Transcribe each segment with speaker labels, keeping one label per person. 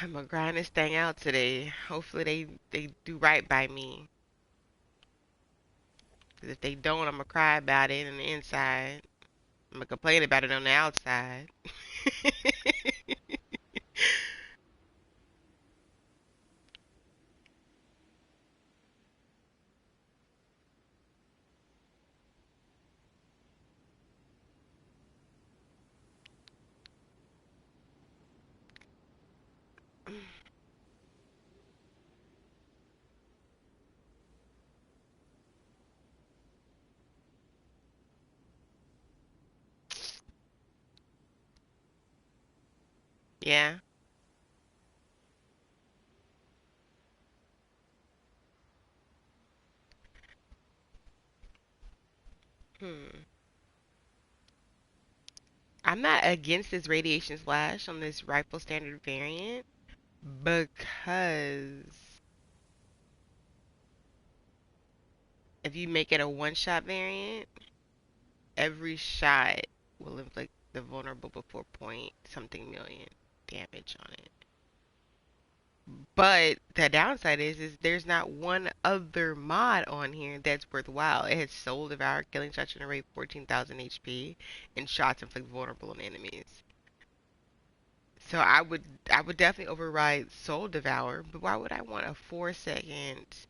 Speaker 1: I'm gonna grind this thing out today. Hopefully they do right by me. 'Cause if they don't, I'm gonna cry about it on the inside. I'm gonna complain about it on the outside. Yeah. Hmm. I'm not against this radiation slash on this rifle standard variant because if you make it a one-shot variant, every shot will inflict the vulnerable before point something million damage on it. But the downside is there's not one other mod on here that's worthwhile. It has Soul Devour, killing shots generate 14,000 HP, and shots inflict vulnerable on enemies. So I would definitely override Soul Devour, but why would I want a 4 second,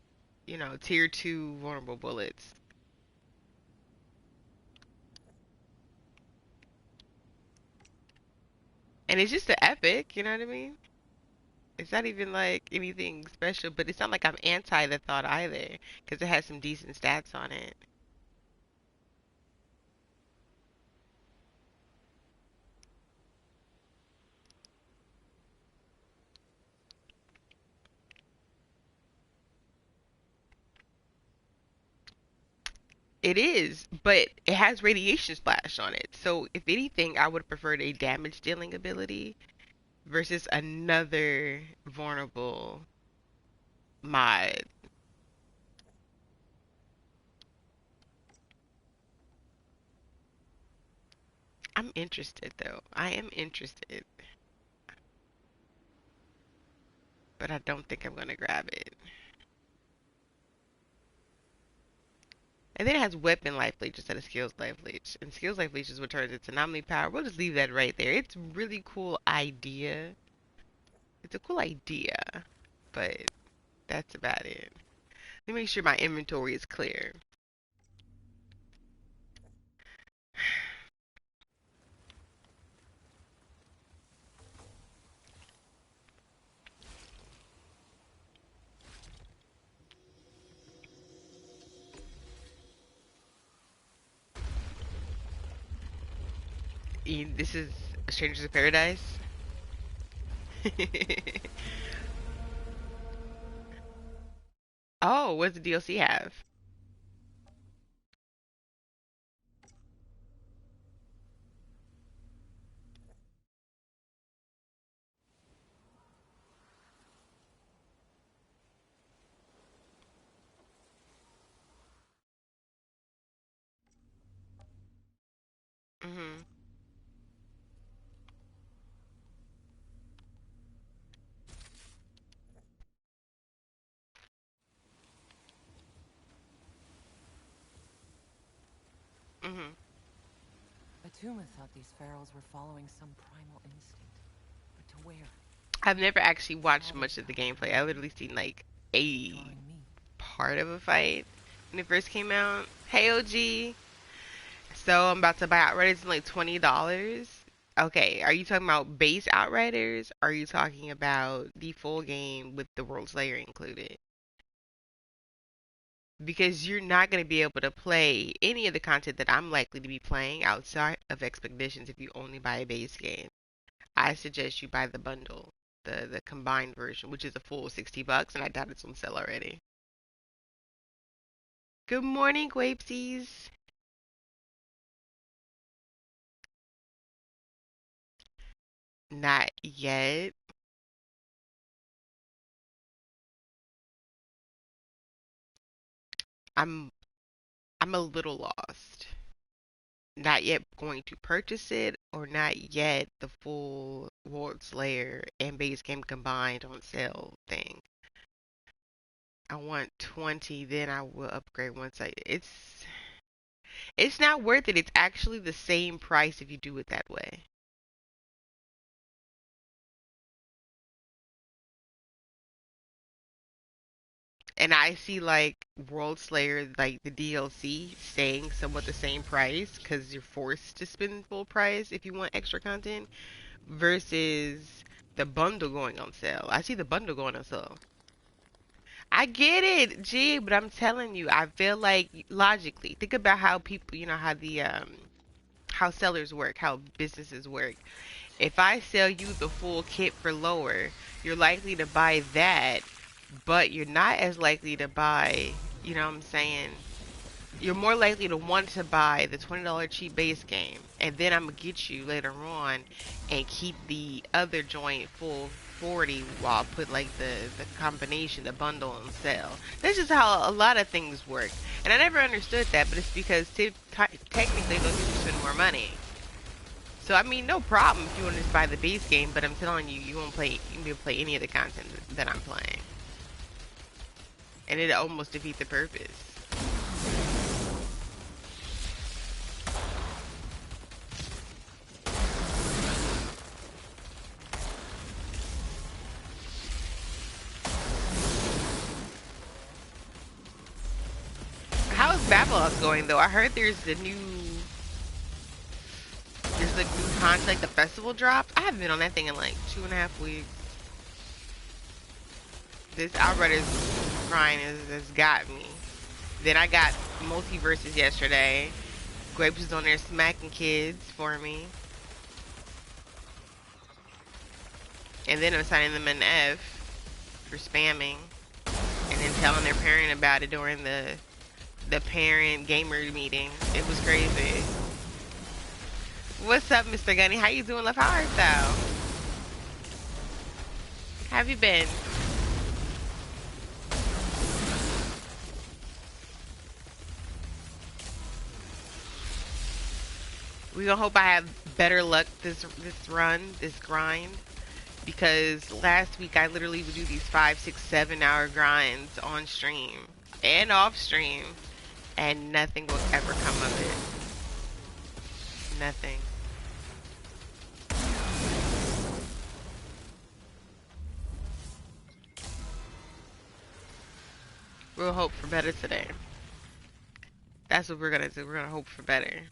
Speaker 1: tier 2 vulnerable bullets? And it's just an epic, you know what I mean? It's not even like anything special, but it's not like I'm anti the thought either, because it has some decent stats on it. It is, but it has radiation splash on it. So if anything, I would have preferred a damage dealing ability versus another vulnerable mod. I'm interested though. I am interested, but I don't think I'm gonna grab it. And then it has weapon life leech instead of skills life leech. And skills life leech is what turns its anomaly power. We'll just leave that right there. It's a really cool idea. It's a cool idea, but that's about it. Let me make sure my inventory is clear. This is Strangers of Paradise. Oh, what's the DLC have? Mhm. Mhm.
Speaker 2: Atuma thought these pharaohs were following some primal instinct. But to where?
Speaker 1: I've never actually watched
Speaker 2: All this
Speaker 1: much of the
Speaker 2: power
Speaker 1: gameplay. I
Speaker 2: drawing
Speaker 1: literally
Speaker 2: me.
Speaker 1: seen like a
Speaker 2: Drawing me.
Speaker 1: part of a fight when it first came out. Hey OG. So I'm about to buy Outriders in like $20. Okay, are you talking about base Outriders? Are you talking about the full game with the Worldslayer included? Because you're not going to be able to play any of the content that I'm likely to be playing outside of Expeditions if you only buy a base game. I suggest you buy the bundle, the combined version, which is a full $60, and I doubt it's on sale already. Good morning, Gwapesies. Not yet. I'm I'm a little lost. Not yet going to purchase it, or not yet the full Worldslayer and base game combined on sale thing. I want 20, then I will upgrade once I it's not worth it. It's actually the same price if you do it that way. And I see like Worldslayer, like the DLC, staying somewhat the same price because you're forced to spend full price if you want extra content versus the bundle going on sale. I see the bundle going on sale. I get it, gee, but I'm telling you, I feel like logically, think about how people, how the how sellers work, how businesses work. If I sell you the full kit for lower, you're likely to buy that, but you're not as likely to buy, you know what I'm saying? You're more likely to want to buy the $20 cheap base game, and then I'm gonna get you later on and keep the other joint full 40 while I put like the combination, the bundle on sale. That's just how a lot of things work. And I never understood that, but it's because technically those people spend more money. So I mean, no problem if you want to just buy the base game, but I'm telling you, you won't play. You won't be able to play any of the content that I'm playing, and it almost defeats the purpose. How's Babylon's going though? I heard there's the new content, like the festival drops. I haven't been on that thing in like 2.5 weeks. This Outriders grind has got me. Then I got multiverses yesterday. Grapes is on there smacking kids for me. And then I'm signing them an F for spamming. And then telling their parent about it during the parent gamer meeting. It was crazy. What's up, Mr. Gunny? How you doing, love? How art thou? How have you been? We gonna hope I have better luck this run, this grind. Because last week I literally would do these 5, 6, 7 hour grinds on stream and off stream, and nothing will ever come of it. Nothing. We'll hope for better today. That's what we're gonna do. We're gonna hope for better.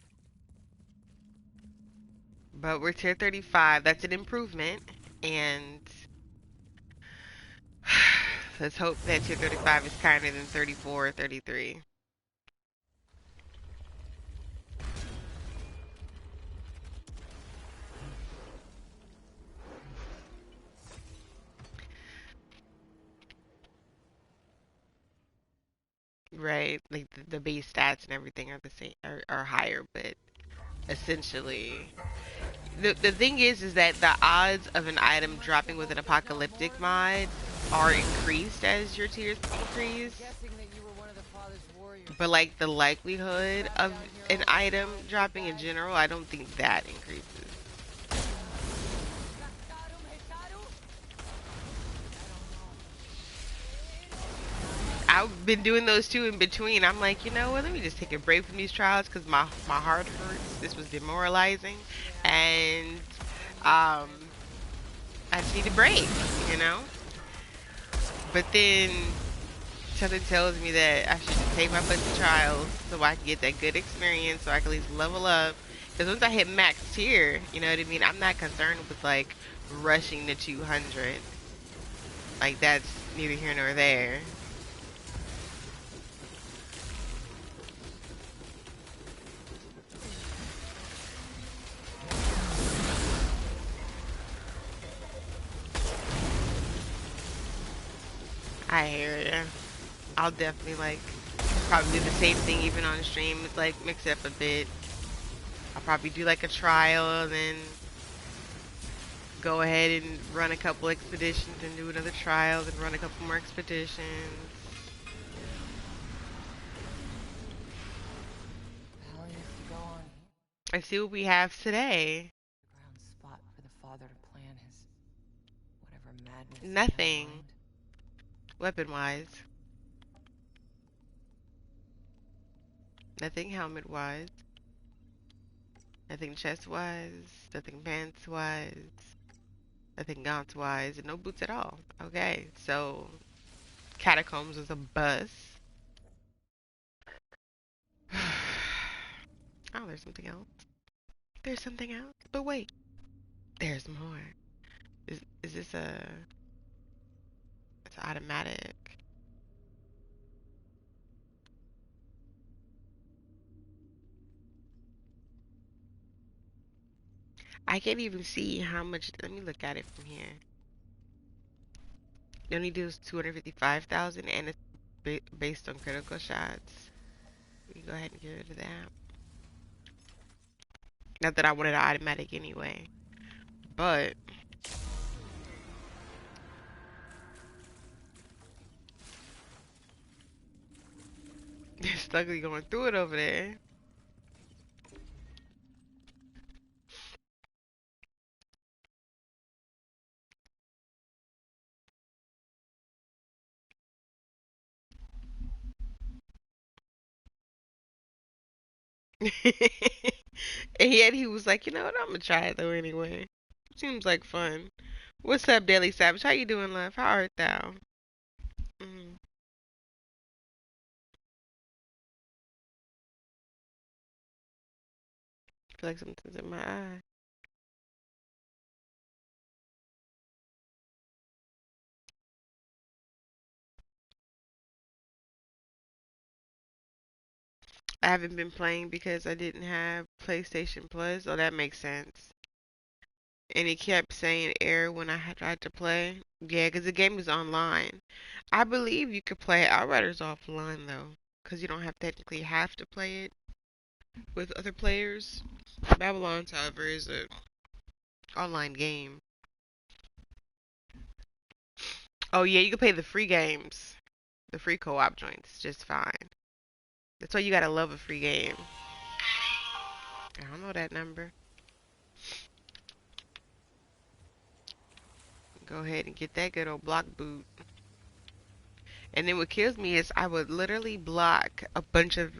Speaker 1: But we're tier 35. That's an improvement. And let's hope that tier 35 is kinder than 34 or 33. Right? Like the base stats and everything are the same, are higher, but essentially the thing is that the odds of an item dropping with an apocalyptic mod are increased as your tiers increase. But like the likelihood of an item dropping in general, I don't think that increases. I've been doing those two in between. I'm like, you know what? Let me just take a break from these trials because my heart hurts. This was demoralizing, and I just need a break, you know. But then something tells me that I should just take my foot to trials so I can get that good experience, so I can at least level up. Because once I hit max tier, you know what I mean. I'm not concerned with like rushing to 200. Like that's neither here nor there. I hear ya. I'll definitely like probably do the same thing even on stream. It's like mix it up a bit. I'll probably do like a trial and then go ahead and run a couple expeditions and do another trial and run a couple more expeditions. I see what we have today.
Speaker 2: Ground spot for the father to plan his whatever madness they have in
Speaker 1: Nothing.
Speaker 2: mind.
Speaker 1: Weapon-wise. Nothing helmet-wise. Nothing chest-wise. Nothing pants-wise. Nothing gaunts-wise. And no boots at all. Okay, so Catacombs was a bust. Oh, there's something else. There's something else. But wait, there's more. Is this a... It's automatic. I can't even see how much. Let me look at it from here. It only deals 255,000 and it's based on critical shots. We can go ahead and get rid of that. Not that I wanted an automatic anyway, but it's ugly going through it over there. And yet he was like, you know what, I'm gonna try it though anyway. Seems like fun. What's up, Daily Savage? How you doing, love? How art thou? Mm, feel like something's in my eye. I haven't been playing because I didn't have PlayStation Plus. Oh, that makes sense. And it kept saying error when I had tried to play. Yeah, because the game is online. I believe you could play Outriders offline though, because you don't have technically have to play it with other players. Babylon's, however, is a online game. Oh yeah, you can play the free games, the free co-op joints, just fine. That's why you gotta love a free game. I don't know that number. Go ahead and get that good old block boot. And then what kills me is I would literally block a bunch of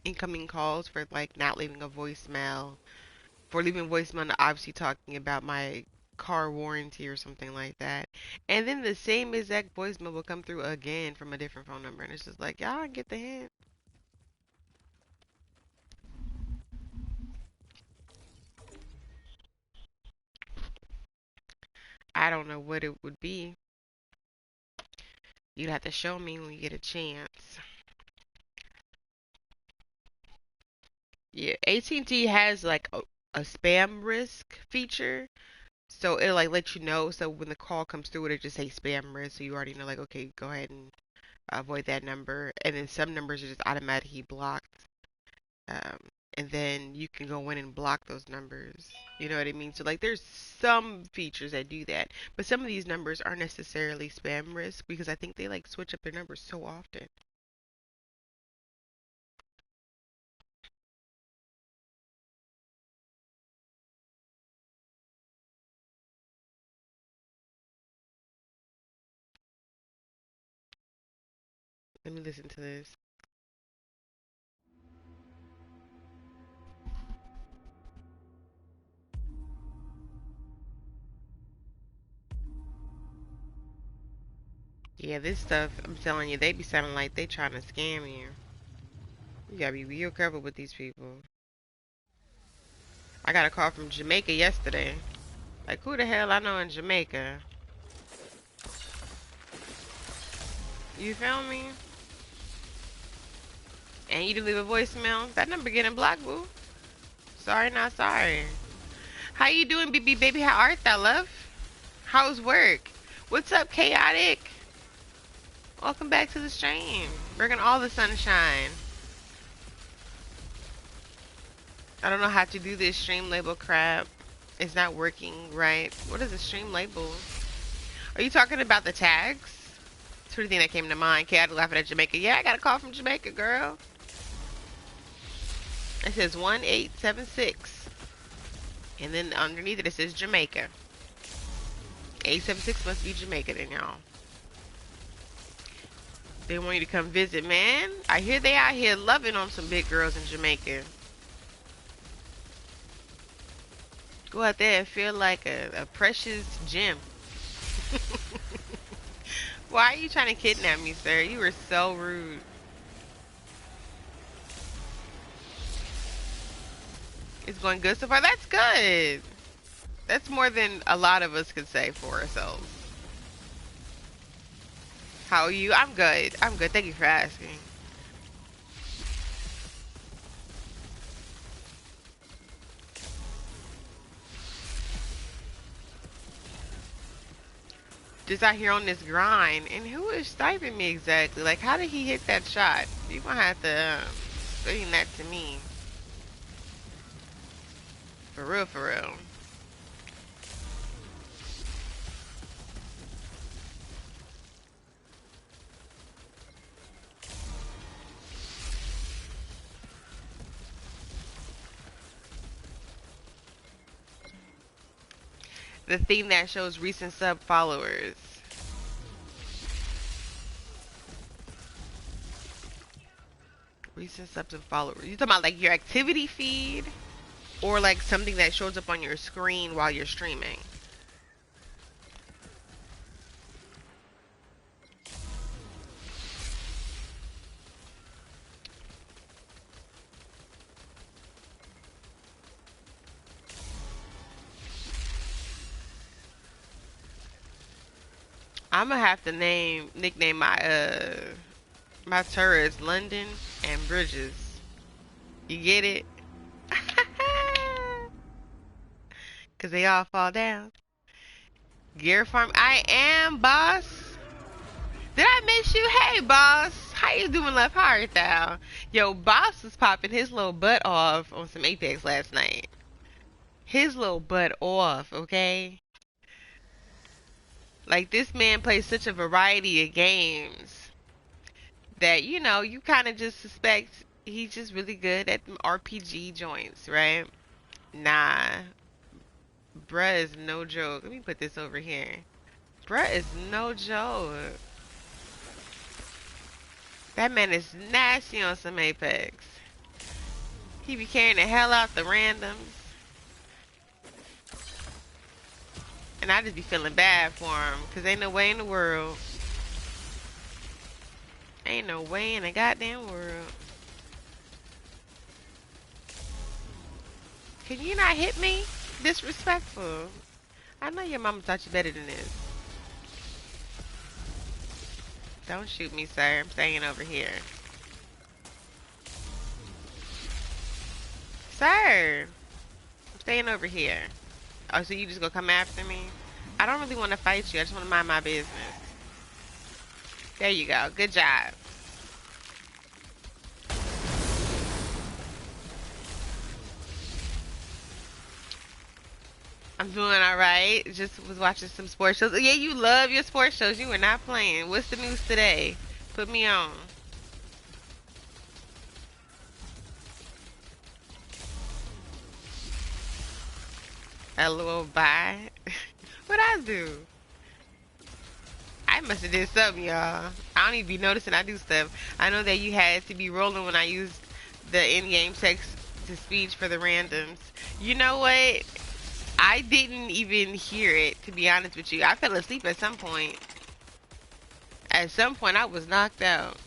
Speaker 1: incoming calls for like not leaving a voicemail, for leaving voicemail and obviously talking about my car warranty or something like that. And then the same exact voicemail will come through again from a different phone number. And it's just like, y'all get the hint. I don't know what it would be. You'd have to show me when you get a chance. Yeah, AT&T has like a spam risk feature. So it'll like let you know. So when the call comes through, it'll just say spam risk. So you already know, like, okay, go ahead and avoid that number. And then some numbers are just automatically blocked. Um, and then you can go in and block those numbers. You know what I mean? So like, there's some features that do that, but some of these numbers aren't necessarily spam risk because I think they like switch up their numbers so often. Let me listen to this. Yeah, this stuff, I'm telling you, they be sounding like they trying to scam you. You gotta be real careful with these people. I got a call from Jamaica yesterday. Like, who the hell I know in Jamaica? You feel me? And you didn't leave a voicemail. That number getting blocked, boo. Sorry, not sorry. How you doing, BB baby? How art thou, love? How's work? What's up, chaotic? Welcome back to the stream. Bringing all the sunshine. I don't know how to do this stream label crap. It's not working right. What is a stream label? Are you talking about the tags? It's the thing that came to mind. Chaotic laughing at Jamaica. Yeah, I got a call from Jamaica, girl. It says 1876. And then underneath it, it says Jamaica. 876 must be Jamaica then, y'all. They want you to come visit, man. I hear they out here loving on some big girls in Jamaica. Go out there and feel like a precious gem. Why are you trying to kidnap me, sir? You were so rude. It's going good so far. That's good. That's more than a lot of us could say for ourselves. How are you? I'm good. I'm good. Thank you for asking. Just out here on this grind. And who is sniping me exactly? Like, how did he hit that shot? You're going to have to explain that to me. For real, for real. The theme that shows recent sub followers. Recent subs and followers. You talking about like your activity feed? Or like something that shows up on your screen while you're streaming? I'm gonna have to nickname my turrets London and Bridges. You get it? Cause they all fall down. Gear farm. I am, boss. Did I miss you? Hey, boss. How you doing, left? How art thou? Yo, boss was popping his little butt off on some Apex last night. His little butt off, okay? Like, this man plays such a variety of games that, you know, you kind of just suspect he's just really good at them RPG joints, right? Nah. Bruh is no joke. Let me put this over here. Bruh is no joke. That man is nasty on some Apex. He be carrying the hell out the randoms. And I just be feeling bad for him. Because ain't no way in the world. Ain't no way in the goddamn world. Can you not hit me? Disrespectful. I know your mama taught you better than this. Don't shoot me, sir. I'm staying over here. Sir! I'm staying over here. Oh, so you just gonna come after me? I don't really want to fight you. I just want to mind my business. There you go. Good job. I'm doing alright. Just was watching some sports shows. Yeah, you love your sports shows. You were not playing. What's the news today? Put me on. LOL, bye. What I do? I must have did something, y'all. I don't even be noticing I do stuff. I know that you had to be rolling when I used the in-game text to speech for the randoms. You know what? I didn't even hear it, to be honest with you. I fell asleep at some point. At some point, I was knocked out.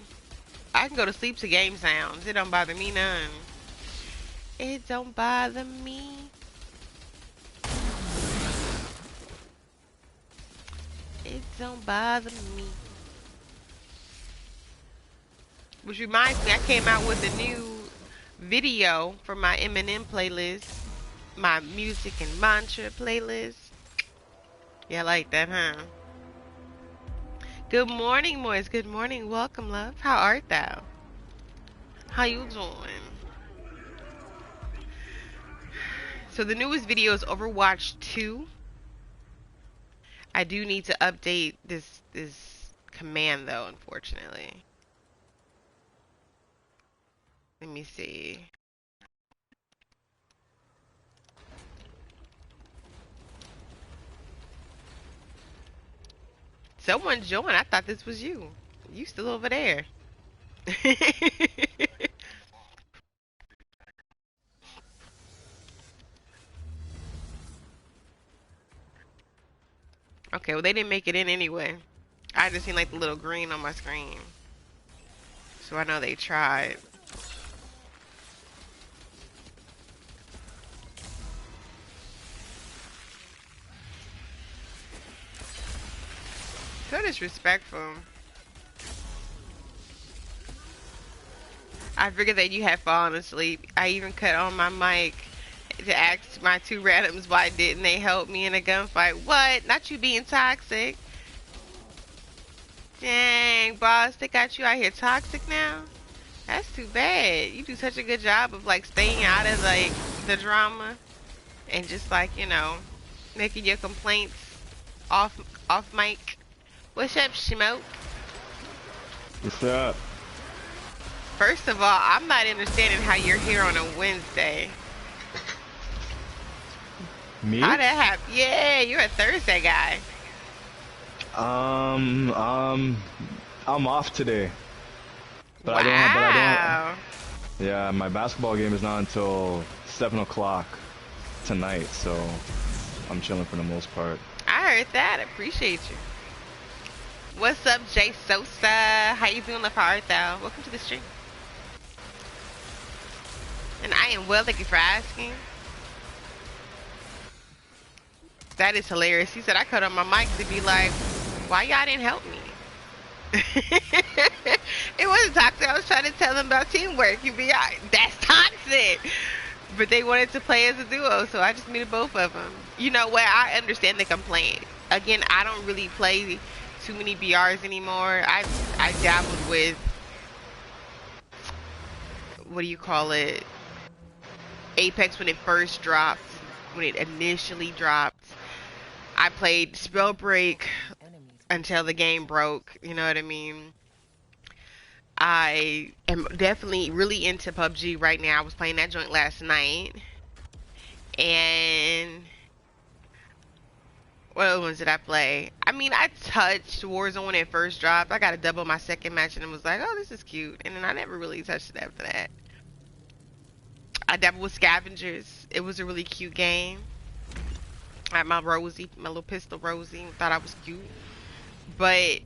Speaker 1: I can go to sleep to game sounds. It don't bother me none. It don't bother me. It don't bother me. Which reminds me, I came out with a new video for my Eminem playlist. My music and mantra playlist. Yeah, I like that, huh? Good morning, Moise. Good morning. Welcome, love. How art thou? How you doing? So the newest video is Overwatch 2. I do need to update this command though, unfortunately. Let me see. Someone joined. I thought this was you. You still over there. Okay, well they didn't make it in anyway. I just seen like the little green on my screen. So I know they tried. So disrespectful. I figured that you had fallen asleep. I even cut on my mic to ask my two randoms why didn't they help me in a gunfight. What? Not you being toxic. Dang, boss, they got you out here toxic now? That's too bad. You do such a good job of like staying out of like the drama and just like, making your complaints off off mic. What's up, Smoke?
Speaker 3: What's up?
Speaker 1: First of all, I'm not understanding how you're here on a Wednesday.
Speaker 3: Me?
Speaker 1: How that happen? Yeah, you're a Thursday guy.
Speaker 3: I'm off today. But
Speaker 1: Wow.
Speaker 3: I don't yeah, my basketball game is not until 7 o'clock tonight, so I'm chilling for the most part.
Speaker 1: I heard that. I appreciate you. What's up, Jay Sosa? How you doing, Left Heart, though? Welcome to the stream. And I am well, thank you for asking. That is hilarious. He said I cut on my mic to be like, why y'all didn't help me? It wasn't toxic. I was trying to tell them about teamwork. You be like, that's toxic. But they wanted to play as a duo, so I just muted both of them. You know what? I understand the complaint. Again, I don't really play too many BRs anymore. I dabbled with, what do you call it? Apex when it first dropped, when it initially dropped. I played Spellbreak until the game broke, you know what I mean? I am definitely really into PUBG right now. I was playing that joint last night. And what other ones did I play? I mean, I touched Warzone when it first dropped. I got to double my second match and it was like, oh, this is cute. And then I never really touched it after that. I dabbled with Scavengers. It was a really cute game. I had my Rosie, my little pistol Rosie. Thought I was cute. But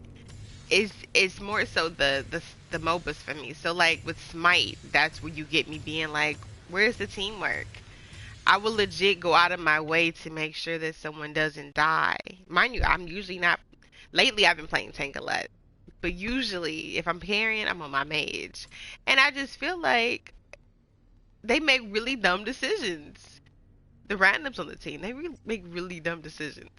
Speaker 1: it's more so the MOBAs for me. So like with Smite, that's where you get me being like, where's the teamwork? I will legit go out of my way to make sure that someone doesn't die. Mind you, I'm usually not. Lately, I've been playing tank a lot, but usually if I'm carrying, I'm on my mage, and I just feel like they make really dumb decisions. The randoms on the team, they make really dumb decisions.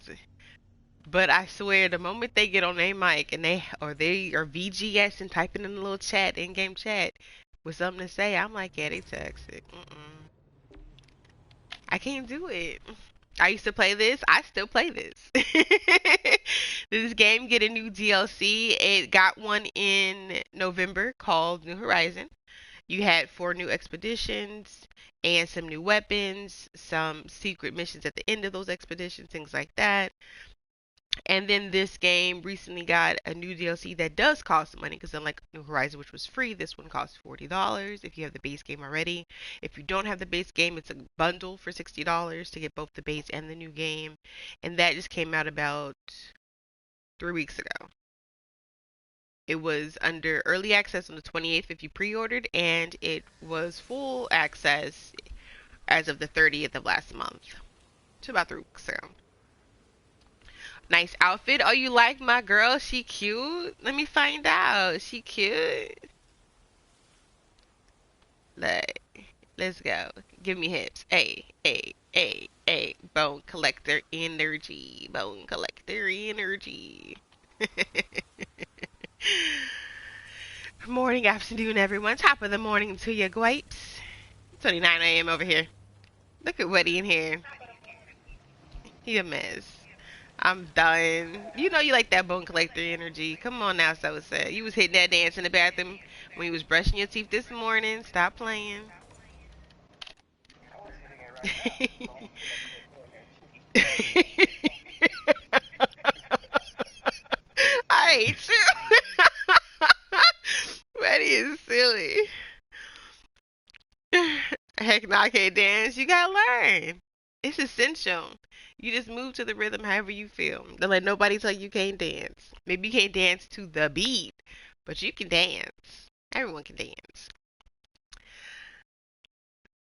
Speaker 1: But I swear, the moment they get on their mic and they are VGS and typing in the little chat, in-game chat, with something to say, I'm like, yeah, they toxic. I can't do it. I used to play this. I still play this. This game get a new DLC. It got one in November called New Horizon. You had 4 new expeditions and some new weapons, some secret missions at the end of those expeditions, things like that. And then this game recently got a new DLC that does cost money because unlike New Horizon, which was free, this one costs $40 if you have the base game already. If you don't have the base game, it's a bundle for $60 to get both the base and the new game. And that just came out about 3 weeks ago. It was under early access on the 28th if you pre-ordered, and it was full access as of the 30th of last month. So about 3 weeks ago. Nice outfit. Oh, you like my girl? She cute? Let me find out. She cute? Like, let's go. Give me hips. Hey, hey, hey, hey. Bone collector energy. Bone collector energy. Morning, afternoon, everyone. Top of the morning to you, grapes. 29 a.m. over here. Look at Woody in here. He a mess. I'm done. You know you like that bone collector energy. Come on now, so sad. You was hitting that dance in the bathroom when you was brushing your teeth this morning. Stop playing. I can't dance. You gotta learn. It's essential. You just move to the rhythm however you feel. Don't let nobody tell you can't dance. Maybe you can't dance to the beat, but you can dance. Everyone can dance.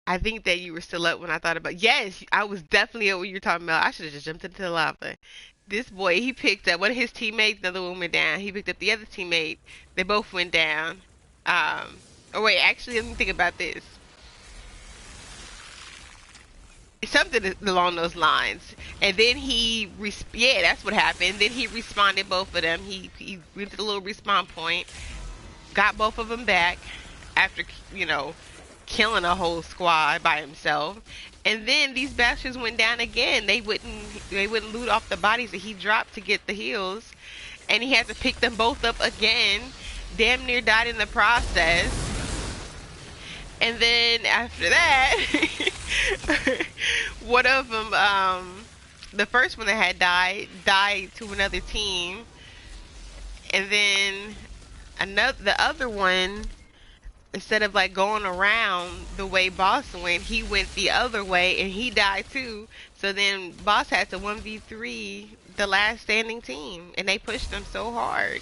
Speaker 1: I think that you were still up when I thought about. Yes, I was definitely up when you were talking about. I should have just jumped into the lava. This boy, he picked up one of his teammates. Another one went down. He picked up the other teammate. They both went down. Oh wait, actually, let me think about this. Something along those lines. And then yeah, that's what happened. Then he responded both of them. He went to the little respawn point, got both of them back after killing a whole squad by himself. And then these bastards went down again. They wouldn't loot off the bodies that he dropped to get the heals, and he had to pick them both up again. Damn near died in the process. And then after that, one of them, the first one that had died to another team, and then the other one, instead of like going around the way Boss went, he went the other way and he died too. So then Boss had to 1v3 the last standing team, and they pushed them so hard.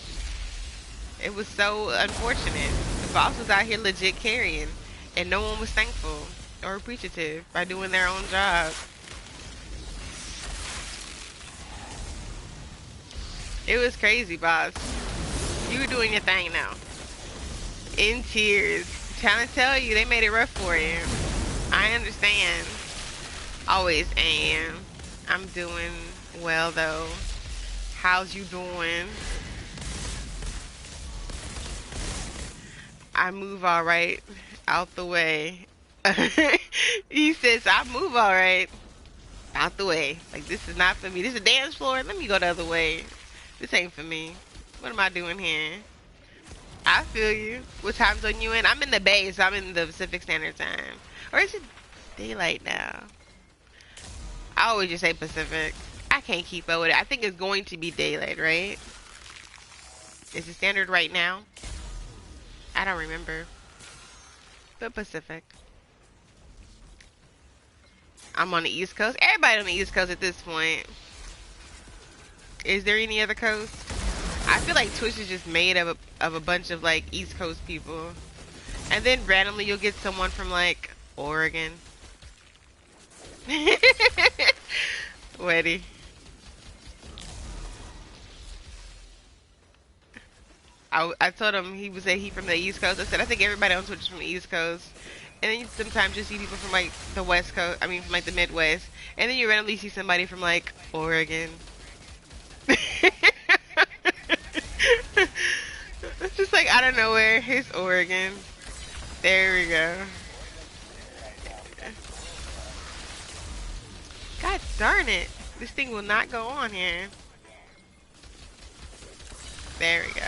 Speaker 1: It was so unfortunate. The Boss was out here legit carrying, and no one was thankful or appreciative by doing their own job. It was crazy, Boss. You were doing your thing now. In tears. Trying to tell you, they made it rough for you. I understand. Always am. I'm doing well, though. How's you doing? I move alright. Out the way. He says, I move alright. Out the way. Like, this is not for me. This is a dance floor. Let me go the other way. This ain't for me. What am I doing here? I feel you. What time zone you in? I'm in the Bay, so I'm in the Pacific Standard Time. Or is it daylight now? I always just say Pacific. I can't keep up with it. I think it's going to be daylight, right? Is it standard right now? I don't remember. But Pacific. I'm on the East Coast. Everybody on the East Coast at this point. Is there any other coast? I feel like Twitch is just made of a bunch of like East Coast people. And then randomly you'll get someone from like Oregon. Weddy. I told him he would say he from the East Coast. I said I think everybody on Twitch is from the East Coast. And then you sometimes just see people from like the West Coast. I mean from like the Midwest. And then you randomly see somebody from like Oregon. It's just like out of nowhere. Here's Oregon. There we go. God darn it. This thing will not go on here. There we go.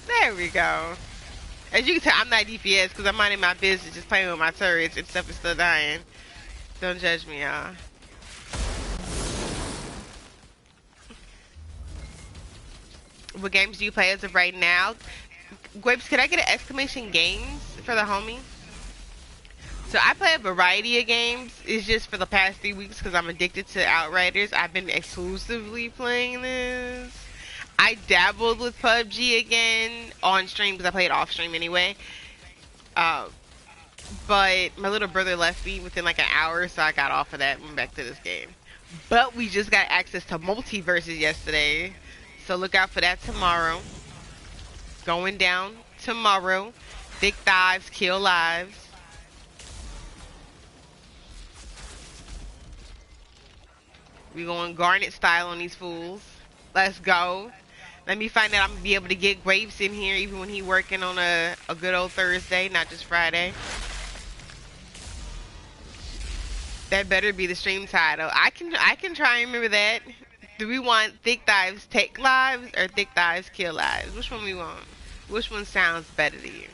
Speaker 1: There we go. As you can tell, I'm not DPS because I'm minding my business, just playing with my turrets and stuff is still dying. Don't judge me, y'all. What games do you play as of right now? Gwapes, could I get an exclamation games for the homie? So I play a variety of games. It's just for the past 3 weeks because I'm addicted to Outriders. I've been exclusively playing this. I dabbled with PUBG again on stream because I play it off stream anyway. But my little brother left me within like an hour, so I got off of that and went back to this game. But we just got access to multiverses yesterday. So look out for that tomorrow. Going down tomorrow. Thick dives, kill lives. We going Garnet style on these fools. Let's go. Let me find out I'm gonna be able to get Grapes in here even when he working on a good old Thursday, not just Friday. That better be the stream title. I can try and remember that. Do we want Thick Dives take lives or Thick Dives kill lives? Which one we want? Which one sounds better to you?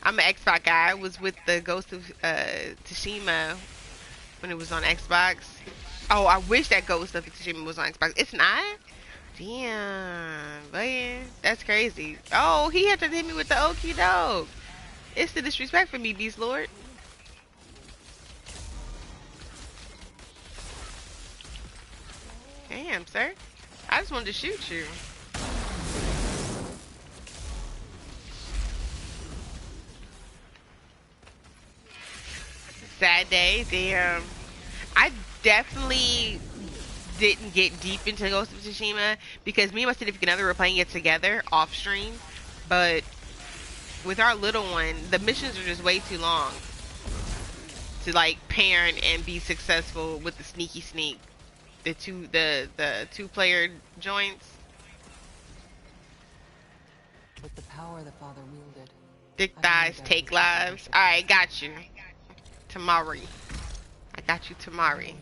Speaker 1: I'm an Xbox guy. I was with the Ghost of Tsushima when it was on Xbox. Oh, I wish that Ghost of Tsushima was on Xbox. It's not? Damn, man. That's crazy. Oh, he had to hit me with the okie doke. It's the disrespect for me, Beast Lord. Damn, sir. I just wanted to shoot you. Sad day. Damn. I definitely didn't get deep into Ghost of Tsushima because me and my significant other were playing it together off stream, but with our little one, the missions are just way too long to like parent and be successful with the sneaky sneak. The two-player joints.
Speaker 2: With the power the father wielded.
Speaker 1: Thick thighs take lives. Alright, got you. Tamari. I got you, Tamari.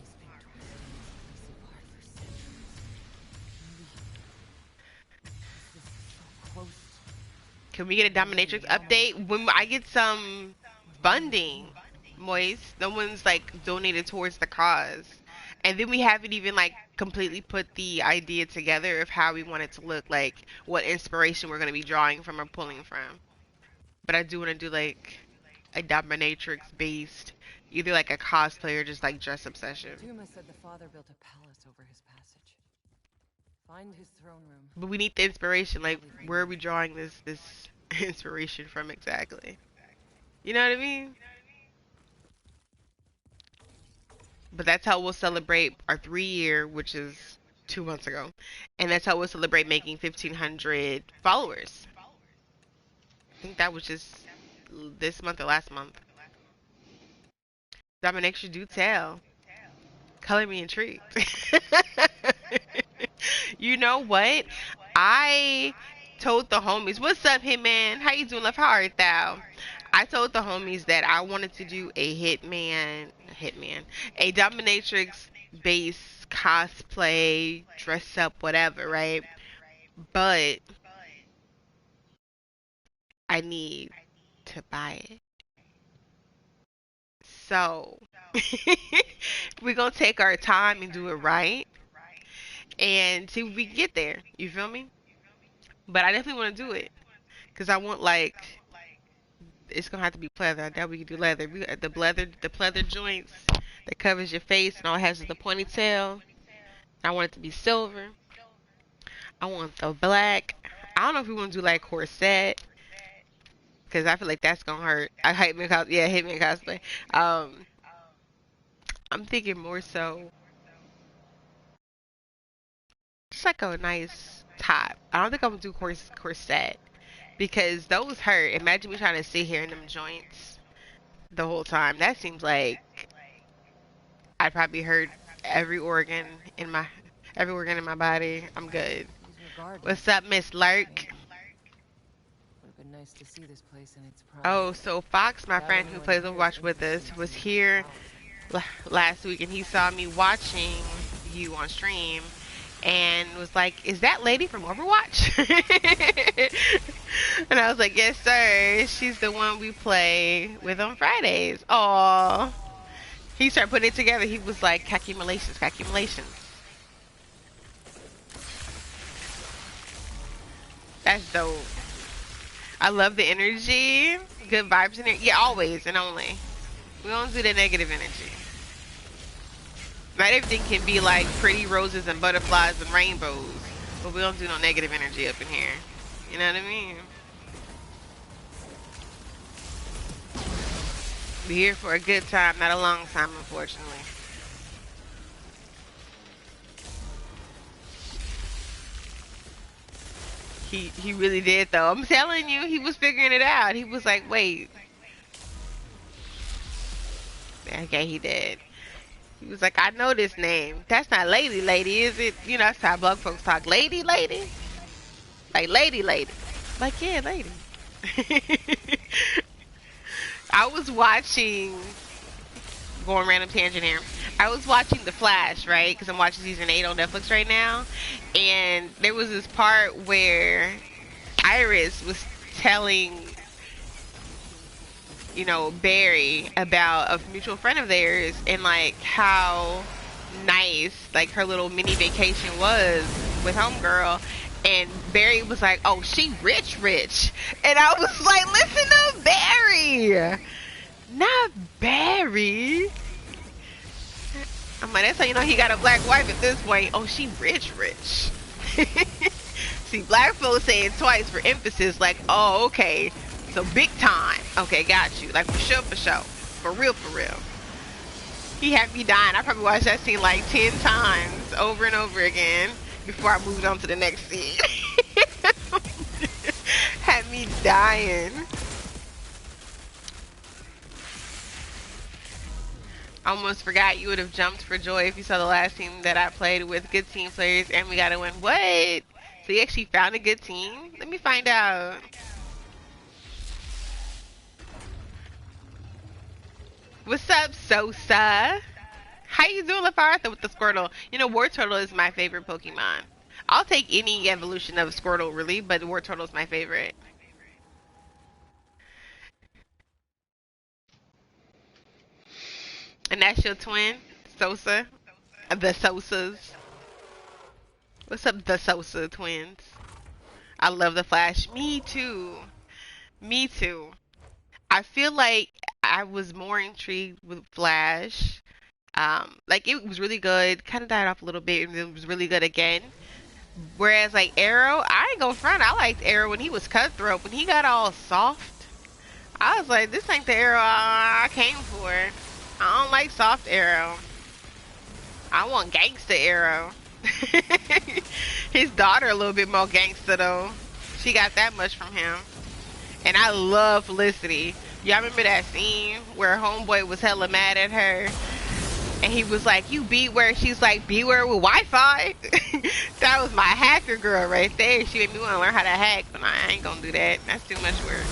Speaker 1: Can we get a dominatrix update? When I get some funding, Moist, no one's like donated towards the cause. And then we haven't even like completely put the idea together of how we want it to look, like what inspiration we're going to be drawing from or pulling from. But I do want to do like a dominatrix based, either like a cosplay or just like dress up session.
Speaker 2: Tuma said the father built a palace over his passage. Find his throne room.
Speaker 1: But we need the inspiration. Like, where are we drawing this inspiration from exactly? You know what I mean? But that's how we'll celebrate our 3-year, which is 2 months ago. And that's how we'll celebrate making 1,500 followers. I think that was just this month or last month. Dominatrix, do tell. Color me intrigued. You know what? I told the homies, what's up, Hitman? How you doing, love? How art thou? I told the homies that I wanted to do a a dominatrix base cosplay, dress up, whatever, right? But I need to buy it. So we're gonna take our time and do it right and see if we can get there. You feel me? But I definitely want to do it because I want like it's gonna have to be pleather. I doubt we can do leather. The pleather joints that covers your face and all it has is the ponytail. I want it to be silver. I want the black. I don't know if we want to do like corset because I feel like that's gonna hurt. I Hitman cosplay. Yeah, Hitman cosplay. I'm thinking more so just like a nice top. I don't think I'm gonna do corset because those hurt. Imagine me trying to sit here in them joints the whole time. That seems like I'd probably hurt every organ in my body. I'm good. What's up, Miss Lurk?
Speaker 2: Nice to see this place in its prime.
Speaker 1: Oh, so Fox, my friend who plays Overwatch with us, was here last week and he saw me watching you on stream and was like, is that lady from Overwatch? And I was like, yes sir, she's the one we play with on Fridays. Aww. He started putting it together. He was like, calculations. That's dope. I love the energy. Good vibes in there. Yeah, always and only. We don't do the negative energy. Not everything can be like pretty roses and butterflies and rainbows. But we don't do no negative energy up in here. You know what I mean? We're here for a good time, not a long time, unfortunately. He really did though. I'm telling you, he was figuring it out. He was like, wait. Okay, he did. He was like, I know this name. That's not lady, is it? You know, that's how black folks talk. Lady. Like lady. Like, yeah, lady. I was watching, going random tangent here. I was watching The Flash, right? Because I'm watching season 8 on Netflix right now. And there was this part where Iris was telling, you know, Barry about a mutual friend of theirs and like how nice like her little mini vacation was with homegirl, and Barry was like, "Oh, she rich," and I was like, "Listen to Barry, not Barry." I'm like, "That's how you know he got a black wife at this point." "Oh, she rich." See, black folks say it twice for emphasis, like, "Oh, okay, so big time." Okay, got you. Like, for sure, for real, for real. He had me dying. I probably watched that scene like 10 times over and over again before I moved on to the next scene. Had me dying. Almost forgot you would have jumped for joy if you saw the last team that I played with. Good team players, and we got to win. What? So you actually found a good team? Let me find out. What's up, Sosa? How you doing, LaFartha, with the Squirtle? You know, War Turtle is my favorite Pokemon. I'll take any evolution of Squirtle, really, but War Turtle is my favorite. And that's your twin, Sosa? The Sosas. What's up, the Sosa twins? I love the Flash. Me too. Me too. I feel like I was more intrigued with Flash. Like it was really good. Kind of died off a little bit, and then it was really good again. Whereas like Arrow, I ain't gonna front. I liked Arrow when he was cutthroat. When he got all soft, I was like, this ain't the Arrow I came for. I don't like soft Arrow. I want gangster Arrow. His daughter a little bit more gangster though. She got that much from him. And I love Felicity. Y'all remember that scene where homeboy was hella mad at her? And he was like, "You beware." She's like, "Beware with Wi-Fi." That was my hacker girl right there. She made me want to learn how to hack, but I ain't gonna do that. That's too much work.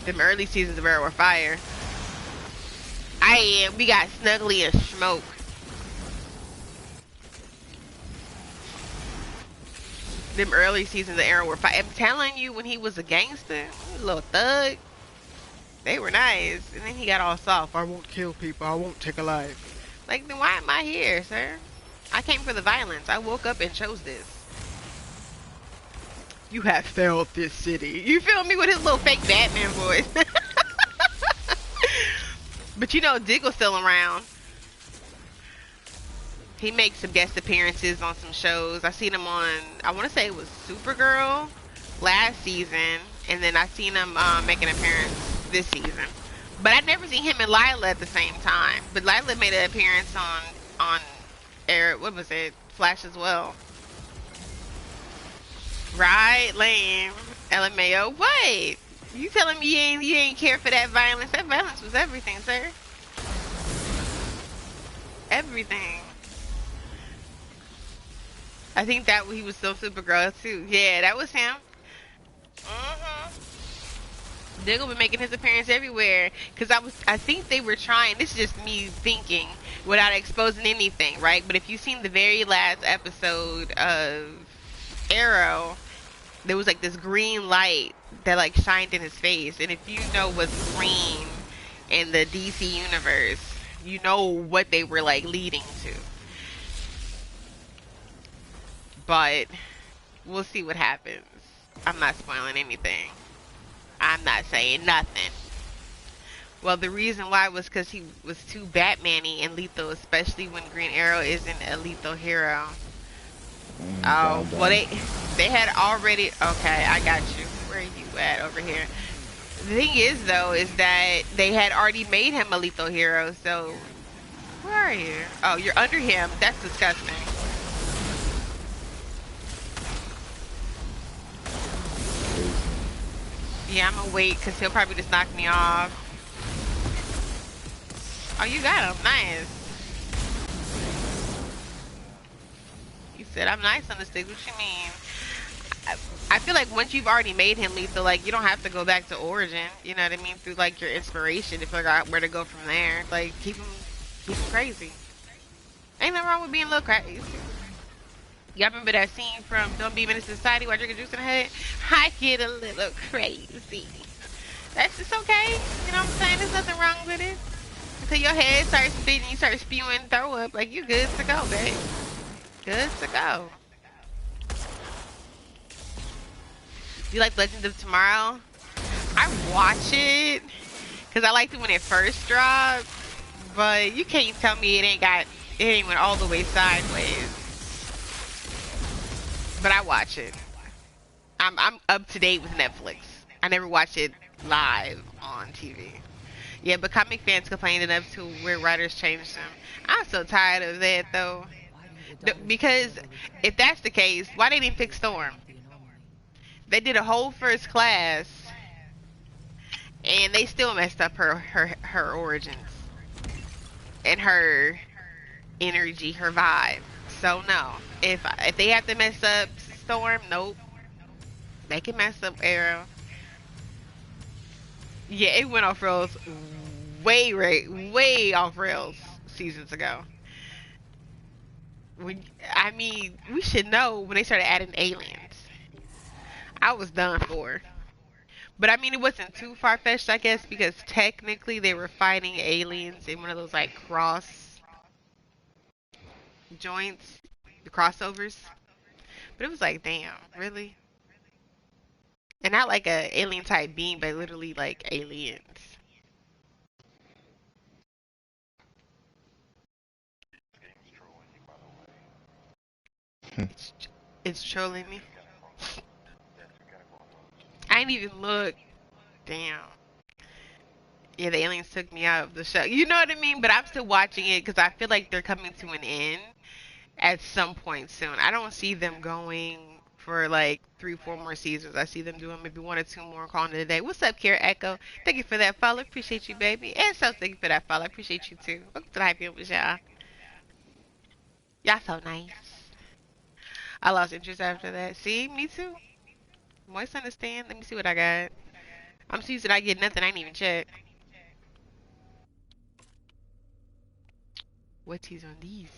Speaker 1: Them early seasons of Arrow were fire. We got Snuggly and Smoke. Them early seasons of Arrow were fire. I'm telling you, when he was a gangster, a little thug, they were nice. And then he got all soft. "I won't kill people. I won't take a life." Like, then why am I here, sir? I came for the violence. I woke up and chose this. "You have failed this city." You feel me, with his little fake Batman voice. But you know, Diggle's still around. He makes some guest appearances on some shows. I seen him on, I want to say it was Supergirl last season. And then I seen him make an appearance this season. But I'd never seen him and Lila at the same time. But Lila made an appearance on Air, what was it? Flash as well. Right, lame. LMAO. What? You telling me you ain't care for that violence? That violence was everything, sir. Everything. I think that he was still Supergirl too. Yeah, that was him. Diggle been making his appearance everywhere. Cause I think they were trying. This is just me thinking without exposing anything, right? But if you've seen the very last episode of Arrow, there was like this green light that like shined in his face. And if you know what's green in the DC universe, you know what they were like leading to. But we'll see what happens. I'm not spoiling anything. I'm not saying nothing. Well, the reason why was because he was too Batman-y and lethal, especially when Green Arrow isn't a lethal hero. Oh, well, they had already... Okay, I got you. Where are you at? Over here. The thing is, though, is that they had already made him a lethal hero, so... Where are you? Oh, you're under him. That's disgusting. Yeah, I'm gonna wait, because he'll probably just knock me off. Oh, you got him. Nice. You said I'm nice on the stick. What you mean? I feel like once you've already made him lethal, like, you don't have to go back to origin. You know what I mean? Through, like, your inspiration to figure out where to go from there. Like, keep him crazy. Ain't nothing wrong with being a little crazy. Y'all remember that scene from Don't Be Menace to Society while drinking juice in the head? I get a little crazy. That's just okay. You know what I'm saying? There's nothing wrong with it. Until your head starts spinning, you start spewing throw up. Like, you good to go, babe. Good to go. You like Legends of Tomorrow? I watch it because I liked it when it first dropped, but you can't tell me it ain't went all the way sideways. But I watch it. I'm up to date with Netflix. I never watch it live on TV. Yeah, but comic fans complained enough to where writers changed them. I'm so tired of that though.
Speaker 2: Why didn't the daughters
Speaker 1: Because
Speaker 2: ever return?
Speaker 1: if that's the case, why they didn't fix
Speaker 2: Maybe
Speaker 1: Storm?
Speaker 2: without the anomaly.
Speaker 1: They did a whole first class, and they still messed up her origins and her energy, her vibe. So no, if they have to mess up Storm, nope, they can mess up Arrow. Yeah, it went off rails way off rails seasons ago. When I mean, we should know when they started adding aliens. I was done for. But I mean, it wasn't too far fetched, I guess, because technically they were fighting aliens in one of those like cross joints, the crossovers. But it was like, damn, really? And not like a alien type being, but literally like aliens. It's, it's trolling me. I ain't even look. Damn. Yeah, the aliens took me out of the show. You know what I mean? But I'm still watching it because I feel like they're coming to an end at some point soon. I don't see them going for like 3, 4 more seasons. I see them doing maybe 1 or 2 more, calling it a day. What's up, Kara Echo? Thank you for that follow. Appreciate you, baby. And so thank you for that follow. I appreciate you too. Welcome to the Hype with y'all. Y'all so nice. I lost interest after that. See, me too. Moist understand. Let me see what I got. I'm so used to I get nothing. I ain't even check. What's he's on these?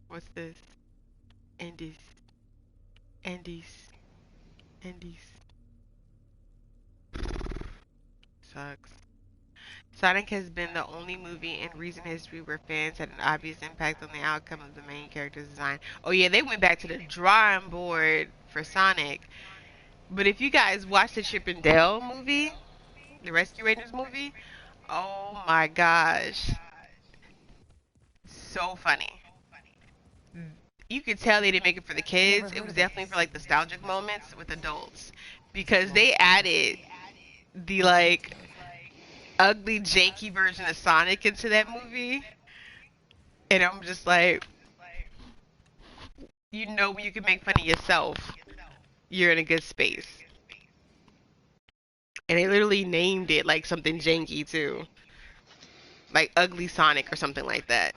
Speaker 1: What's this? Indies. Indies. Indies. Sucks. Sonic has been the only movie in recent history where fans had an obvious impact on the outcome of the main character's design. Oh yeah, they went back to the drawing board for Sonic. But if you guys watch the Chip and Dale movie, the Rescue Rangers movie, oh my gosh, so funny. You could tell they didn't make it for the
Speaker 2: Never
Speaker 1: kids. It
Speaker 2: heard
Speaker 1: was
Speaker 2: of it.
Speaker 1: definitely for like nostalgic moments with adults because they added the like ugly, janky version of Sonic into that movie, and I'm just like, you know, when you can make fun of yourself, you're in a good space. And they literally named it like something janky too, like Ugly Sonic or something like that.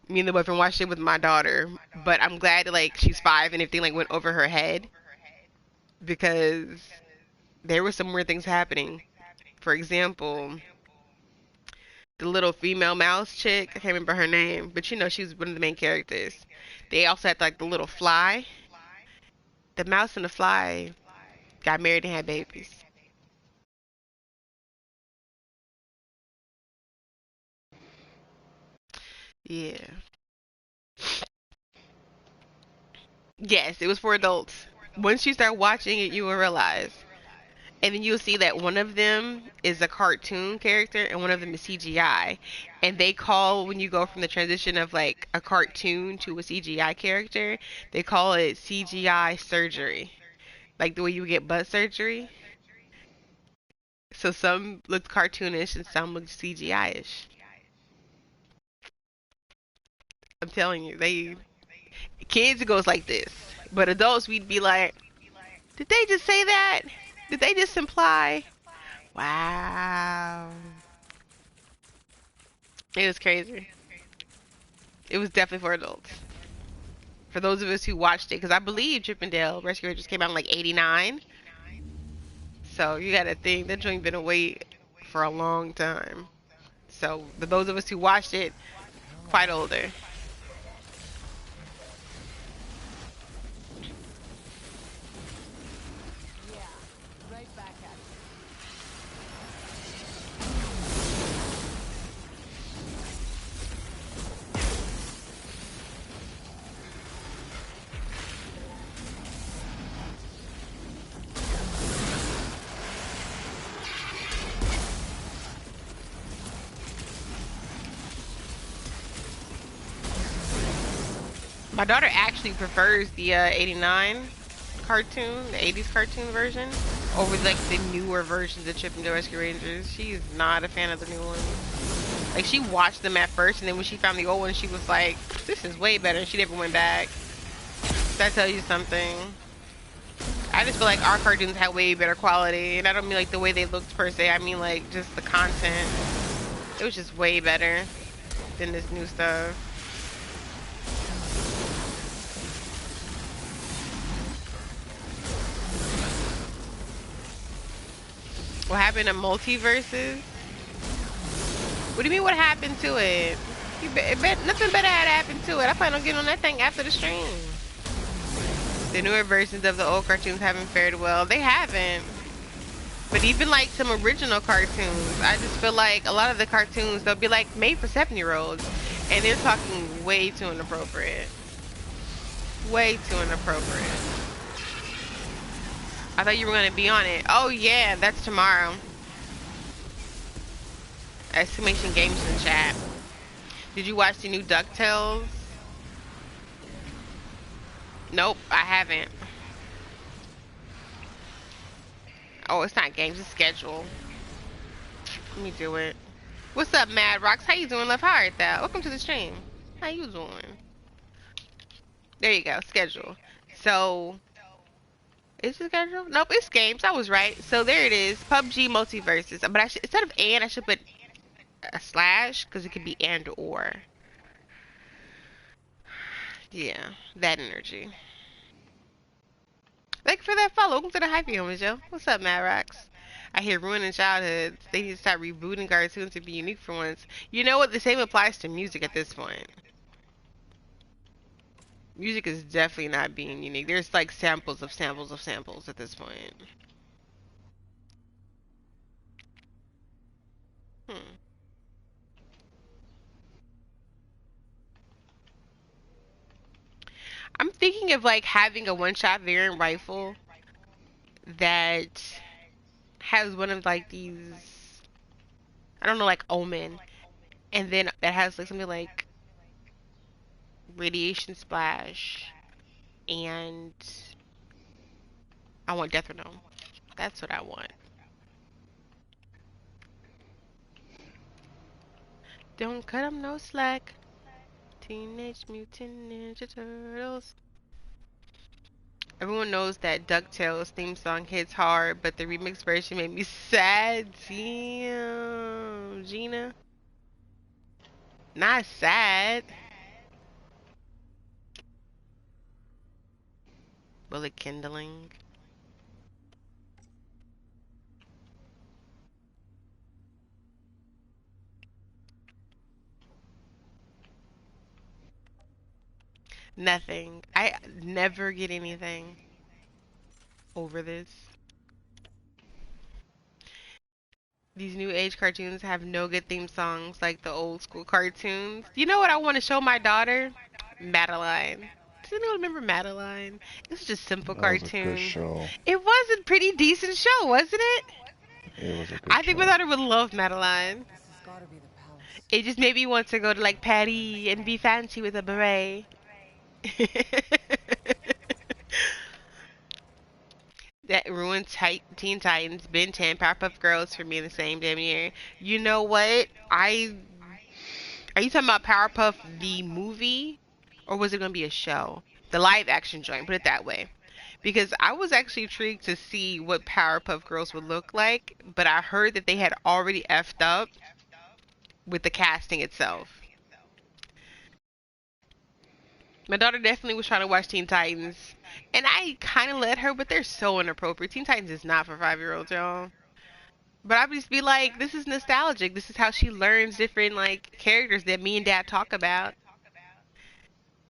Speaker 1: Me and the boyfriend watched it with my daughter, but I'm glad that like she's 5 and everything like went over her head because there were some weird things happening. For example, the little female mouse chick, I can't remember her name, but you know she was one of the main characters. They also had like the little fly. The mouse and the fly got married and had babies. Yeah. Yes, it was for adults. Once you start watching it, you will realize. And then you'll see that one of them is a cartoon character and one of them is CGI. And they call, when you go from the transition of like a cartoon to a CGI character, they call it CGI surgery. Like the way you get butt surgery. So some look cartoonish and some look CGI-ish. I'm telling you, they kids it goes like this. But adults we'd be like, did they just say that? Did they just imply? Wow. It was crazy. It was definitely for adults. For those of us who watched it, because I believe Chip and Dale Rescue Rangers came out in like '89. So you gotta think that joint been away for a long time. So those of us who watched it, quite older. My daughter actually prefers the 89 cartoon, the 80s cartoon version, over like the newer versions of Chip and Dale Rescue Rangers. She's not a fan of the new ones. Like, she watched them at first, and then when she found the old one, she was like, this is way better, and she never went back. Does that tell you something? I just feel like our cartoons had way better quality, and I don't mean like the way they looked per se, I mean like just the content. It was just way better than this new stuff. What happened to Multiverses? What do you mean what happened to it? Nothing better had happened to it. I plan on getting on that thing after the stream. The newer versions of the old cartoons haven't fared well. They haven't. But even like some original cartoons, I just feel like a lot of the cartoons, they'll be like made for 7-year-olds. And they're talking way too inappropriate. Way too inappropriate. I thought you were going to be on it. Oh yeah, that's tomorrow. Exclamation Games in chat. Did you watch the new DuckTales? Nope, I haven't. Oh, it's not games, it's schedule. Let me do it. What's up, Mad Rocks? How you doing, love? How art thou? Welcome to the stream. How you doing? There you go, schedule. So, is it schedule? Nope, it's games. I was right. So there it is. PUBG Multiverses. But I should, instead of and, I should put a slash, because it could be and or. Yeah, that energy. Thank you for that follow. Welcome to the Hype Homies, yo. What's up, Mad Rocks? I hear ruining childhoods. They need to start rebooting cartoons to be unique for once. You know what? The same applies to music at this point. Music is definitely not being unique. There's like samples of samples of samples at this point. I'm thinking of like having a one-shot variant rifle that has one of like these, I don't know, like Omen, and then that has like something like radiation splash, and I want Death or No. That's what I want. Don't cut 'em no slack. Teenage Mutant Ninja Turtles. Everyone knows that DuckTales theme song hits hard, but the remix version made me sad. Damn, Gina. Not sad. Bullet kindling. Nothing. I never get anything over this. These new age cartoons have no good theme songs like the old school cartoons. You know what I want to show my daughter? Madeline. Does anyone remember Madeline? It was just a simple
Speaker 3: That was a
Speaker 1: cartoon.
Speaker 3: good show.
Speaker 1: It was a pretty decent show, wasn't it?
Speaker 3: It was a good
Speaker 1: I think
Speaker 3: show.
Speaker 1: my daughter would love Madeline.
Speaker 2: This has gotta be the palace.
Speaker 1: It just made me want to go to like Paris and be fancy with a beret. That ruined Teen Titans, Ben 10, Powerpuff Girls for me in the same damn year. You know what? Are you talking about Powerpuff the movie? Or was it going to be a show? The live action joint, put it that way. Because I was actually intrigued to see what Powerpuff Girls would look like, but I heard that they had already effed up with the casting itself. My daughter definitely was trying to watch Teen Titans, and I kind of let her, but they're so inappropriate. Teen Titans is not for 5-year-olds, y'all. But I would just be like, this is nostalgic. This is how she learns different like characters that me and Dad talk about.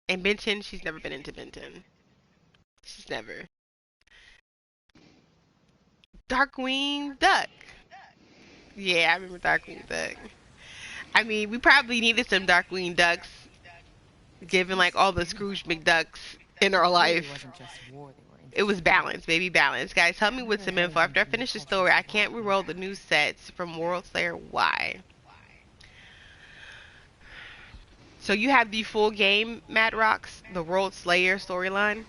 Speaker 1: And Ben 10, she's never been into Ben 10. She's never. Darkwing Duck. Yeah, I remember Darkwing Duck. I mean, we probably needed some Darkwing Ducks, given like all the Scrooge McDucks in our life. It was balanced, baby, balanced. Guys, help me with some info. After I finish the story, I can't reroll the new sets from Worldslayer. Why? So you have the full game, Mad Rocks, the Worldslayer storyline.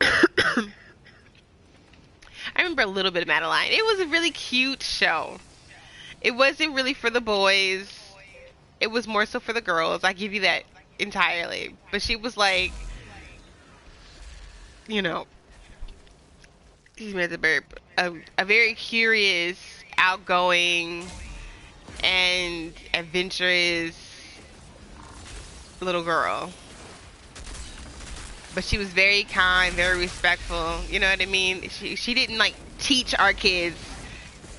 Speaker 1: I remember a little bit of Madeline. It was a really cute show. It wasn't really for the boys. It was more so for the girls. I give you that entirely. But she was like, you know, excuse me, the burp, a very curious, outgoing, and adventurous little girl. But she was very kind, very respectful. You know what I mean? She didn't like teach our kids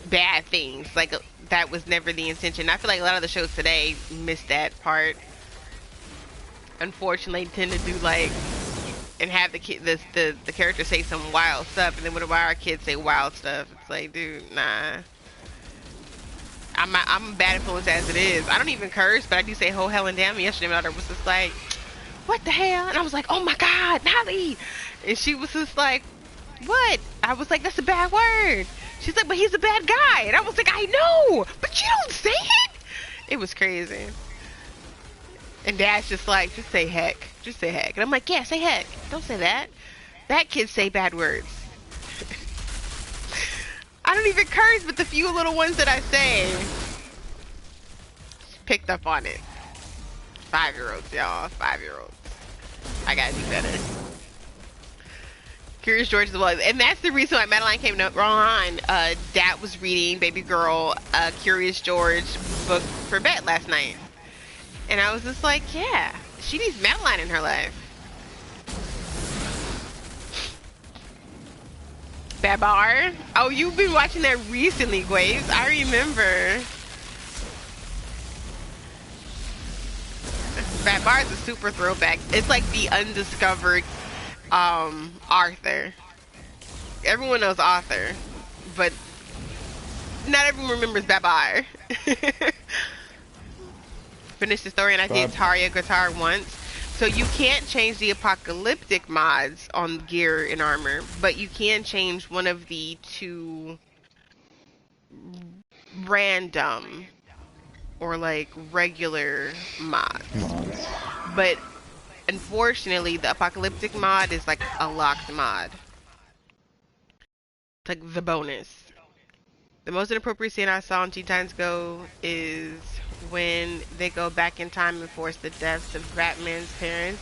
Speaker 1: bad things. Like that was never the intention. I feel like a lot of the shows today miss that part. Unfortunately, tend to do like and have the kid the character say some wild stuff, and then when our kids say wild stuff, it's like, dude, nah. I'm a bad influence as it is. I don't even curse, but I do say ho, hell, and damn. Yesterday, my daughter was just like, what the hell? And I was like, oh my God, Natalie. And she was just like, what? I was like, that's a bad word. She's like, but he's a bad guy. And I was like, I know, but you don't say it. It was crazy. And Dad's just like, just say heck. Just say heck. And I'm like, yeah, say heck. Don't say that. Bad kids say bad words. I don't even curse, but the few little ones that I say, picked up on it. 5-year-olds, y'all. 5-year-olds. I gotta do better. Curious George as well. And that's the reason why Madeline came on. Dad was reading Baby Girl, Curious George book for bed last night. And I was just like, yeah, she needs Madeline in her life. Babar? Oh, you've been watching that recently, Graves. I remember. Babar is a super throwback. It's like the undiscovered Arthur. Everyone knows Arthur, but not everyone remembers Babar. Finished the story and I did Tarya guitar once. So you can't change the apocalyptic mods on gear and armor, but you can change one of the two random or like regular mods. But unfortunately, the apocalyptic mod is like a locked mod. It's like the bonus. The most inappropriate scene I saw in Teen Titans Go is when they go back in time and force the deaths of Batman's parents.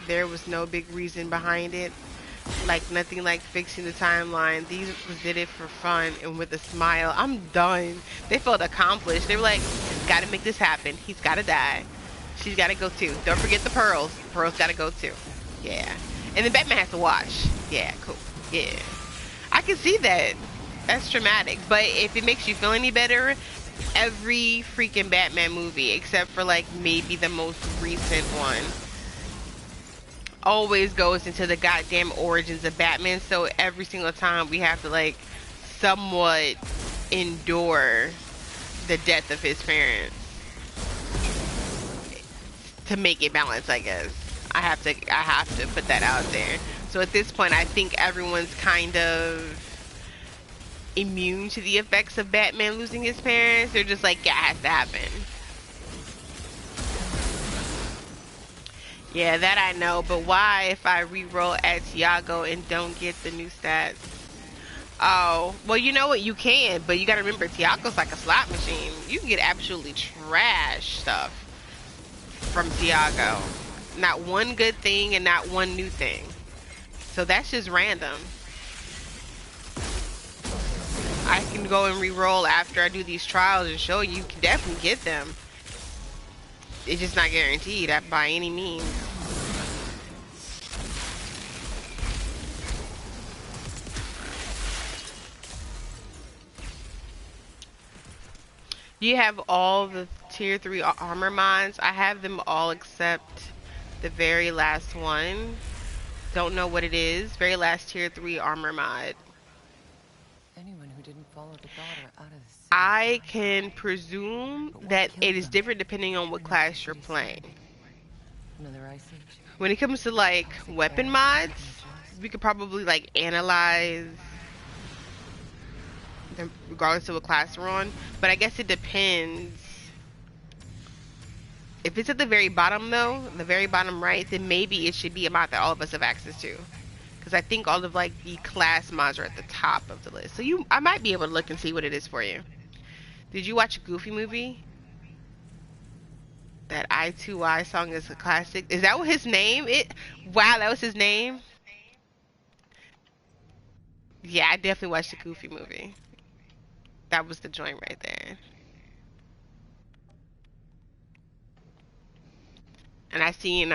Speaker 1: There was no big reason behind it. Like nothing like fixing the timeline. These did it for fun and with a smile. I'm done. They felt accomplished. They were like, gotta make this happen. He's gotta die. She's gotta go too. Don't forget the pearls. Pearls gotta go too. Yeah. And then Batman has to watch. Yeah, cool. Yeah. I can see that. That's traumatic. But if it makes you feel any better, every freaking Batman movie, except for like maybe the most recent one, always goes into the goddamn origins of Batman. So every single time we have to like somewhat endure the death of his parents to make it balance, I guess. I have to put that out there. So at this point, I think everyone's kind of immune to the effects of Batman losing his parents. They're just like, yeah, it has to happen. Yeah, that I know, but why if I reroll at Tiago and don't get the new stats? Oh, well, you know what? You can, but you gotta remember, Tiago's like a slot machine. You can get absolutely trash stuff from Tiago. Not one good thing and not one new thing. So that's just random. I can go and re-roll after I do these trials and show you can definitely get them. It's just not guaranteed by any means. You have all the tier 3 armor mods. I have them all except the very last one. Don't know what it is. Very last tier 3 armor mod.
Speaker 2: Anyone who didn't follow the daughter out of the city.
Speaker 1: I can presume that it is different depending on what class you're playing.
Speaker 2: Another ice age.
Speaker 1: When it comes to like weapon mods, we could probably like analyze them regardless of what class we're on. But I guess it depends If it's at the very bottom though, the very bottom right, then maybe it should be a mod that all of us have access to. Because I think all of like the class mods are at the top of the list. So I might be able to look and see what it is for you. Did you watch a Goofy movie? That I2Y song is a classic. Is that what his name? Wow, that was his name. Yeah, I definitely watched the Goofy movie. That was the joint right there. And I seen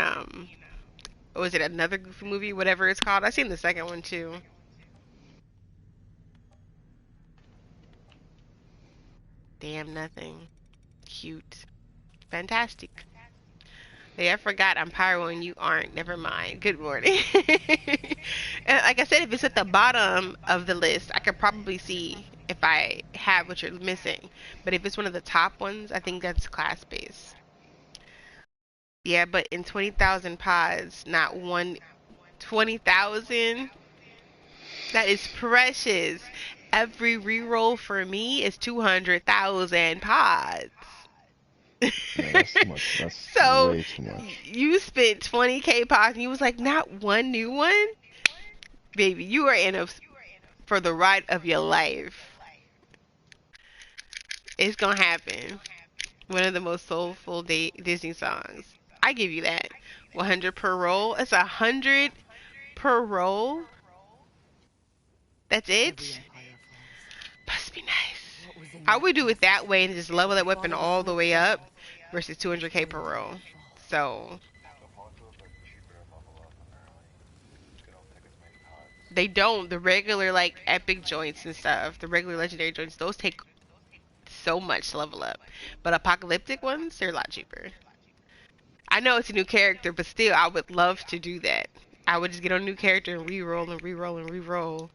Speaker 1: was it another Goofy movie, whatever it's called? I seen the second one too. Damn nothing. Cute. Fantastic. Hey, I forgot I'm Pyro and you aren't. Never mind. Good morning. And like I said, if it's at the bottom of the list, I could probably see if I have what you're missing. But if it's one of the top ones, I think that's class based. Yeah, but in 20,000 pods, not one 20,000. That is precious. Every reroll for me is 200,000 pods.
Speaker 3: Man, that's too much. That's
Speaker 1: So
Speaker 3: way too much.
Speaker 1: you spent 20K pods and you was like, not one new one? Baby, you are in for the ride of your life. It's gonna happen. One of the most soulful Disney songs. I give you that. 100 per roll. It's 100 per roll. That's it? Must be nice. I would do it that way and just level that weapon all the way up versus 200K per roll. So they don't. The regular like epic joints and stuff, the regular legendary joints, those take so much to level up. But apocalyptic ones, they're a lot cheaper. I know it's a new character, but still, I would love to do that. I would just get on a new character and re-roll and re-roll and re-roll,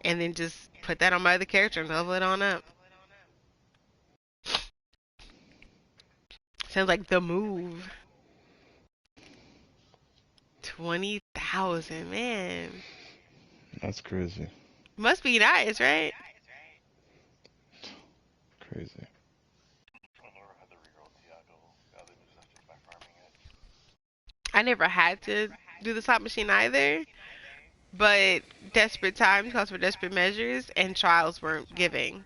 Speaker 1: and then just put that on my other character and level it on up. Sounds like the move. 20,000, man.
Speaker 3: That's crazy.
Speaker 1: Must be nice, right?
Speaker 3: Crazy.
Speaker 1: I never had to do the slot machine either, but desperate times calls for desperate measures, and trials weren't giving.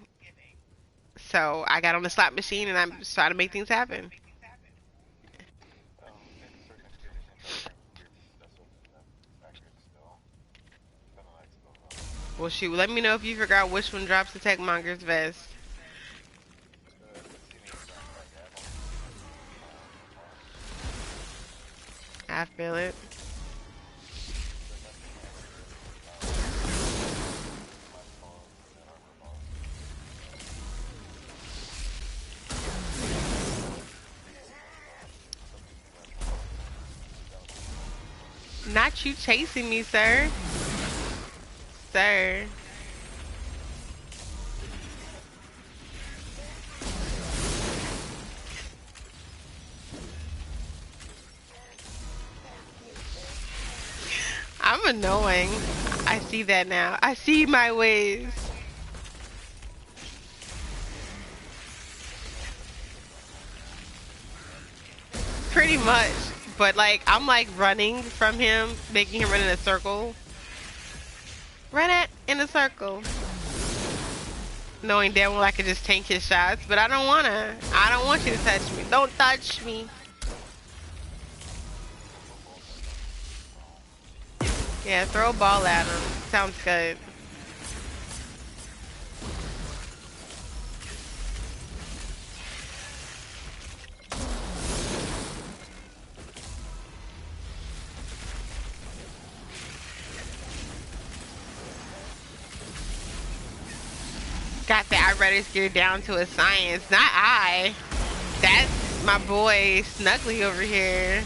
Speaker 1: So I got on the slot machine and I'm trying to make things happen. Well, shoot, let me know if you forgot which one drops the Tech Monger's vest. I feel it. Not you chasing me, sir. Sir. I'm annoying. I see that now. I see my ways. Pretty much. But like, I'm like running from him, making him run in a circle. Run it in a circle. Knowing damn well I could just tank his shots, but I don't wanna. I don't want you to touch me. Don't touch me. Yeah, throw a ball at him. Sounds good. Got the Outriders gear down to a science. Not I. That's my boy Snuggly over here.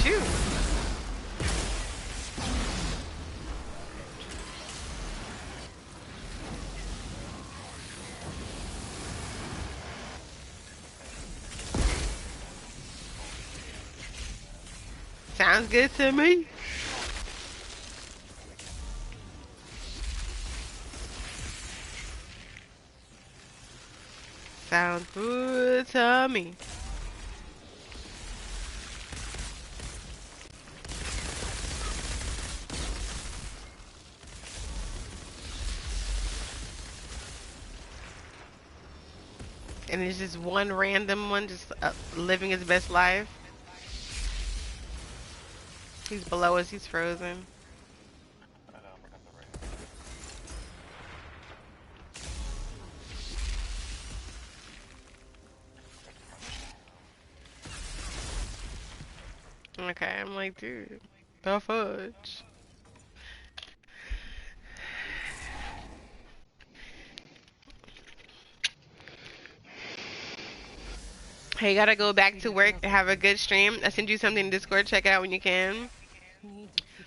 Speaker 1: Shoot. Sounds good to me. Sounds good to me. and there's just one random one just living his best life. He's below us. He's frozen. Okay, I'm like, dude, the fudge. Hey, you gotta go back to work. Have a good stream. I send you something in Discord. Check it out when you can.
Speaker 2: Need to keep it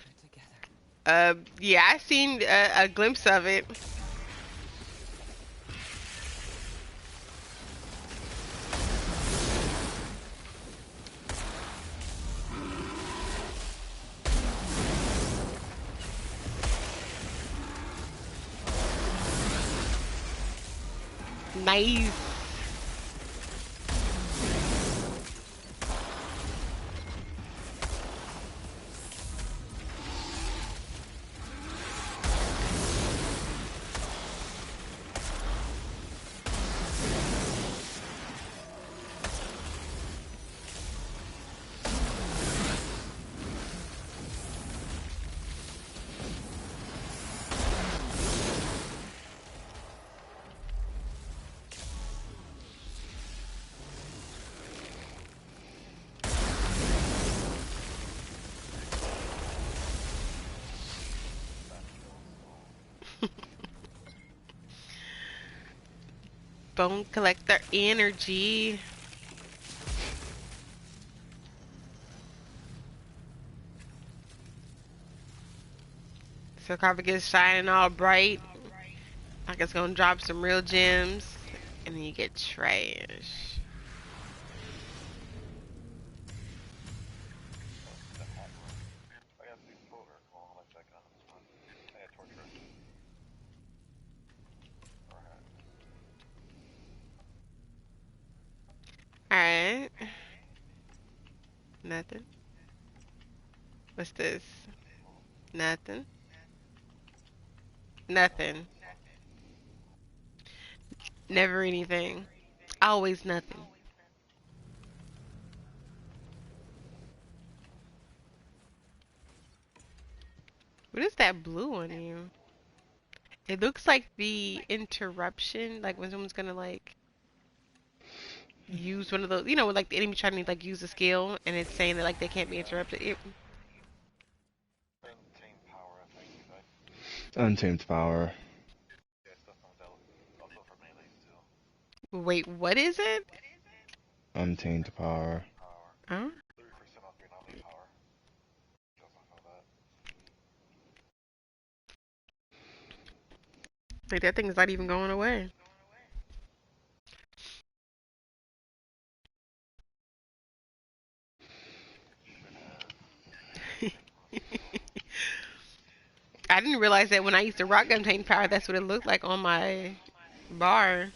Speaker 2: together.
Speaker 1: Yeah, I seen a glimpse of it. Nice. Bone collector energy. Sarcophagus shining all bright. Like it's gonna drop some real gems. And then you get trash. Alright. Nothing. What's this? Nothing. Nothing. Never anything. Always nothing. What is that blue on you? It looks like the interruption, like when someone's gonna like use one of those, when like the enemy trying to like use a skill and it's saying that like they can't be interrupted.
Speaker 3: Untamed power.
Speaker 1: Wait, what is it?
Speaker 3: Untamed power.
Speaker 1: Huh? Like that thing is not even going away. I didn't realize that when I used to rock untamed power, that's what it looked like on my bar.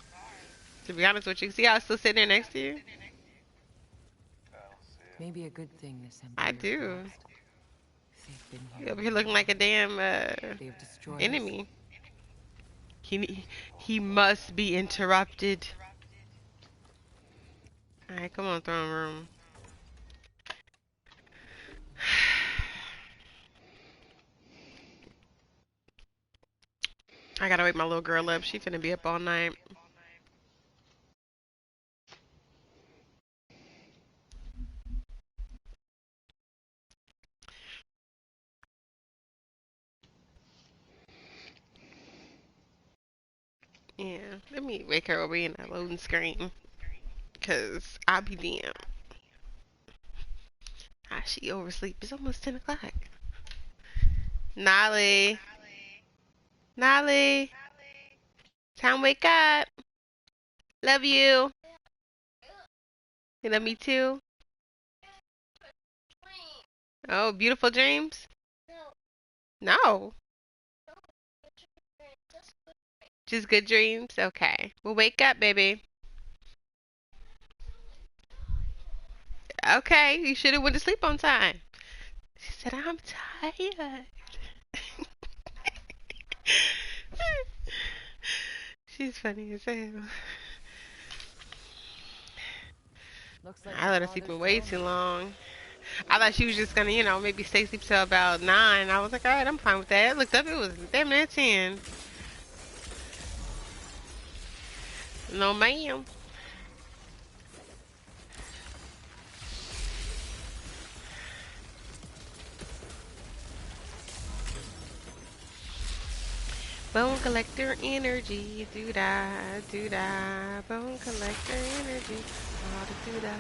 Speaker 1: To be honest with you, see how it's still sitting there next to you?
Speaker 2: Maybe a good thing this
Speaker 1: I
Speaker 2: empire is
Speaker 1: do.
Speaker 2: lost. They've been
Speaker 1: You
Speaker 2: here.
Speaker 1: over here looking like a damn
Speaker 2: They have destroyed us.
Speaker 1: enemy. He must be interrupted. All right, come on, throne room. I gotta wake my little girl up. She finna be up all night. Yeah, let me wake her over in that loading screen. Cause I'll be damned. Ah, she oversleep. It's almost 10 o'clock. Nolly. Nolly. Time to wake up. Love you. You love me too? Oh, beautiful dreams? No. Just good dreams? Okay. Well, wake up, baby. Okay, you should have went to sleep on time. She said, I'm tired. She's funny as hell.
Speaker 2: Looks like
Speaker 1: I
Speaker 2: your
Speaker 1: let her sleep
Speaker 2: father's
Speaker 1: way
Speaker 2: real
Speaker 1: too
Speaker 2: man.
Speaker 1: long. I thought she was just gonna, maybe stay asleep till about 9. I was like, alright, I'm fine with that. I looked up, it was damn near 10. No, ma'am. Bone collector energy, do da, do da. Bone collector energy, all the do da.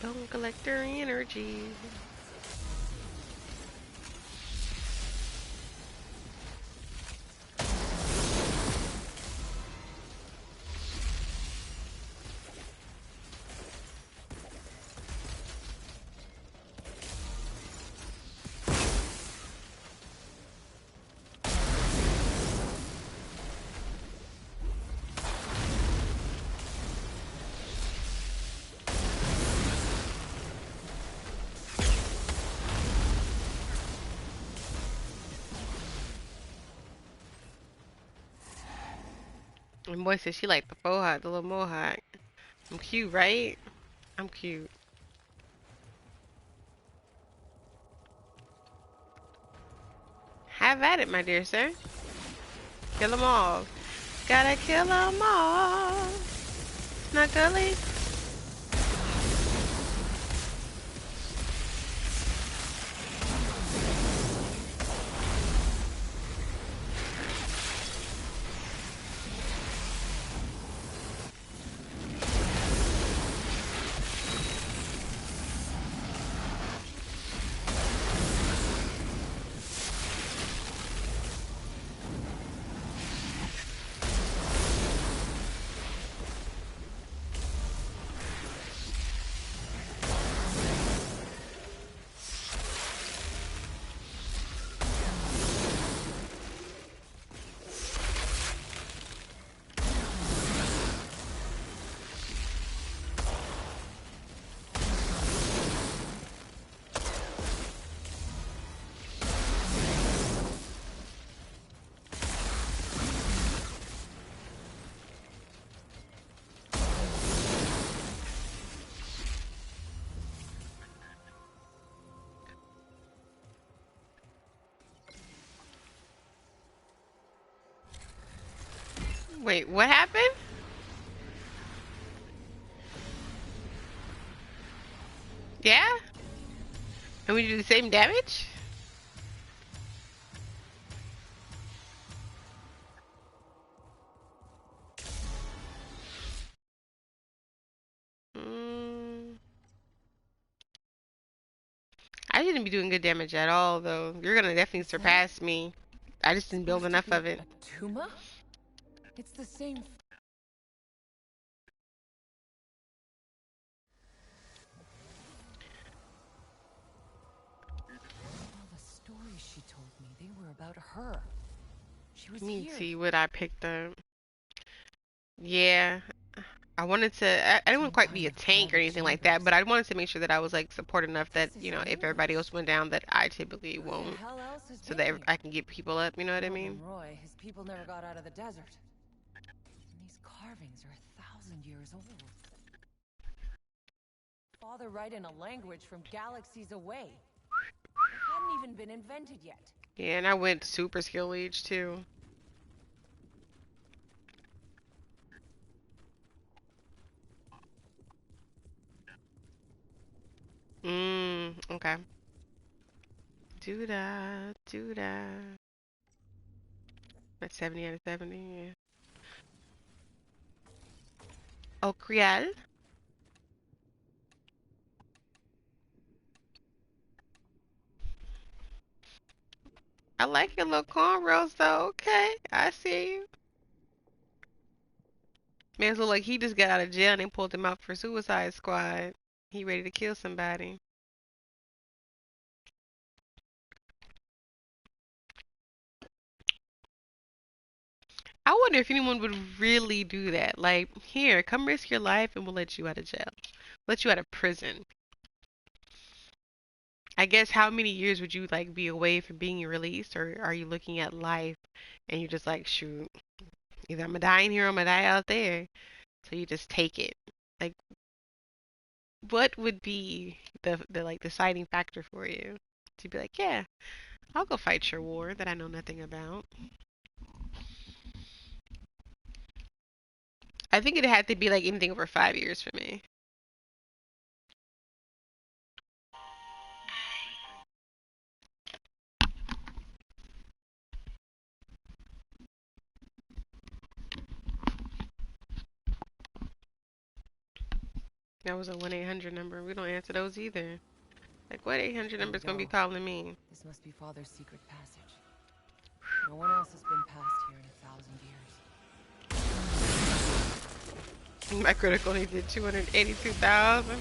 Speaker 1: Bone collector energy. And boy said she liked the mohawk, the little mohawk. I'm cute, right? I'm cute. Have at it, my dear sir. Kill them all. Gotta kill them all. Snuggly. Wait, what happened? Yeah? And we do the same damage? Mm, I didn't be doing good damage at all, though. You're gonna definitely
Speaker 2: Is that
Speaker 1: surpass me. I just didn't build
Speaker 2: supposed to
Speaker 1: enough
Speaker 2: be
Speaker 1: of it.
Speaker 2: a Tuma? It's the same. All the stories she told me, they were about her. She was
Speaker 1: Let me
Speaker 2: here.
Speaker 1: see what I picked up. Yeah, I wanted to. I didn't want
Speaker 2: Some
Speaker 1: to quite be
Speaker 2: kind
Speaker 1: a
Speaker 2: of
Speaker 1: tank or
Speaker 2: private
Speaker 1: anything like that,
Speaker 2: chambers.
Speaker 1: but I wanted to make sure that I was like support enough that
Speaker 2: This is
Speaker 1: if everybody else
Speaker 2: old.
Speaker 1: went down, that I typically
Speaker 2: Who the
Speaker 1: won't,
Speaker 2: hell else has
Speaker 1: so
Speaker 2: been
Speaker 1: that
Speaker 2: here?
Speaker 1: I can get people up. You know what I
Speaker 2: Norman
Speaker 1: mean?
Speaker 2: Roy, his people never got out of the desert. And these carvings are 1,000 years old. Father write in a language from galaxies away. It hadn't even been invented yet.
Speaker 1: Yeah, and I went super skill age too. Okay. Do that, do that. That's 70 out of 70. Yeah. Oh, Kriel. I like your little cornrows though. Okay, I see you. Man, look like he just got out of jail and they pulled him out for Suicide Squad. He ready to kill somebody. I wonder if anyone would really do that. Like, here, come risk your life and we'll let you out of jail. Let you out of prison. I guess how many years would you like be away from being released, or are you looking at life and you're just like, shoot, either I'm gonna die in here or I'm gonna die out there. So you just take it. Like, what would be the like deciding factor for you to be like, yeah, I'll go fight your war that I know nothing about? I think it had to be like anything over 5 years for me. That was a 1-800 number. We don't answer those either. Like, what 800 number is gonna be calling me?
Speaker 2: This must be Father's secret passage. No one else has been past here in 1,000 years.
Speaker 1: My critical only did 282,000.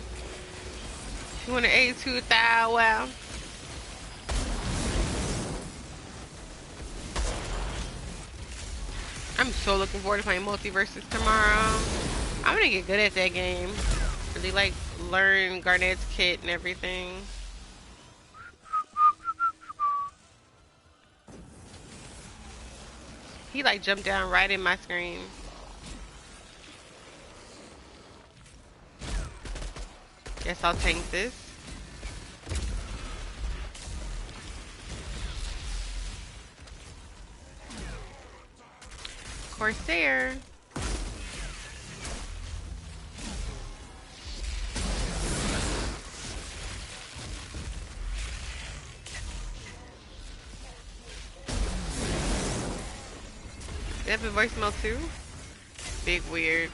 Speaker 1: 282,000. Wow. I'm so looking forward to playing Multiverses tomorrow. I'm gonna get good at that game. Really like learn Garnett's kit and everything. He like jumped down right in my screen. Guess I'll tank this. Corsair. They have a voicemail too? Big weird.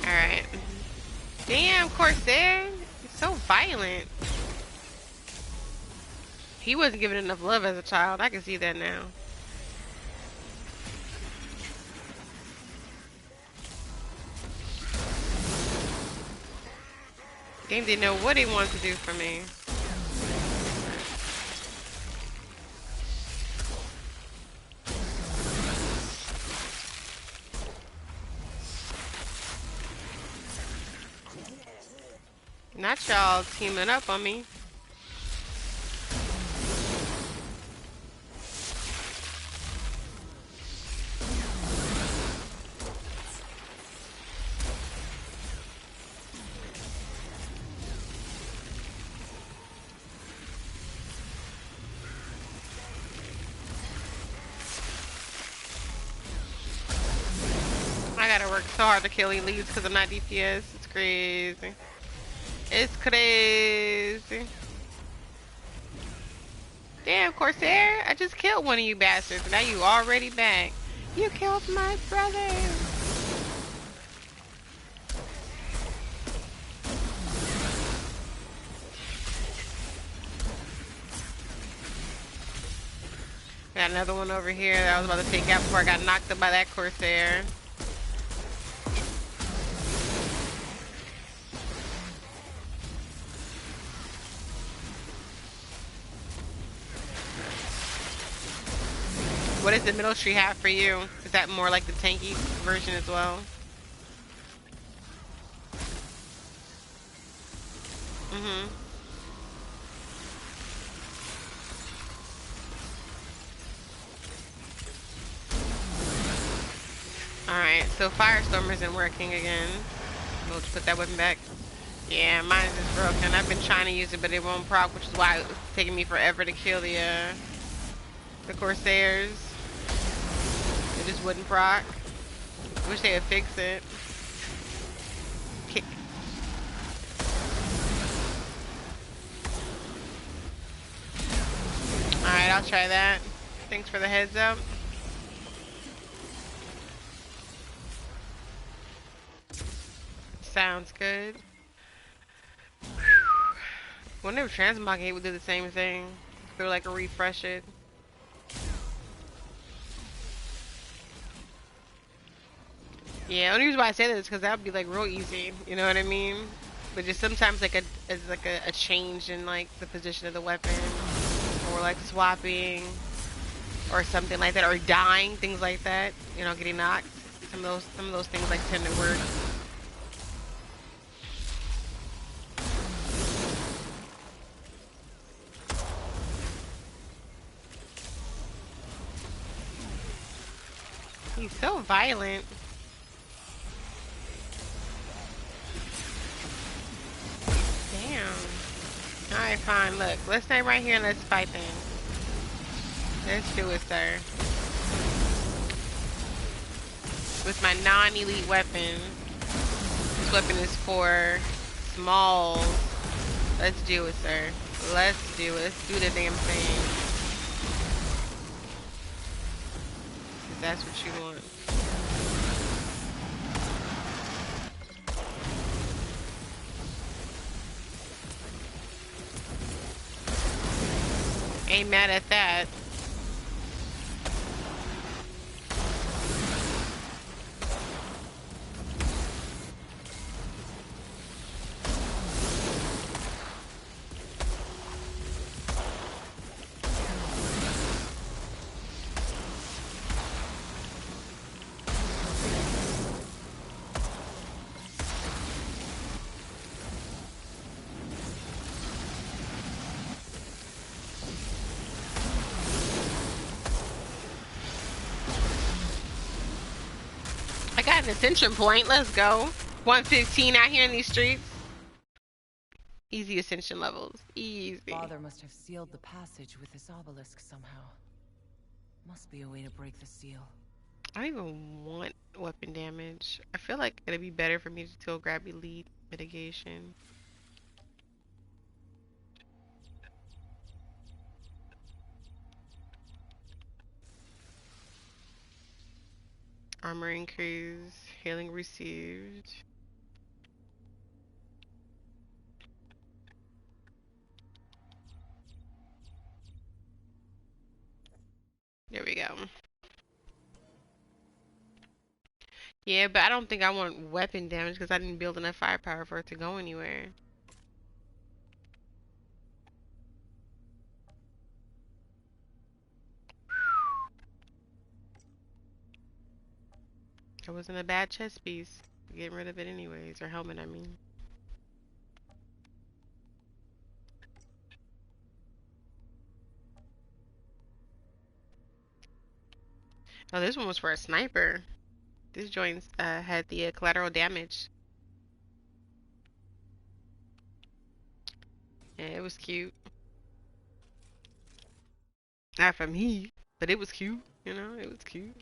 Speaker 1: Alright. Damn, Corsair. He's so violent. He wasn't given enough love as a child. I can see that now. Game didn't know what he wanted to do for me. Not y'all teaming up on me. I gotta work so hard to kill elites because I'm not DPS. It's crazy. It's crazy. Damn, Corsair, I just killed one of you bastards. Now you already back. You killed my brother. Got another one over here that I was about to take out before I got knocked up by that Corsair. What does the middle tree have for you? Is that more like the tanky version as well? Mm-hmm. Alright, so Firestorm isn't working again. We'll just put that weapon back. Yeah, mine is just broken. I've been trying to use it, but it won't proc, which is why it's taking me forever to kill the Corsairs. It just wouldn't proc. Wish they would fix it. Kick. Alright, I'll try that. Thanks for the heads up. Sounds good. Wonder if Transmog Gate would do the same thing. Throw like a refresh it. Yeah, only reason why I say that is because that would be like real easy. You know what I mean? But just sometimes like a change in like the position of the weapon, or like swapping, or something like that, or dying, things like that. You know, getting knocked. Some of those things like tend to work. He's so violent. Damn. Alright, fine. Look, let's stay right here and let's fight then. Let's do it, sir. With my non-elite weapon. This weapon is for smalls. Let's do it, sir. Let's do it. Let's do the damn thing. If that's what you want. Ain't mad at that. I got an ascension point. Let's go. 115 out here in these streets. Easy ascension levels. Easy.
Speaker 2: Father must have sealed the passage with this obelisk somehow. Must be a way to break the seal.
Speaker 1: I don't even want weapon damage. I feel like it'd be better for me to still grab elite mitigation. Armor increase. Healing received. There we go. Yeah, but I don't think I want weapon damage because I didn't build enough firepower for it to go anywhere. It wasn't a bad chest piece. Getting rid of it anyways, or helmet, I mean. Oh, this one was for a sniper. This joint had the collateral damage. Yeah, it was cute. Not for me, but it was cute. You know, it was cute.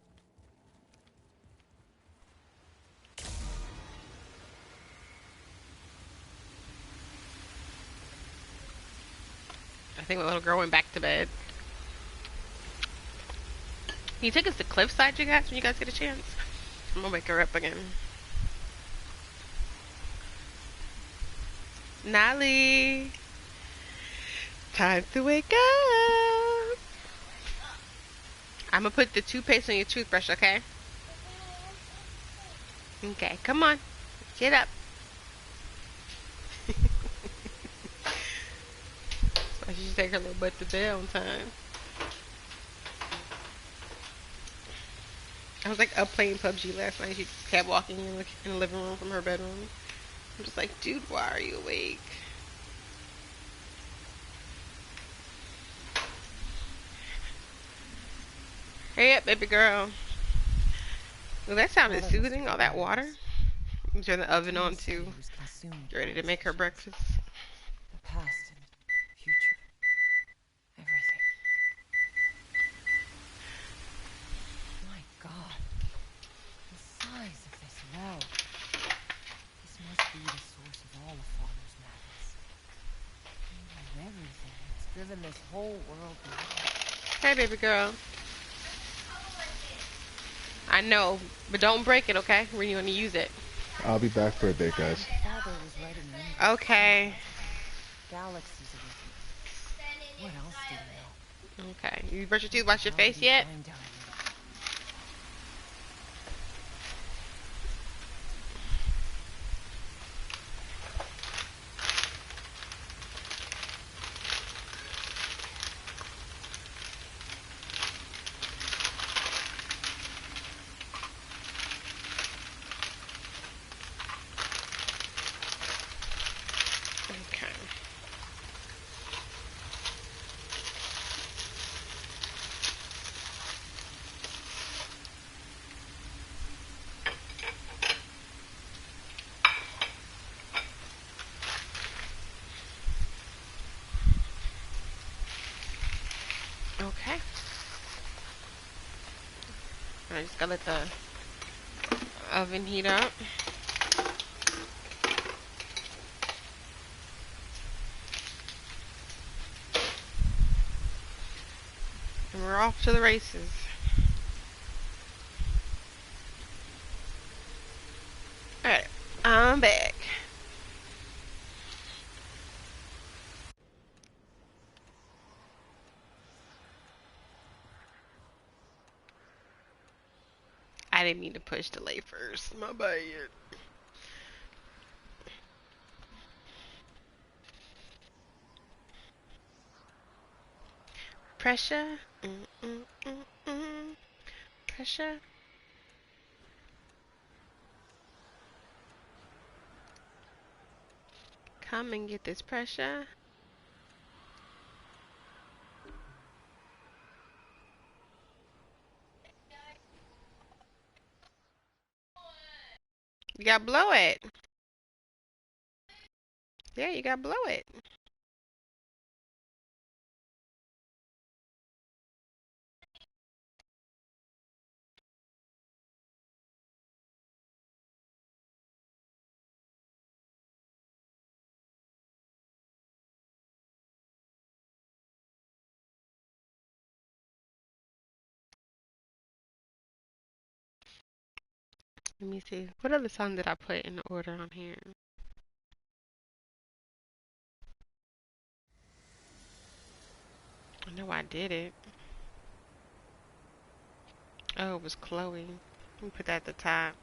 Speaker 1: I think my little girl went back to bed. Can you take us to Cliffside, you guys, when you guys get a chance? I'm gonna wake her up again. Nolly! Time to wake up! I'm gonna put the toothpaste on your toothbrush, okay? Okay, come on. Get up. So she should take her little butt to bed on time. I was like up playing PUBG last night. She just kept walking in the living room from her bedroom. I'm just like, dude, why are you awake? Hurry up, baby girl. Well, that sounded soothing, all that water. I'm turning the oven on too. Get ready to make her breakfast.
Speaker 2: The past and future. Everything. My God. The size of this well. This must be the source of all the Father's madness. And of everything that's driven this whole world mad.
Speaker 1: Hey, baby girl. I know, but don't break it, okay? When you want to use it.
Speaker 3: I'll be back for a bit, guys.
Speaker 1: Okay.
Speaker 2: Galaxies of what else do you know?
Speaker 1: Okay. You brush your teeth, wash your face yet? Okay. I just gotta let the oven heat up. And we're off to the races. Alright, I'm back. I didn't mean to push delay first. My bad. Pressure. Pressure. Come and get this pressure. You gotta blow it. Yeah, you gotta blow it. Let me see. What other song did I put in order on here? I know I did it. Oh, it was Chloe. Let me put that at the top.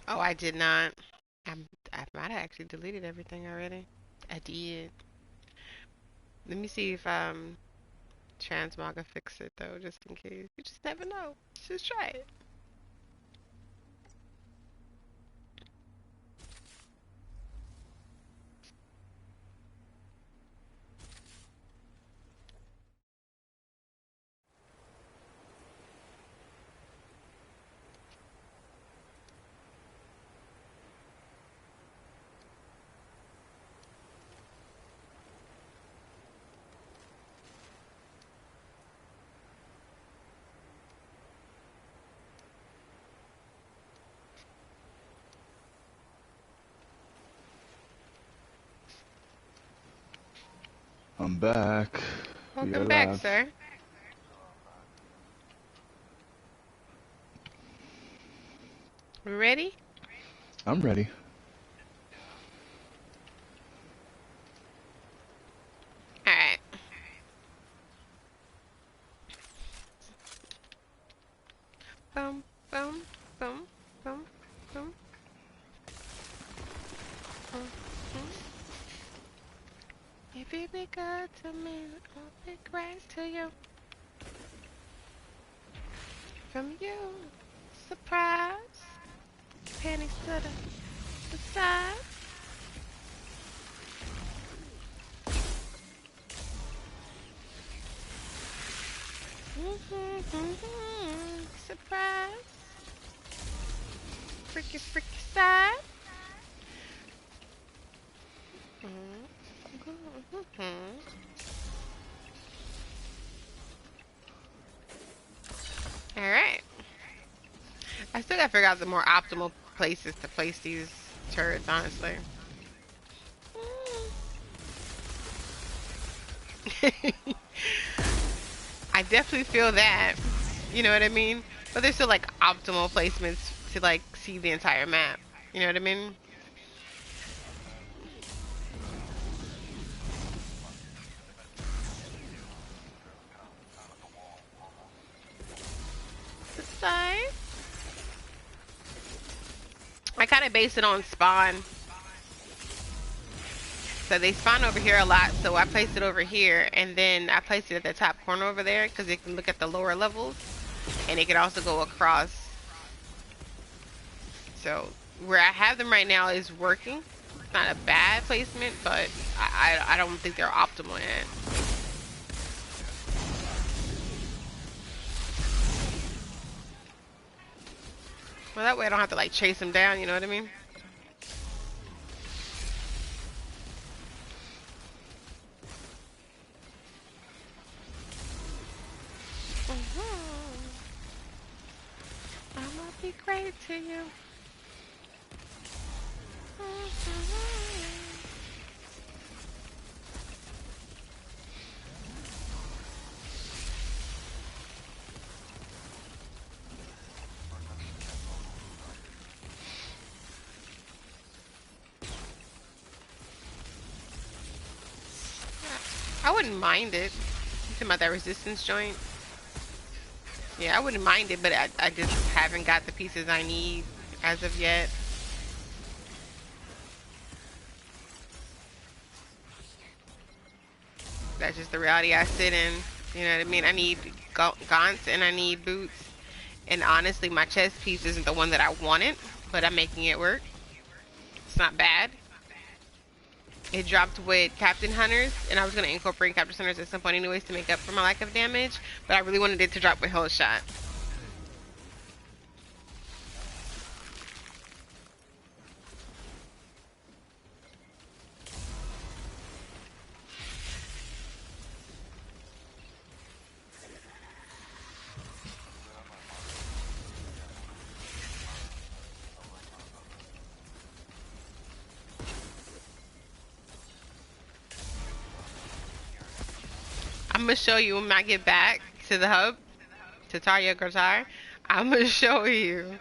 Speaker 1: Oh, I did not. I might have actually deleted everything already. I did. Let me see if Transmog will fix it though, just in case. You just never know. Just try it.
Speaker 3: I'm back. We are
Speaker 1: Welcome back,
Speaker 3: live.
Speaker 1: sir. We ready?
Speaker 3: I'm ready.
Speaker 1: Alright. Boom, boom, boom, boom, boom, boom, boom. If you be good to me, I'll be great to you. From you, surprise. Penny to the side. Surprise. Freaky, freaky side. Alright. I still gotta figure out the more optimal places to place these turrets, honestly. I definitely feel that. You know what I mean? But there's still like optimal placements to like see the entire map. You know what I mean? The side. I kind of base it on spawn. So they spawn over here a lot, so I place it over here, and then I place it at the top corner over there because it can look at the lower levels, and it can also go across. So where I have them right now is working. It's not a bad placement, but I don't think they're optimal yet. Well, that way I don't have to like chase them down, you know what I mean? I'm gonna be great to you. I wouldn't mind it. You talking about that resistance joint? Yeah, I wouldn't mind it, but I just haven't got the pieces I need as of yet. That's just the reality I sit in. You know what I mean? I need gaunts and I need boots. And honestly, my chest piece isn't the one that I wanted, but I'm making it work. It's not bad. It dropped with Captain Hunters, and I was going to incorporate Captain Hunters at some point anyways to make up for my lack of damage, but I really wanted it to drop with Hell Shot. I'm going to show you when I get back to the hub, to Tarya Qatar. I'm going to show you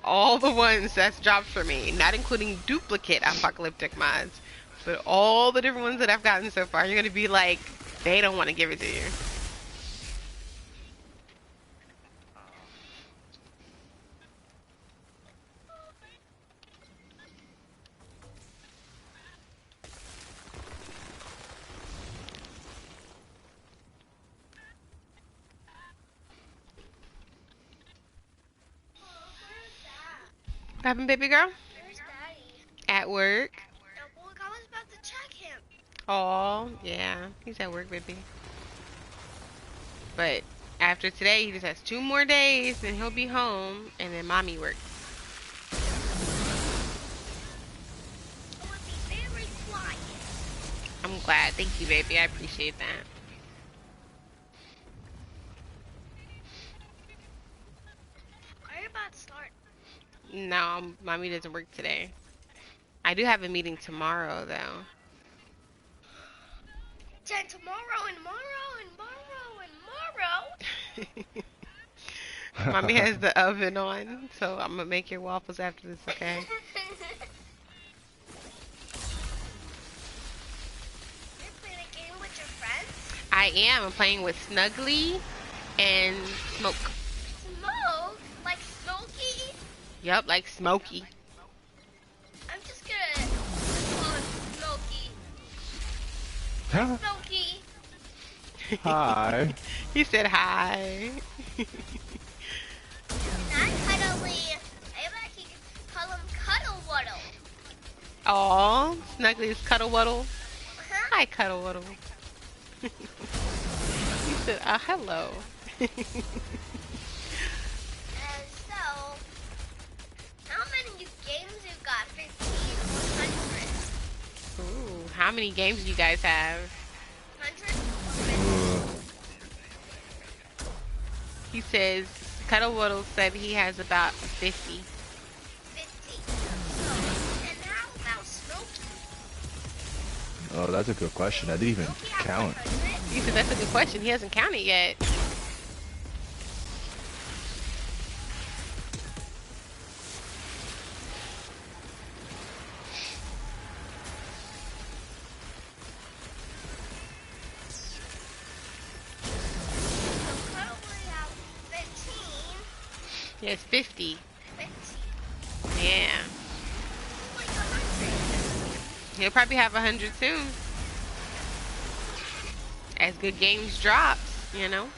Speaker 1: all the ones that's dropped for me, not including duplicate apocalyptic mods, but all the different ones that I've gotten so far. You're going to be like, they don't want to give it to you. What happened, baby girl?
Speaker 4: Where's Daddy?
Speaker 1: At work.
Speaker 4: Oh, look, I was about to check him.
Speaker 1: Oh, yeah. He's at work, baby. But after today, he just has 2 more days, and he'll be home, and then mommy works.
Speaker 4: I would be very quiet.
Speaker 1: I'm glad. Thank you, baby. I appreciate that.
Speaker 4: Are you about to start?
Speaker 1: No, mommy doesn't work today. I do have a meeting tomorrow, though.
Speaker 4: Then tomorrow and tomorrow and tomorrow and tomorrow.
Speaker 1: Mommy has the oven on, so I'm gonna make your waffles after this, okay?
Speaker 4: You're playing a game with your friends?
Speaker 1: I am. I'm playing with Snuggly and Smoke.
Speaker 4: Smoke? Like Smokey?
Speaker 1: Yup, like Smokey.
Speaker 4: I'm just gonna call him Smokey.
Speaker 3: Huh?
Speaker 4: Smokey.
Speaker 3: Hi.
Speaker 1: He said hi.
Speaker 4: Not cuddly. I bet you could call him Cuddle Waddle.
Speaker 1: Aw, Snuggly is Cuddle Wuddle.
Speaker 4: Uh-huh.
Speaker 1: Hi, Cuddle Wuddle. He said, hello.
Speaker 4: And so, how many games you got? 15, 100?
Speaker 1: Ooh, how many games do you guys have?
Speaker 4: 100?
Speaker 1: He says, Cuddle Wuddle said he has about 50.
Speaker 4: 50. So, and how about Smokey?
Speaker 3: Oh, that's a good question. I didn't even
Speaker 4: Smokey has
Speaker 3: count.
Speaker 4: 100?
Speaker 1: He said, that's a good question. He hasn't counted yet.
Speaker 4: So probably have 15.
Speaker 1: He has 50.
Speaker 4: 50.
Speaker 1: Yeah.
Speaker 4: Like 100.
Speaker 1: He'll probably have 100 soon. As good games drops, you know.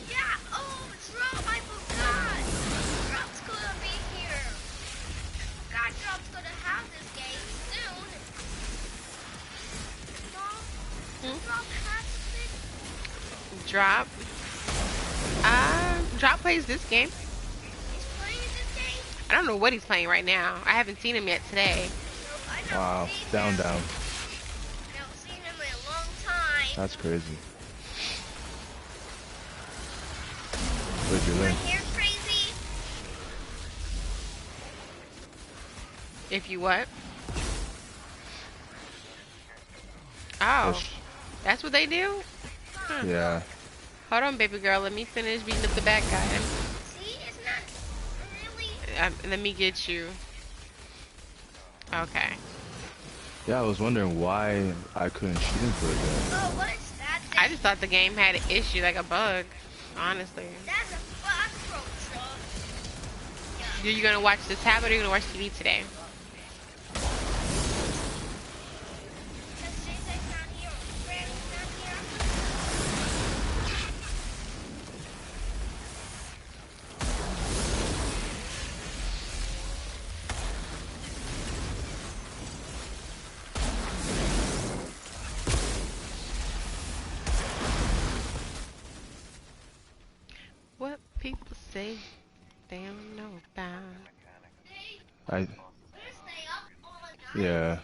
Speaker 4: Yeah, oh, Drop, I forgot. Drop's gonna be here. Got
Speaker 1: Drop. Drop plays this game.
Speaker 4: He's playing this game?
Speaker 1: I don't know what he's playing right now. I haven't seen him yet today.
Speaker 4: Nope, I never
Speaker 3: Wow,
Speaker 4: seen
Speaker 3: down,
Speaker 4: him.
Speaker 3: down.
Speaker 4: Never seen him in a long time.
Speaker 3: That's crazy. Where'd you
Speaker 4: My
Speaker 3: learn?
Speaker 4: hair crazy.
Speaker 1: If you what? Oh,
Speaker 3: Ish.
Speaker 1: that's what they do? Huh.
Speaker 3: Yeah.
Speaker 1: Hold on, baby girl. Let me finish beating up the bad guy.
Speaker 4: See, it's not really.
Speaker 1: Let me get you. Okay.
Speaker 3: Yeah, I was wondering why I couldn't shoot him for a bit.
Speaker 4: Oh, what is that thing?
Speaker 1: I just thought the game had an issue, like a bug. Honestly.
Speaker 4: That's a cockroach.
Speaker 1: Are you gonna watch the tablet or are you gonna watch TV today?
Speaker 4: Because Jason's not here. Granny's not here.
Speaker 1: What people say they don't know about.
Speaker 3: I. Yeah.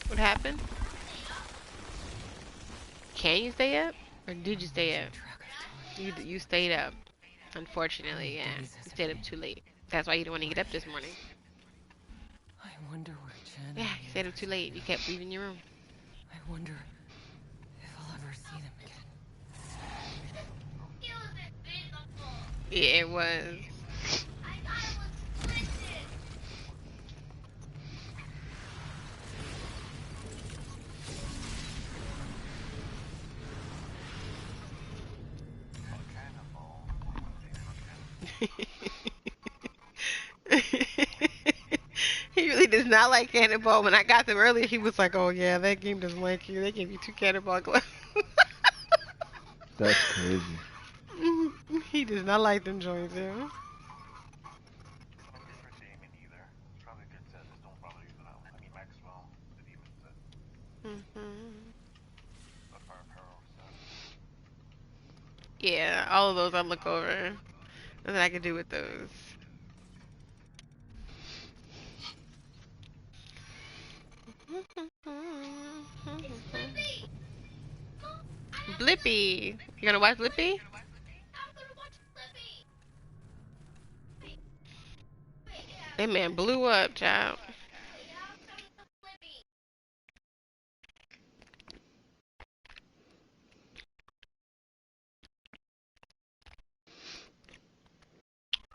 Speaker 1: What happened? Can you stay up? Or did you stay up? You stayed up. Unfortunately, yeah. You stayed up too late. That's why you didn't want to get up this morning.
Speaker 2: I wonder where Chen.
Speaker 1: Yeah, you stayed up too late. You kept leaving your room.
Speaker 2: I wonder if I'll ever see them again.
Speaker 4: It was invisible.
Speaker 1: Yeah, it was.
Speaker 4: I thought it was twisted.
Speaker 1: He really does not like cannonball. When I got them earlier, he was like, "Oh yeah, that game doesn't like you. They gave you 2 cannonball gloves."
Speaker 3: That's crazy.
Speaker 1: He does not like them joints, yeah. Yeah, all of those I look over. Nothing I can do with those. Blippi. You gonna watch Blippi?
Speaker 4: I'm gonna watch Flippy. Wait, yeah.
Speaker 1: That man blew up, child.
Speaker 4: Yeah, I'm coming to Flippy.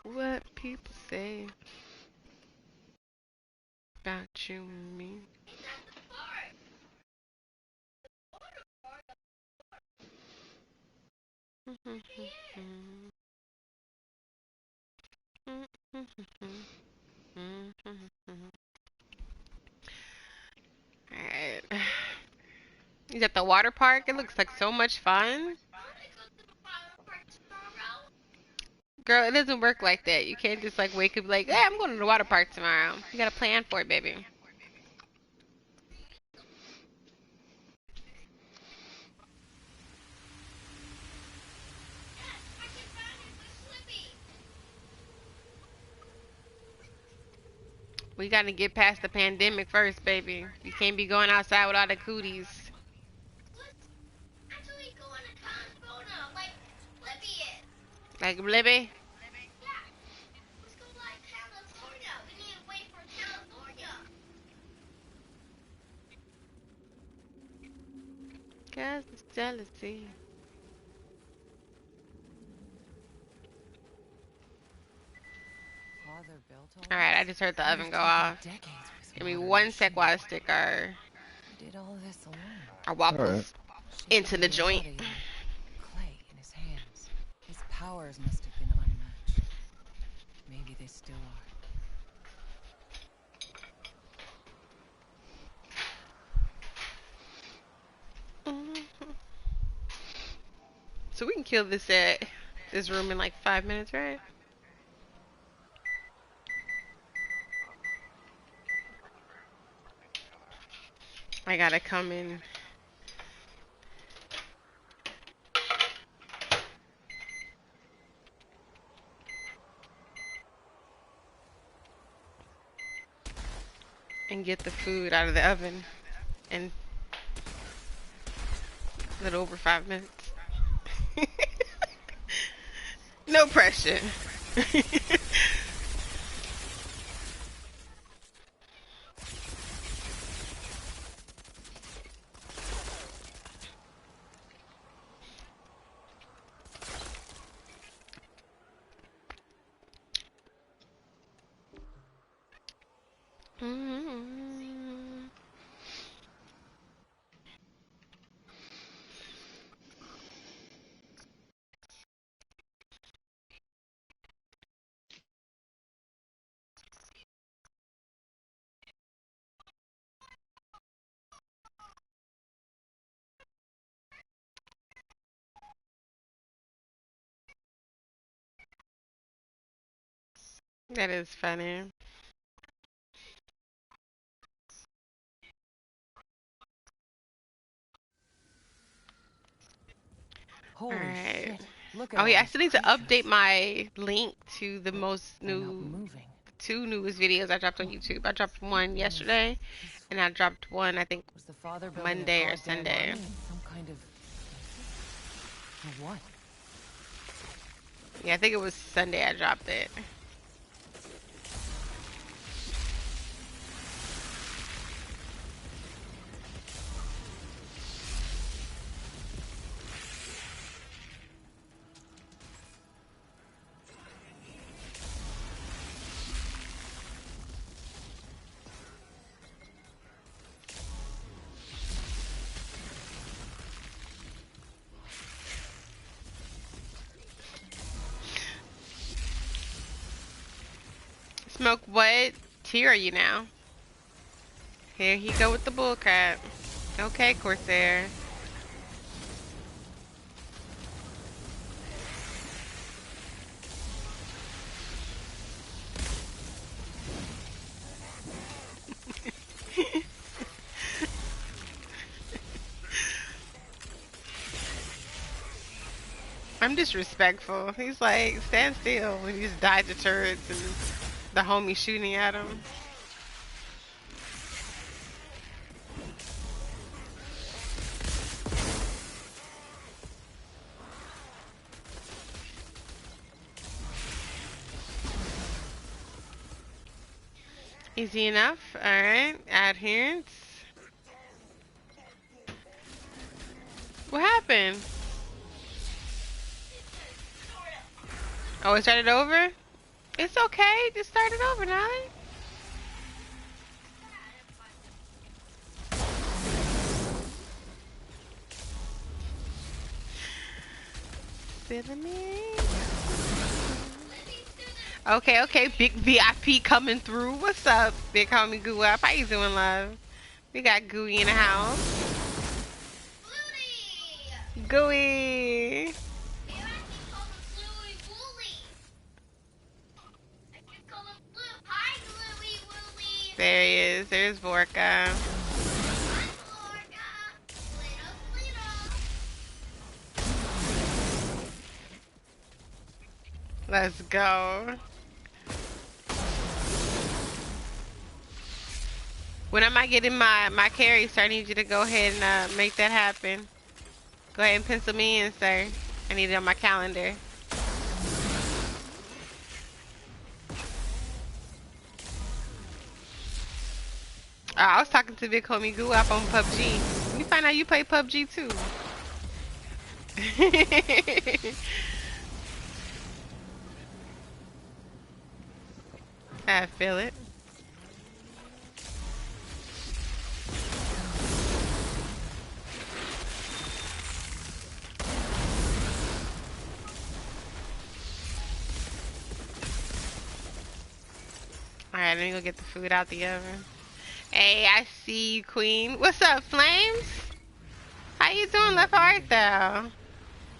Speaker 1: What people say about you and me.
Speaker 4: That's the part.
Speaker 1: Alright. He's at the water park. It looks like so much fun.
Speaker 4: I wanna go to the water park tomorrow.
Speaker 1: Girl, it doesn't work like that. You can't just like wake up like, hey, I'm going to the water park tomorrow. You gotta plan for it, baby.
Speaker 4: Yes, I can find it with Flippy.
Speaker 1: We gotta get past the pandemic first, baby. You can't be going outside with all the cooties.
Speaker 4: Let's actually go on a California like Flippy is.
Speaker 1: Like Blippi.
Speaker 4: Yeah. Let's go like California. We need to wait for California.
Speaker 1: Cause it's jealousy.
Speaker 2: Father built all
Speaker 1: Alright, I
Speaker 2: this?
Speaker 1: just heard the
Speaker 2: It
Speaker 1: oven
Speaker 2: would
Speaker 1: go
Speaker 2: have
Speaker 1: off.
Speaker 2: taken decades with
Speaker 1: Give me
Speaker 2: modern
Speaker 1: 1 sec while I
Speaker 2: machinery.
Speaker 1: stick our
Speaker 2: He did all this alone.
Speaker 1: waffles
Speaker 3: Alright.
Speaker 1: into the
Speaker 2: Shaping
Speaker 1: joint.
Speaker 2: reality with clay in his hands. His powers must have been unmatched. Maybe they still are.
Speaker 1: So we can kill this room in like 5 minutes, right? I gotta come in. and get the food out of the oven in a little over 5 minutes. No pressure. That is funny.
Speaker 2: Holy
Speaker 1: Alright.
Speaker 2: shit. Look at
Speaker 1: Oh
Speaker 2: all
Speaker 1: yeah, I
Speaker 2: these
Speaker 1: still need to update
Speaker 2: creatures.
Speaker 1: my link to the most
Speaker 2: They're not
Speaker 1: new,
Speaker 2: moving.
Speaker 1: 2 newest videos I dropped on YouTube. I dropped one
Speaker 2: Almost
Speaker 1: yesterday,
Speaker 2: peaceful.
Speaker 1: and I dropped one, I think,
Speaker 2: Was the father building a
Speaker 1: Monday or
Speaker 2: goddamn
Speaker 1: Sunday.
Speaker 2: army in some kind of basis? For what?
Speaker 1: Yeah, I think it was Sunday I dropped it. Smoke, what tier are you now? Here you go with the bullcrap. Okay, Corsair. I'm disrespectful. He's like, stand still when he just died to turrets and the homie shooting at him. Easy enough. Alright. Adherence. What happened? Oh, it started over? It's okay. Just start it over, Nolly. Okay, okay. Big VIP coming through. What's up, big homie Goo Up? How you doing, love? We got Gooey in the house. Gooey. There he is. There's Vorka. Let's go. When am I getting my carry, sir? I need you to go ahead and make that happen. Go ahead and pencil me in, sir. I need it on my calendar. I was talking to big homie Goo up on PUBG. Let me find out you play PUBG too. I feel it. Alright, let me go get the food out the oven. Hey, I see you, Queen. What's up, Flames? How you doing, left heart, though?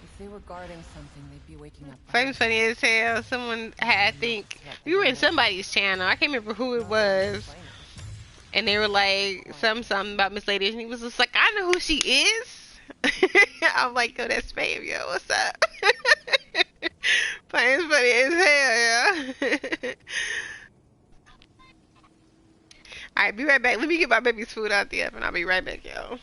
Speaker 2: If they were guarding something, they'd be waking up.
Speaker 1: Flames funny as hell. Someone had, I think, we were in somebody's channel. I can't remember who it was. And they were like, something about Miss Lady. And he was just like, I know who she is. I'm like, yo, that's Fame, yo. What's up? Flames funny as hell, yo. Alright, be right back. Let me get my baby's food out the oven. I'll be right back, y'all.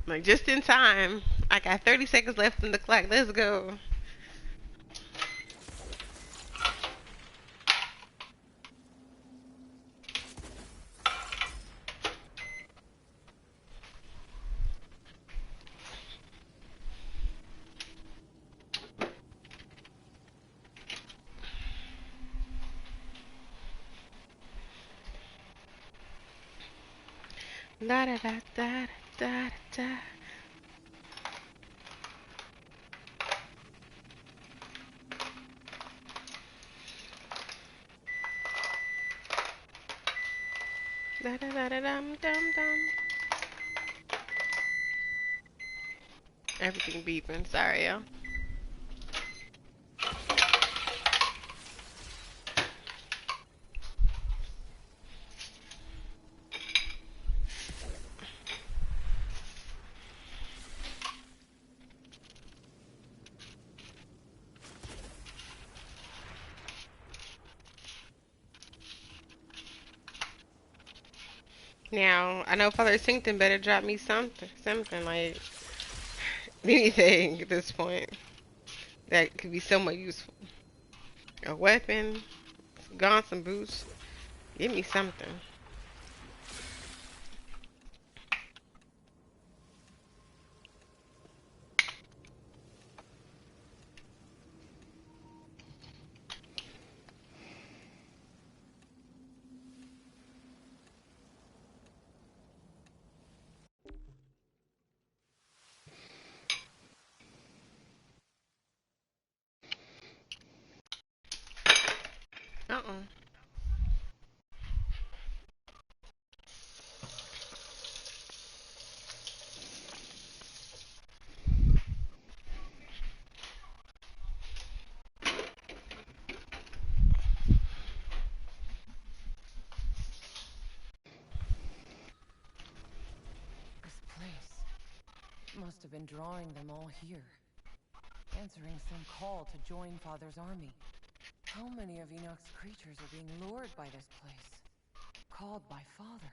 Speaker 1: Like, just in time. I got 30 seconds left in the clock. Let's go. Da da da da da da. Da da da da dum dum dum. Everything beeping. Sorry, y'all. Now, I know Father Syncton better drop me something like anything at this point that could be somewhat useful. A weapon, some guns, some boots. Give me something. Uh-uh.
Speaker 2: This place must have been drawing them all here. Answering some call to join Father's army. How many of Enoch's creatures are being lured by this place? Called by Father.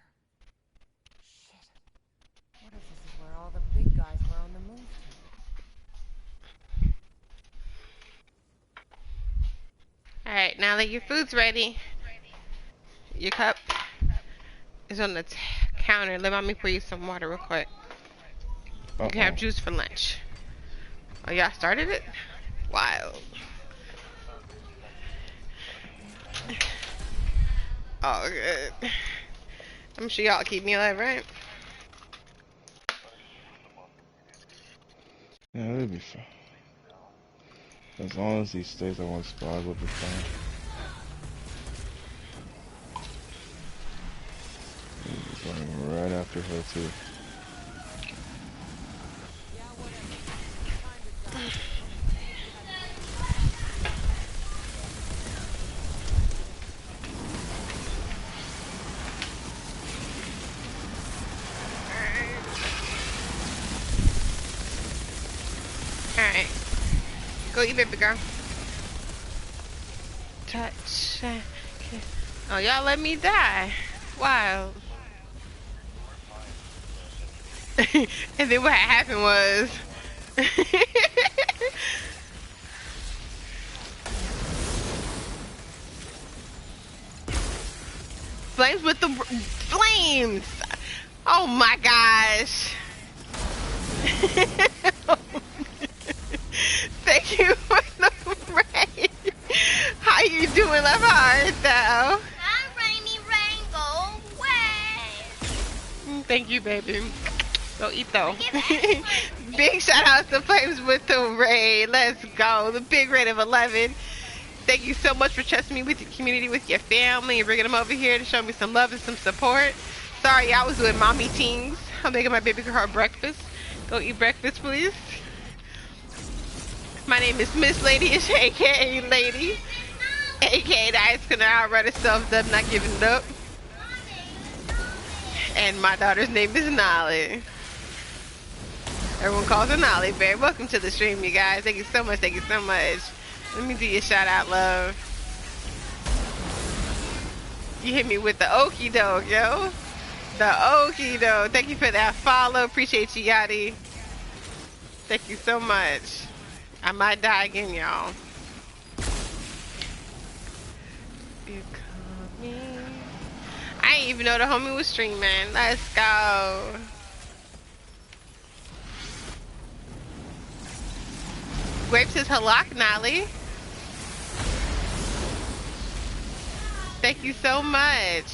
Speaker 2: Shit. What if this is where all the big guys were on the move to?
Speaker 1: Alright, now that your food's ready, your cup is on the counter. Let mommy pour you some water real quick. You can have juice for lunch. Oh, y'all started it? Wild. Oh, good. I'm sure y'all keep me alive, right?
Speaker 3: Yeah, it'll be fine. As long as he stays at one spot, we'll be fine. He's going right after her, too.
Speaker 1: Alright. Go eat, baby girl. Touch. Oh, y'all let me die. Wow. And then what happened was... Flames with the flames! Oh my gosh. Thank you for the rain. How you doing, Love Heart, though?
Speaker 4: I'm rainy rain, go away.
Speaker 1: Thank you, baby. Go eat, though. Big shout out to Flames with the raid. Let's go. The big raid of 11. Thank you so much for trusting me with your community, with your family, and bringing them over here to show me some love and some support. Sorry, I was doing mommy things. I'm making my baby girl breakfast. Go eat breakfast, please. My name is Miss Ladyish, aka Lady, aka the Ice Cream Outrider self dub not giving it up. And my daughter's name is Nolly. Everyone calls her Nolly. Very welcome to the stream, you guys. Thank you so much. Thank you so much. Let me do your shout out, love. You hit me with the okie doke, yo. The okie doke. Thank you for that follow. Appreciate you, Yachty. Thank you so much. I might die again, y'all. You coming? I didn't even know the homie was streaming. Let's go. Grapes is halak, Nolly. Thank you so much.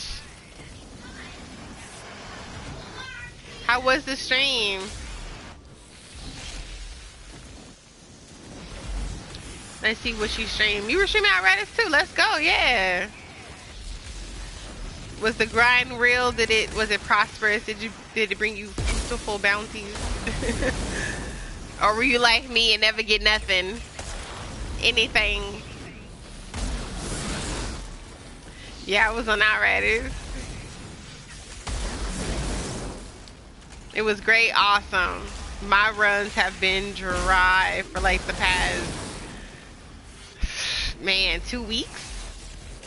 Speaker 1: How was the stream? Let's see what you streamed. You were streaming Outriders too. Let's go, yeah. Was the grind real? Was it prosperous? Did it bring you beautiful bounties? Or were you like me and never get nothing? Anything? Yeah, I was on Outriders. It was great, awesome. My runs have been dry for like the past, man, 2 weeks?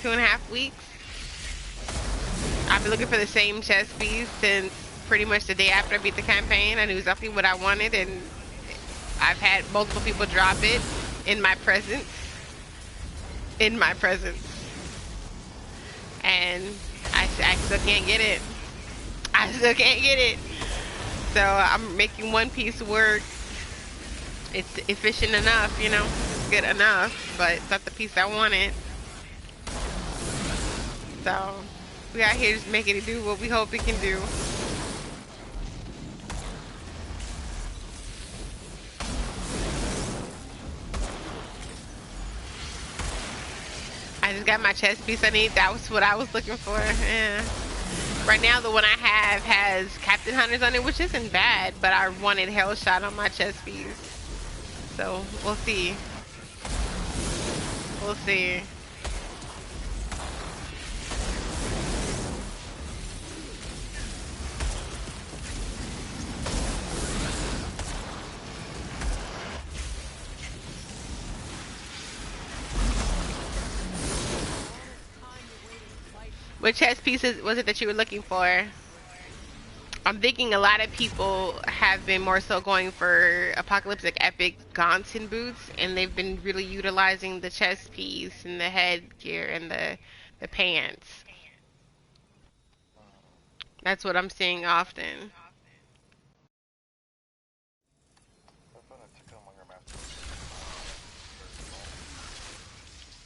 Speaker 1: 2.5 weeks? I've been looking for the same chest piece since pretty much the day after I beat the campaign. I knew exactly what I wanted, and I've had multiple people drop it in my presence. In my presence. And I still can't get it. I still can't get it. So I'm making one piece work. It's efficient enough, you know. It's good enough, but it's not the piece I wanted. So we out here just making it do what we hope it can do. I just got my chest piece I need. That was what I was looking for. Yeah. Right now, the one I have has Captain Hunters on it, which isn't bad, but I wanted Hellshot on my chest piece. So, we'll see. We'll see. What chess pieces was it that you were looking for? I'm thinking a lot of people have been more so going for apocalyptic epic gaunts and boots, and they've been really utilizing the chest piece and the headgear and the pants. That's what I'm seeing often.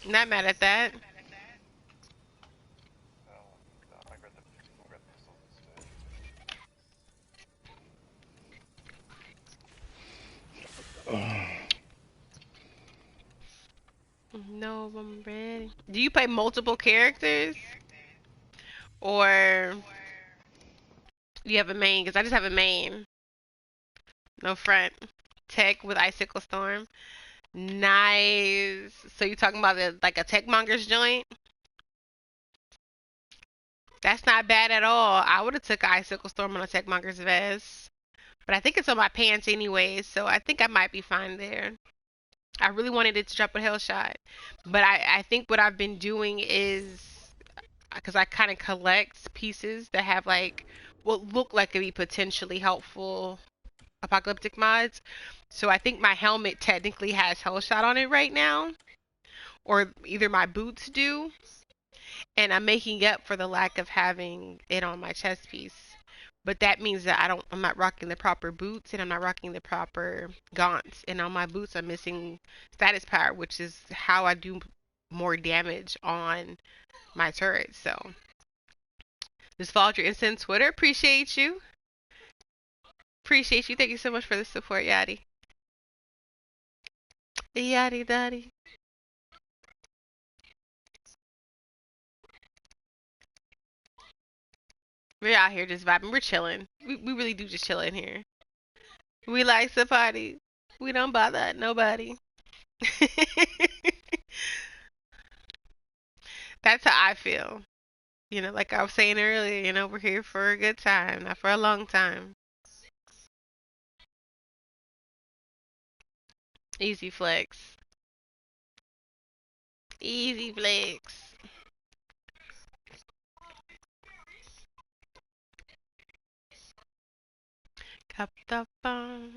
Speaker 1: Not mad at that. No, I'm ready. Do you play multiple characters? Or do you have a main? Because I just have a main. No front. Tech with Icicle Storm. Nice. So you talking about like a tech monger's joint? That's not bad at all. I would have took Icicle Storm on a tech monger's vest. But I think it's on my pants anyway, so I think I might be fine there. I really wanted it to drop a Hellshot. But I think what I've been doing is, because I kind of collect pieces that have like what look like to be potentially helpful apocalyptic mods. So I think my helmet technically has Hellshot on it right now, or either my boots do, and I'm making up for the lack of having it on my chest piece. But that means that I'm not rocking the proper boots, and I'm not rocking the proper gaunts. And on my boots, I'm missing status power, which is how I do more damage on my turret. So just followed your instant Twitter. Appreciate you. Appreciate you. Thank you so much for the support, Yachty. Yachty daddy. We're out here just vibing. We're chilling. We really do just chill in here. We like to party. We don't bother nobody. That's how I feel. You know, like I was saying earlier, you know, we're here for a good time, not for a long time. Easy flex. Easy flex. Up the phone.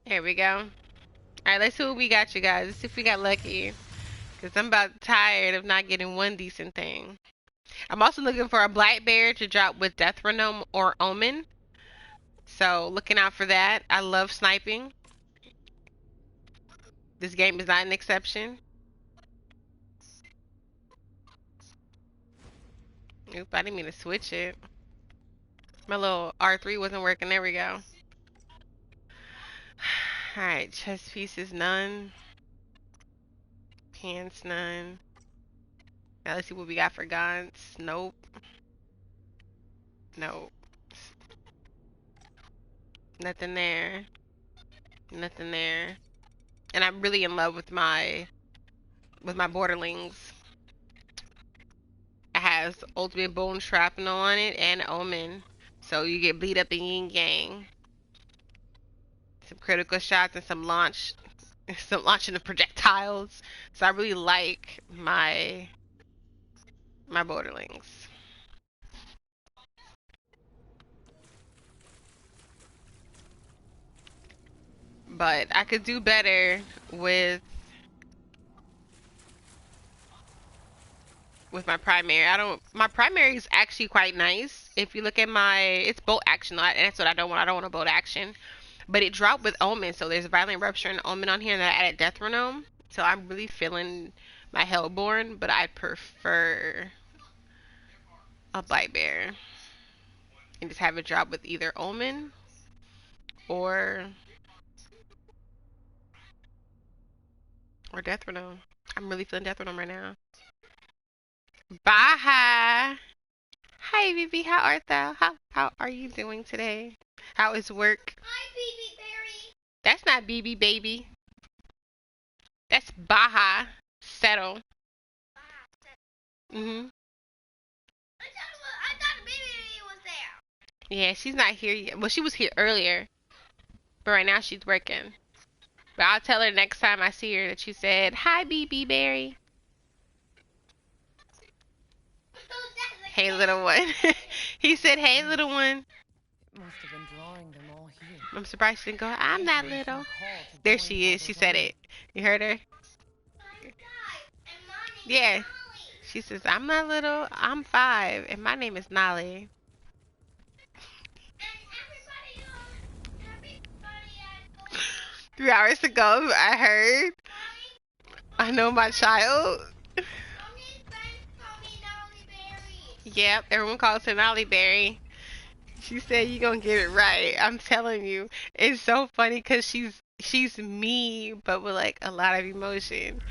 Speaker 1: There we go. Alright, let's see what we got, you guys. Let's see if we got lucky. Because I'm about tired of not getting one decent thing. I'm also looking for a black bear to drop with Death Renome or Omen. So, looking out for that. I love sniping. This game is not an exception. Oop, I didn't mean to switch it. My little R3 wasn't working. There we go. Alright, chest pieces, none. Pants, none. Now let's see what we got for guns. Nope. Nope. Nothing there. Nothing there. And I'm really in love with my borderlings. It has ultimate bone shrapnel on it and omen. So you get bleed up the yin yang. Some critical shots and some launching of projectiles. So I really like my borderlings. But I could do better with my primary. My primary is actually quite nice. If you look at it's bolt action, and that's what I don't want. I don't want a bolt action. But it dropped with Omen, so there's Violent Rupture and Omen on here, and I added Death Renome. So I'm really feeling my Hellborn, but I prefer a Blight Bear. And just have it drop with either Omen or Death Renome. I'm really feeling Death Renome right now. Bye. Hi, Vivi. How art thou? How are you doing today? How is work?
Speaker 4: Hi, BB Berry.
Speaker 1: That's not BB baby. That's Baja. Settle. Mhm.
Speaker 4: I thought BB was there.
Speaker 1: Yeah, she's not here yet. Well, she was here earlier, but right now she's working. But I'll tell her next time I see her that you said hi, BB Berry. Hey, little one. He said, hey, little one.
Speaker 2: Must have been drawing them all here.
Speaker 1: I'm surprised she didn't go, I'm not little. There she is. She said it. You heard her? Yeah. She says, I'm not little. I'm 5. And my name is Nolly. 3 hours ago, I heard. I know my child. Yep, everyone calls her Nolly Berry. She said you gonna get it right. I'm telling you. It's so funny because she's me, but with like a lot of emotion.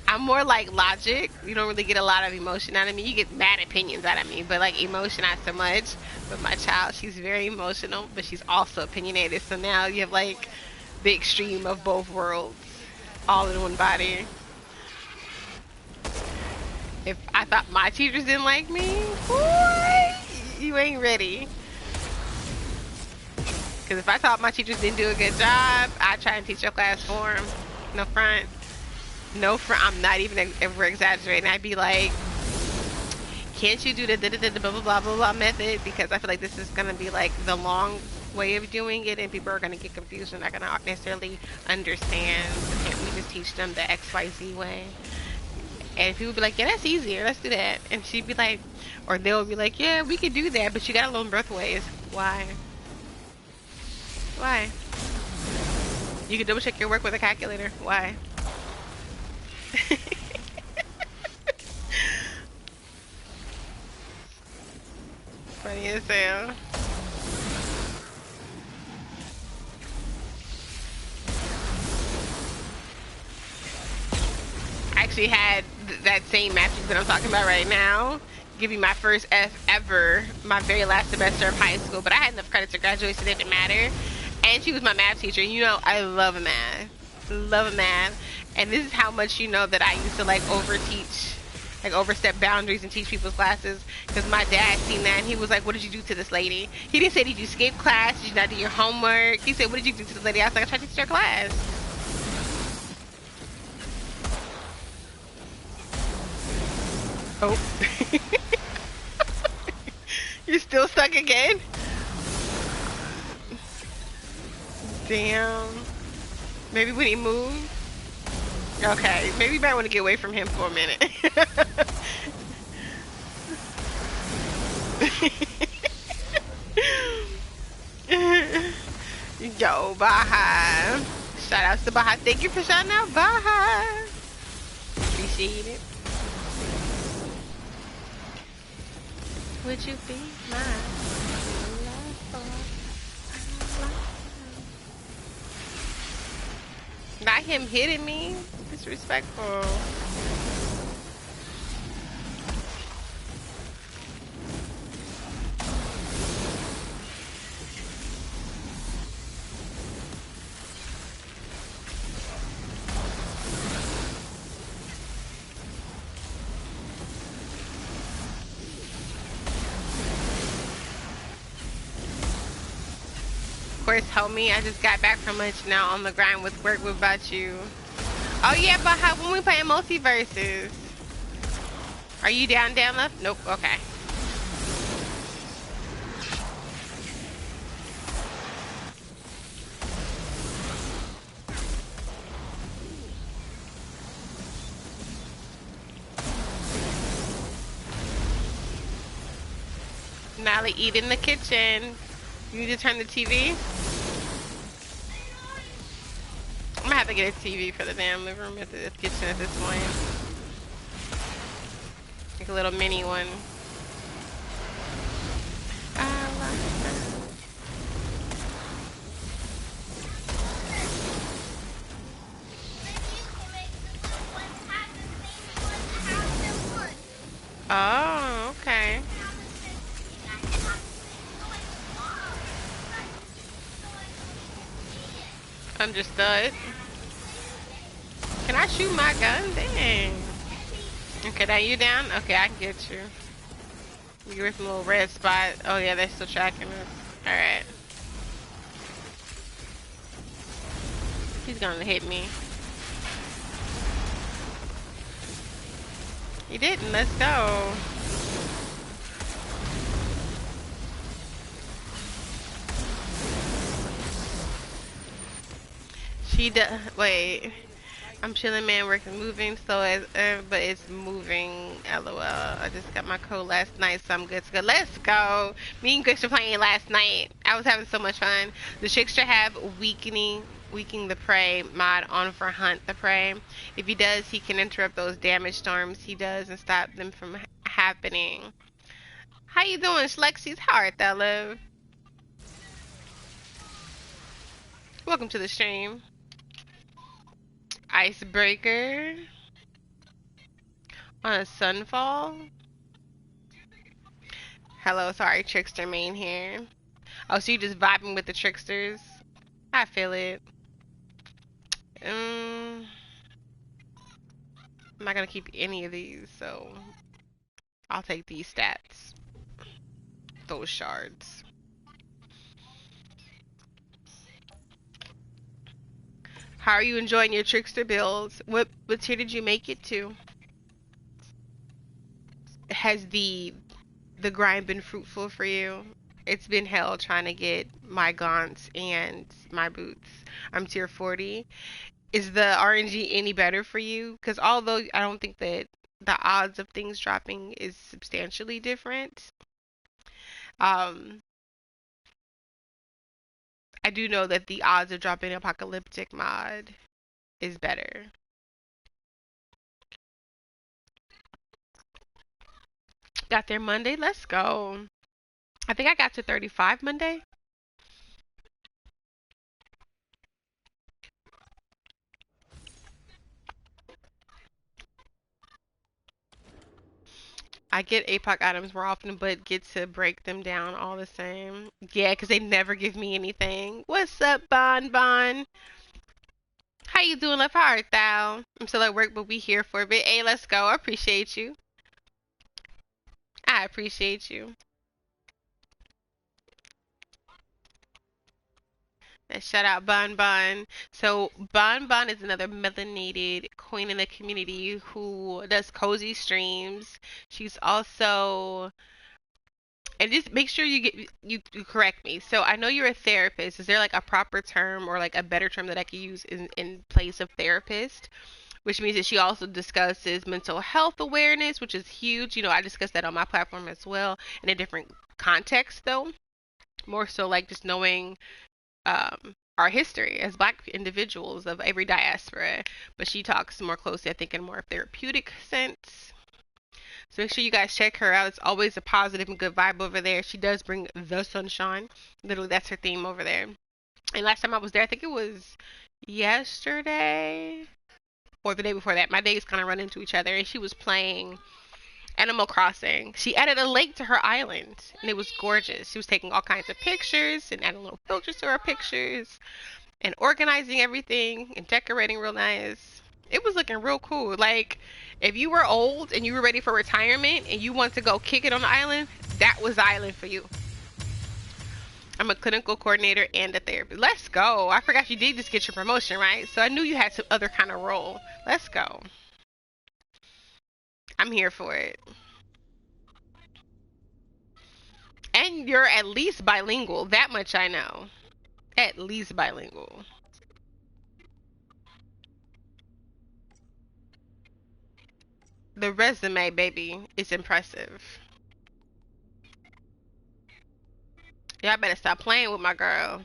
Speaker 1: I'm more like logic. You don't really get a lot of emotion out of me. You get mad opinions out of me, but like emotion not so much. But my child, she's very emotional, but she's also opinionated. So now you have like the extreme of both worlds all in one body. If I thought my teachers didn't like me, boy, you ain't ready. Because if I thought my teachers didn't do a good job, I'd try and teach your class for them. No front. No front. I'm not even ever exaggerating. I'd be like, can't you do the blah, blah, blah, blah, blah method? Because I feel like this is going to be like the long way of doing it, and people are going to get confused and not going to necessarily understand. So can't we just teach them the XYZ way? And people would be like, yeah, that's easier. Let's do that. And she'd be like, or they'll be like, yeah, we could do that, but you got to learn both ways. Why? Why? You can double check your work with a calculator. Why? Funny as hell. I actually had that same master's that I'm talking about right now. Give me my first F ever, my very last semester of high school, but I had enough credits to graduate, so it didn't matter. And she was my math teacher. You know, I love math. Love math. And this is how much you know that I used to like overstep boundaries and teach people's classes. Because my dad seen that and he was like, what did you do to this lady? He didn't say, did you skip class? Did you not do your homework? He said, what did you do to this lady? I was like, I tried to teach her class. Oh. You still stuck again? Damn. Maybe when he moves? Okay, maybe you might want to get away from him for a minute. Yo, Baha. Shout outs to Baha. Thank you for shouting out Baha. Appreciate it. Would you be mine? Not him hitting me. Disrespectful. Of course, help me. I just got back from lunch now on the grind with work. What about you? Oh yeah, but how when we playing multiverses? Are you down left? Nope, okay. Nally, eat in the kitchen. You need to turn the TV? I'm gonna have to get a TV for the damn living room at the kitchen at this point. Like a little mini one. Oh, okay. Understood. Can I shoot my gun? Dang. Okay, now you down? Okay, I can get you. You get some little red spot. Oh yeah, they're still tracking us. Alright. He's gonna hit me. He didn't. Let's go. She does. Wait. I'm chilling, man. Working, moving. So as, but it's moving. LOL. I just got my code last night, so I'm good to go. Let's go. Me and Chris were playing last night. I was having so much fun. The trickster have weakening the prey mod on for hunt the prey. If he does, he can interrupt those damage storms he does and stop them from happening. How you doing, Schlexies? How art thou, love? Welcome to the stream. Icebreaker on a sunfall. Hello, sorry, trickster main here. Oh, so you just vibing with the tricksters? I feel it. I'm not gonna keep any of these, so I'll take these stats. Those shards. How are you enjoying your trickster builds? What tier did you make it to? Has the grind been fruitful for you? It's been hell trying to get my gaunts and my boots. I'm tier 40. Is the RNG any better for you? Because although I don't think that the odds of things dropping is substantially different, I do know that the odds of dropping apocalyptic mod is better. Got there Monday. Let's go. I think I got to 35 Monday. I get APOC items more often, but get to break them down all the same. Yeah, because they never give me anything. What's up, Bon Bon? How you doing, love? How art thou? I'm still at work, but we here for a bit. Hey, let's go. I appreciate you. I appreciate you. Shout out Bon Bon. So Bon Bon is another melanated queen in the community who does cozy streams. She's also And just make sure you correct me. So I know you're a therapist. Is there like a proper term or like a better term that I could use in place of therapist? Which means that she also discusses mental health awareness, which is huge. You know, I discuss that on my platform as well in a different context, though. More so like just knowing our history as Black individuals of every diaspora. But she talks more closely, I think, in a more therapeutic sense. So make sure you guys check her out. It's always a positive and good vibe over there. She does bring the sunshine. Literally, that's her theme over there. And last time I was there, I think it was yesterday or the day before that. My days kind of run into each other, and she was playing Animal Crossing. She added a lake to her island, and it was gorgeous. She was taking all kinds of pictures and adding little filters to her pictures and organizing everything and decorating real nice. It was looking real cool. Like, if you were old and you were ready for retirement and you want to go kick it on the island, that was the island for you. I'm a clinical coordinator and a therapist. Let's go. I forgot you did just get your promotion, right? So I knew you had some other kind of role. Let's go. I'm here for it. And you're at least bilingual. That much I know. At least bilingual. The resume, baby, is impressive. Y'all better stop playing with my girl.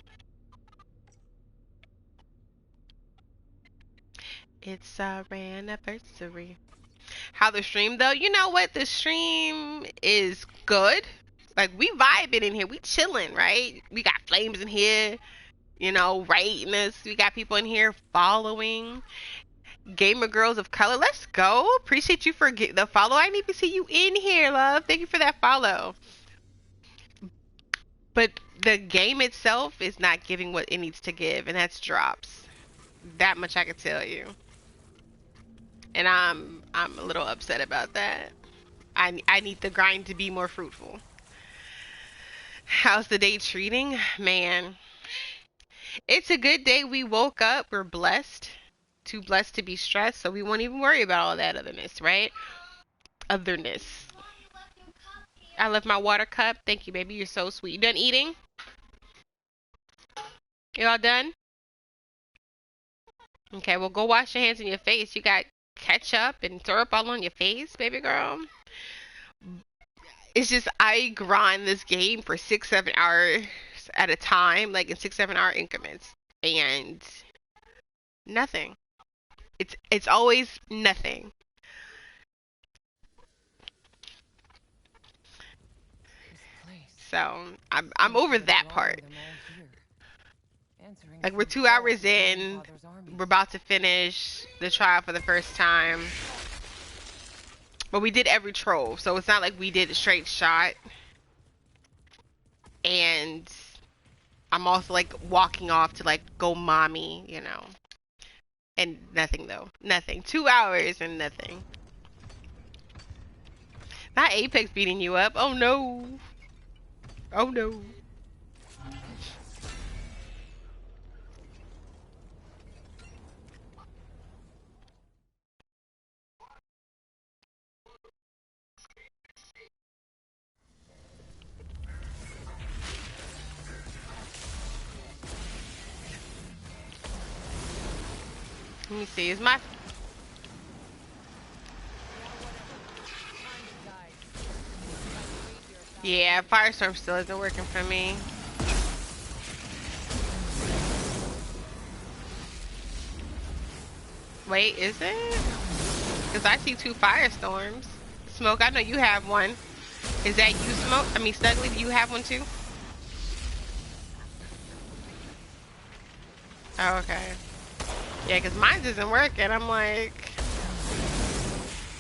Speaker 1: It's our anniversary. How the stream though? You know what? The stream is good. Like, we vibing in here. We chilling, right? We got flames in here, you know, rating us. We got people in here following. Gamer girls of color. Let's go. Appreciate you for the follow. I didn't even see you in here, love. Thank you for that follow. But the game itself is not giving what it needs to give, and that's drops. That much I can tell you. And I'm a little upset about that. I need the grind to be more fruitful. How's the day treating? Man, it's a good day. We woke up. We're blessed. Too blessed to be stressed, so we won't even worry about all that otherness, right? Otherness. I left my water cup. Thank you, baby. You're so sweet. You done eating? You all done? Okay, well, go wash your hands and your face. You got ketchup and syrup all on your face, baby girl. It's just I grind this game for 6-7 hours at a time, like in 6-7 hour increments, and nothing. It's always nothing. So I'm over that part. Like, we're 2 hours in. We're about to finish the trial for the first time. But we did every trove, so it's not like we did a straight shot. And I'm also like walking off to like go mommy, you know. And nothing though. Nothing. 2 hours and nothing. Not Apex beating you up. Oh no. Oh no. Let me see. Is my yeah, Firestorm still isn't working for me. Wait, is it? Because I see 2 Firestorms. Smoke, I know you have one. Is that you, Smoke? I mean, Stugley, do you have one too? Oh, okay. Yeah, because mine isn't working. I'm like,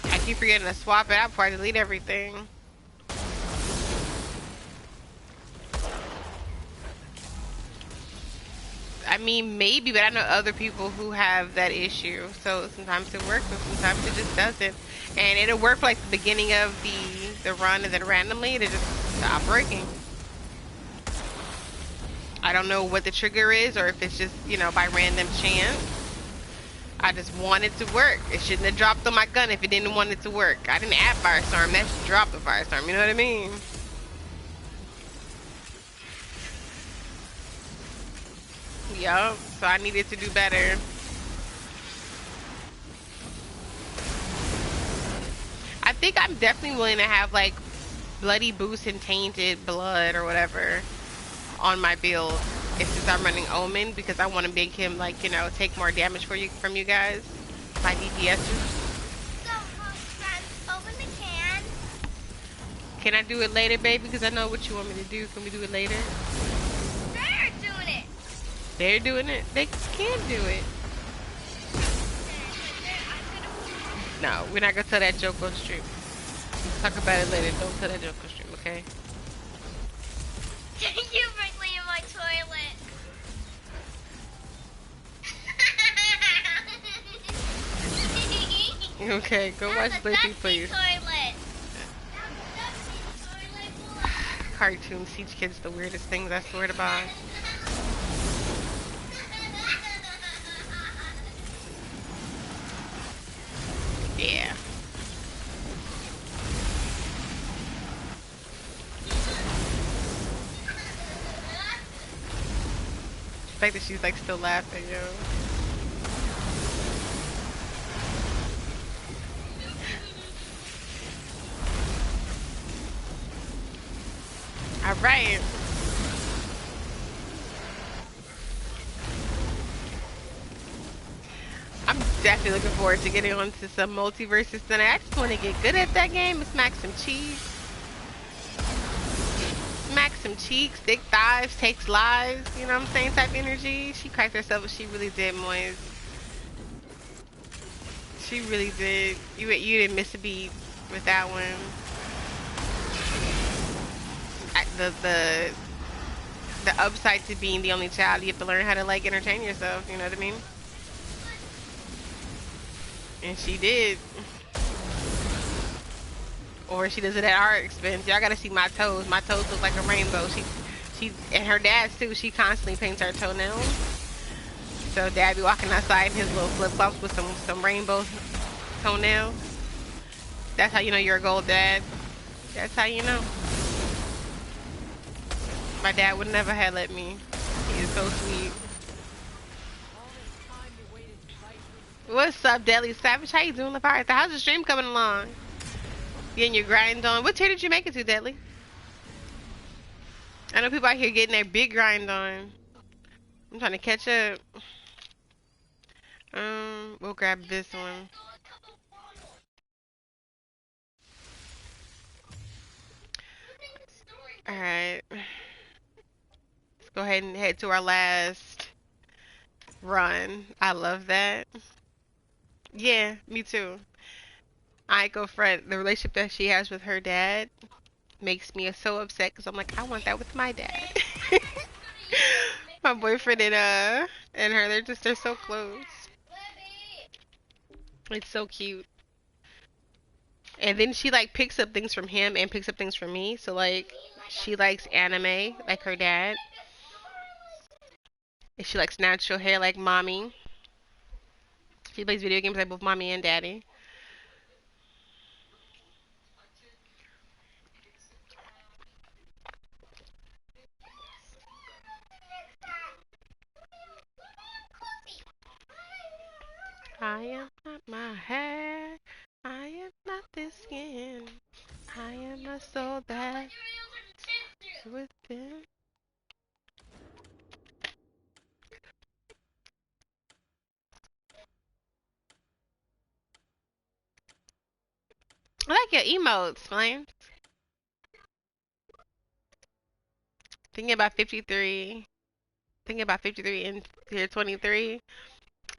Speaker 1: I keep forgetting to swap it out before I delete everything. I mean, maybe, but I know other people who have that issue. So sometimes it works, and sometimes it just doesn't. And it'll work for like the beginning of the run, and then randomly it'll just stop working. I don't know what the trigger is, or if it's just, you know, by random chance. I just want it to work. It shouldn't have dropped on my gun if it didn't want it to work. I didn't add Firestorm. That should drop the Firestorm. You know what I mean? Yup. So I needed to do better. I think I'm definitely willing to have like bloody boost and tainted blood or whatever on my build. It's just I'm running Omen because I want to make him like, you know, take more damage for you from you guys. My DPSers.
Speaker 4: So, friends, open the can.
Speaker 1: Can I do it later, baby? Because I know what you want me to do. Can we do it later?
Speaker 4: They're doing it.
Speaker 1: They're doing it. They can do it. No, we're not gonna tell that joke on stream. Talk about it later. Don't tell that joke on stream, okay?
Speaker 4: Thank you for cleaning my toilet.
Speaker 1: Okay, go watch Blippi, please.
Speaker 4: Toilet.
Speaker 1: Cartoons teach kids the weirdest things, I swear to God. Yeah. The fact that she's like still laughing, yo. Alright. I'm definitely looking forward to getting on to some multiverses tonight. I just want to get good at that game and smack some cheeks. Smack some cheeks, thick thighs, takes lives, you know what I'm saying, type energy. She cracked herself, but she really did, Moise. She really did. You didn't miss a beat with that one. The upside to being the only child, you have to learn how to like entertain yourself, you know what I mean? And she did. Or she does it at our expense. Y'all gotta see my toes. My toes look like a rainbow. She and her dad's too. She constantly paints her toenails. So dad be walking outside in his little flip flops with some rainbow toenails. That's how you know you're a gold dad. That's how you know. My dad would never have let me. He is so sweet. What's up, Deadly Savage? How you doing, LaFire? How's the stream coming along? Getting your grind on. What tier did you make it to, Deadly? I know people out here getting their big grind on. I'm trying to catch up. We'll grab this one. Alright. Let's go ahead and head to our last run. I love that. Yeah, me too. I go front. The relationship that she has with her dad makes me so upset because I'm like, I want that with my dad. My boyfriend and her, they're so close. It's so cute. And then she like picks up things from him and picks up things from me. So like she likes anime like her dad. And she likes natural hair like mommy. She plays video games like both mommy and daddy. I am not my hair. I am not this skin. I am the soul that's within. I like your emotes, Flames. Thinking about 53. Thinking about 53 in tier 23.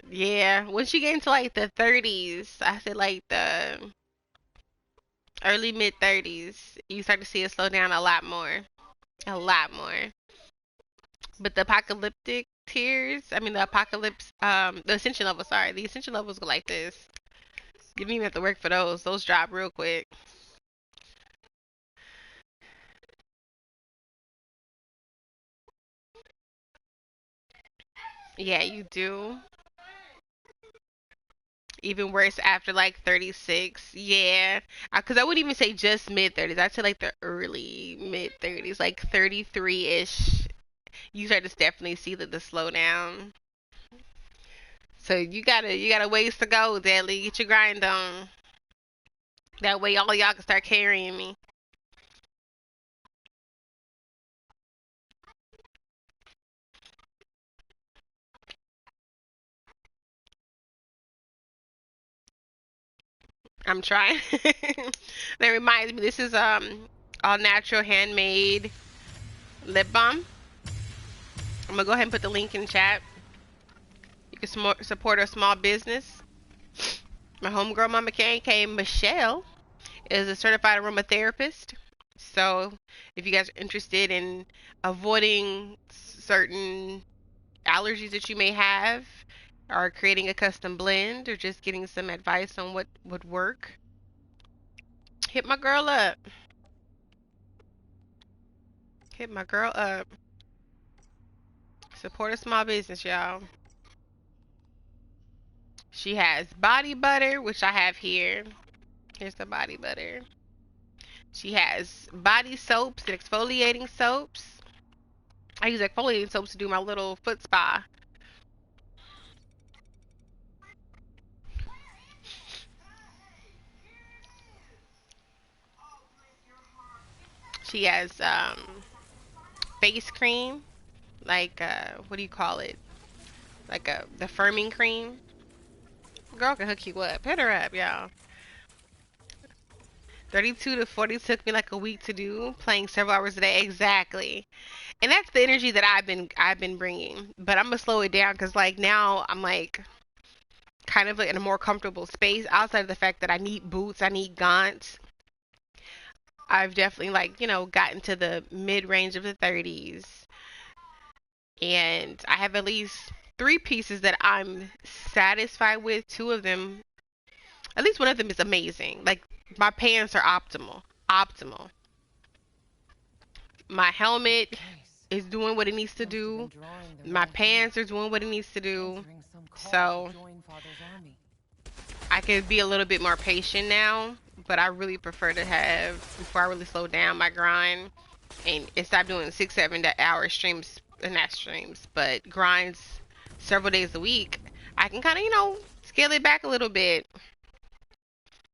Speaker 1: Yeah, once you get into like the 30s, I said like the early mid 30s, you start to see it slow down a lot more. A lot more. But the apocalyptic tiers, I mean the apocalypse, the ascension level, sorry, the ascension levels go like this. You don't even have to work for those. Those drop real quick. Yeah, you do. Even worse after like 36. Yeah. Because I wouldn't even say just mid 30s. I'd say like the early mid 30s, like 33-ish. you start to definitely see the slowdown. So you gotta ways to go, Deadly. Get your grind on. That way all y'all can start carrying me. I'm trying. That reminds me, this is all natural handmade lip balm. I'm gonna go ahead and put the link in chat. You can support a small business. My homegirl Mama K, Michelle, is a certified aromatherapist. So if you guys are interested in avoiding certain allergies that you may have, or creating a custom blend, or just getting some advice on what would work, hit my girl up. Hit my girl up. Support a small business, y'all. She has body butter, which I have here. Here's the body butter. She has body soaps and exfoliating soaps. I use exfoliating soaps to do my little foot spa. She has face cream, like what do you call it? Like the firming cream. Girl can hook you up. Hit her up, y'all. 32 to 40 took me like a week to do, playing several hours a day. Exactly. And that's the energy that I've been bringing. But I'm gonna slow it down because like now I'm like kind of like in a more comfortable space. Outside of the fact that I need boots, I need gaunts. I've definitely like gotten to the mid range of the 30s, and I have at least 3 pieces that I'm satisfied with. 2 of them, at least one of them, is amazing. Like my pants are optimal. Optimal. My helmet is doing what it needs to do. My pants are doing what it needs to do. So I could be a little bit more patient now, but I really prefer to have, before I really slow down my grind and stop doing 6-7 hour streams, not streams, but grinds several days a week. I can kind of scale it back a little bit.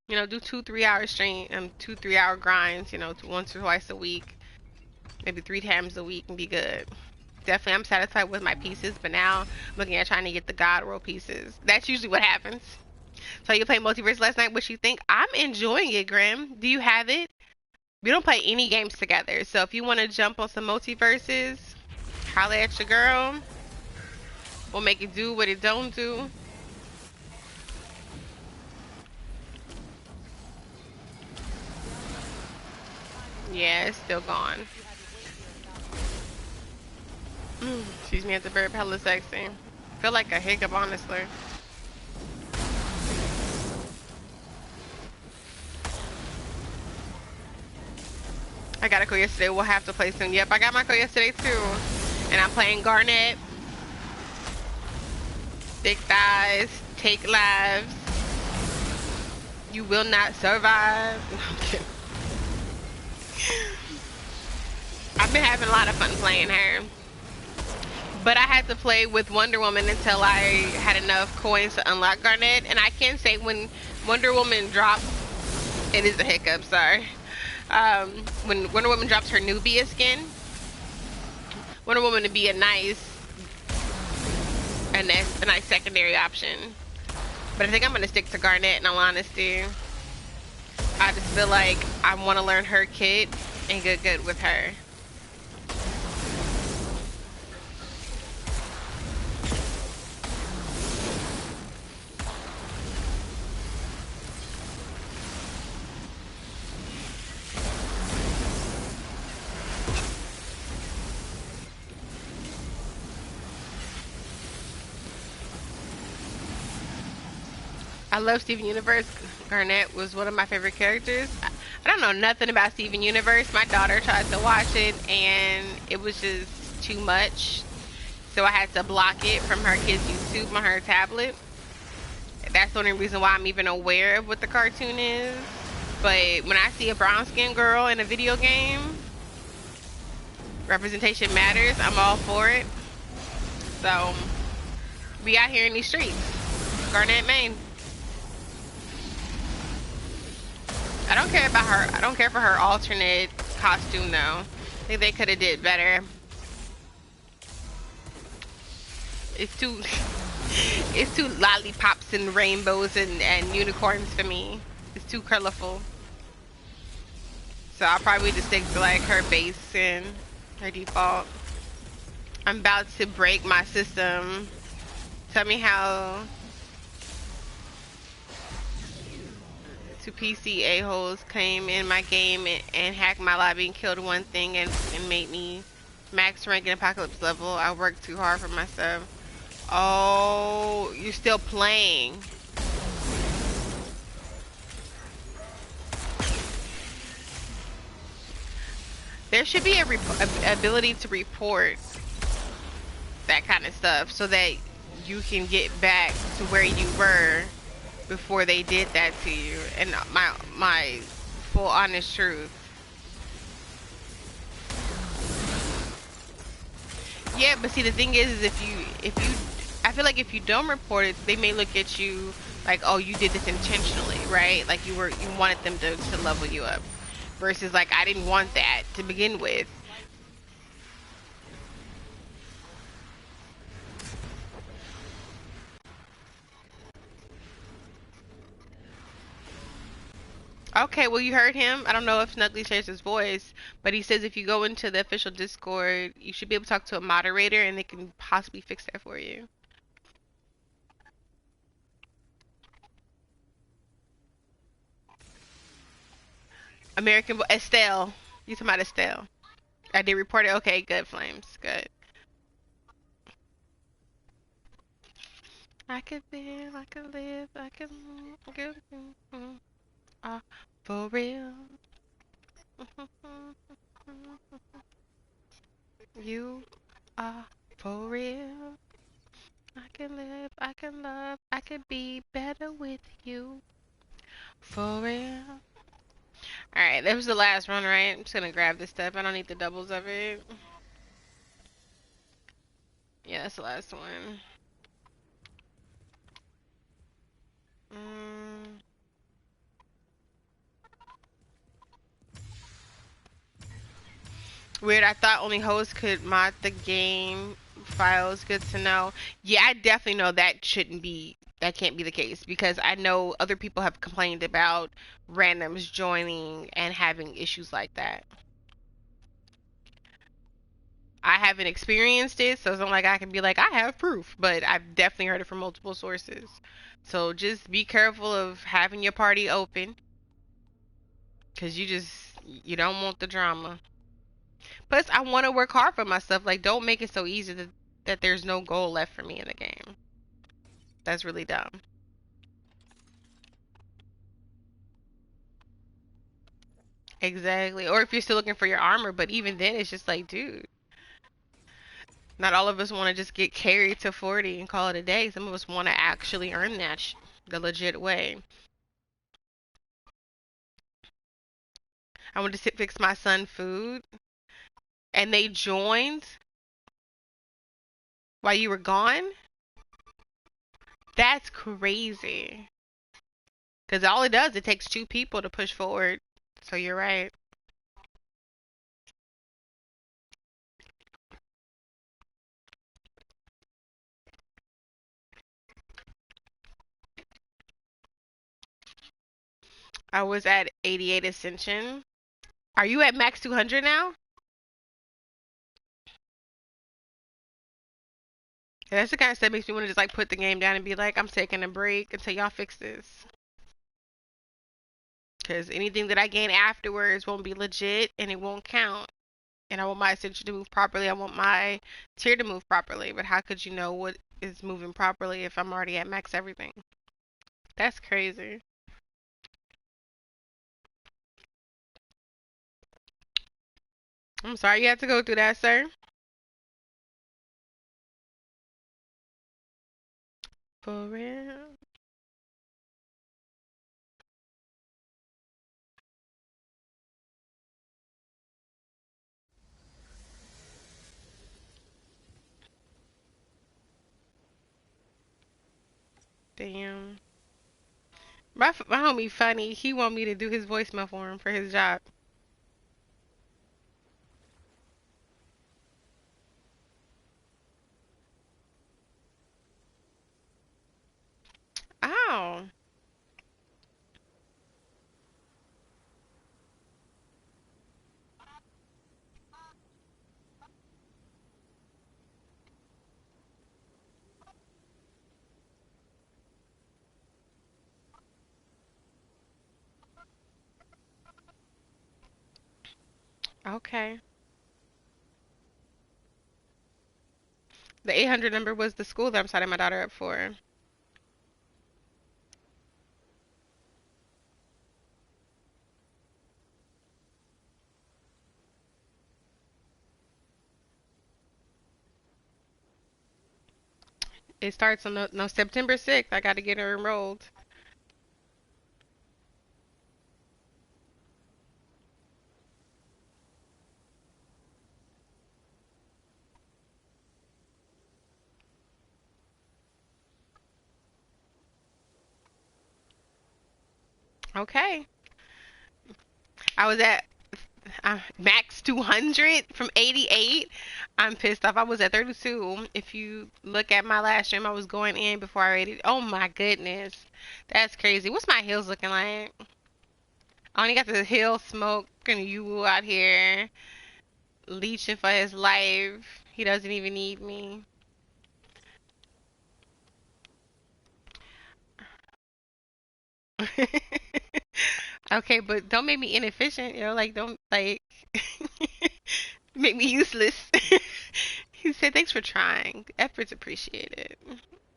Speaker 1: Do 2-3 hour stream, 2-3 hour grinds. Once or twice a week, maybe 3 times a week, and be good. Definitely, I'm satisfied with my pieces, but now I'm looking at trying to get the God Roll pieces. That's usually what happens. So you played Multiverse last night. What you think? I'm enjoying it, Grim. Do you have it? We don't play any games together, so if you want to jump on some Multiverses, holla at your girl. We'll make it do what it don't do. Yeah, it's still gone. Excuse me, at the burp, hella sexy. Feel like a hiccup, honestly. I got a call yesterday. We'll have to play soon. Yep, I got my call yesterday too. And I'm playing Garnet. Thick thighs. Take lives. You will not survive. No, I'm kidding. I've been having a lot of fun playing her. But I had to play with Wonder Woman until I had enough coins to unlock Garnet. And I can say when Wonder Woman drops, it is a hiccup, sorry. When Wonder Woman drops her Nubia skin, Wonder Woman would be a nice secondary option. But I think I'm gonna stick to Garnet in all honesty. I just feel like I want to learn her kit and get good with her. I love Steven Universe. Garnet was one of my favorite characters. I don't know nothing about Steven Universe. My daughter tried to watch it and it was just too much. So I had to block it from her kids' YouTube on her tablet. That's the only reason why I'm even aware of what the cartoon is. But when I see a brown skinned girl in a video game, Representation matters. I'm all for it. So, we out here in these streets. Garnett, Maine. I don't care about her. I don't care for her alternate costume though. I think they could have did better. It's too it's too lollipops and rainbows and unicorns for me. It's too colorful. So I'll probably just stick to like her base and her default. I'm about to break my system. Tell me how. Two PC a-holes came in my game and hacked my lobby and killed one thing and made me max rank in apocalypse level. I worked too hard for myself. Oh, you're still playing. There should be a ability to report that kind of stuff so that you can get back to where you were before they did that to you. And my full honest truth. Yeah, but see the thing is if you I feel like if you don't report it, they may look at you like, oh, you did this intentionally, right? Like you wanted them to level you up. Versus like I didn't want that to begin with. Okay, well you heard him. I don't know if Snuggly shares his voice, but he says if you go into the official Discord, you should be able to talk to a moderator and they can possibly fix that for you. American Estelle. You talking about Estelle? I did report it. Okay, good flames. Good. I could live, I could live, I could live. For real. You are for real. I can live, I can love, I can be better with you. For real. Alright, that was the last one, right? I'm just gonna grab this stuff. I don't need the doubles of it. Yeah, that's the last one. Mm. Weird, I thought only hosts could mod the game files. Good to know. Yeah, I definitely know that shouldn't be, that can't be the case because I know other people have complained about randoms joining and having issues like that. I haven't experienced it, so it's not like I can be like, I have proof, but I've definitely heard it from multiple sources. So just be careful of having your party open because you don't want the drama. Plus, I want to work hard for myself. Like, don't make it so easy that there's no goal left for me in the game. That's really dumb. Exactly. Or if you're still looking for your armor, but even then, it's just like, dude, not all of us want to just get carried to 40 and call it a day. Some of us want to actually earn that the legit way. I wanted to fix my son food, and they joined while you were gone. That's crazy. Because all it does, it takes two people to push forward. So you're right. I was at 88 Ascension. Are you at max 200 now? Yeah, that's the kind of stuff that makes me want to just like put the game down and be like, I'm taking a break until y'all fix this. Because anything that I gain afterwards won't be legit and it won't count. And I want my ascension to move properly. I want my tier to move properly. But how could you know what is moving properly if I'm already at max everything? That's crazy. I'm sorry you had to go through that, sir. For real. Damn. My homie funny. He want me to do his voicemail for him for his job. Oh. Okay. The 800 number was the school that I'm signing my daughter up for. It starts on no September 6th. I got to get her enrolled. Okay. I was at max 200 from 88. I'm pissed off. I was at 32. If you look at my last stream, I was going in before I rated. Oh my goodness. That's crazy. What's my heels looking like? I only got the hill smoke and you out here leeching for his life. He doesn't even need me. Okay, but don't make me inefficient, like don't like make me useless. He said thanks for trying. Effort's appreciated.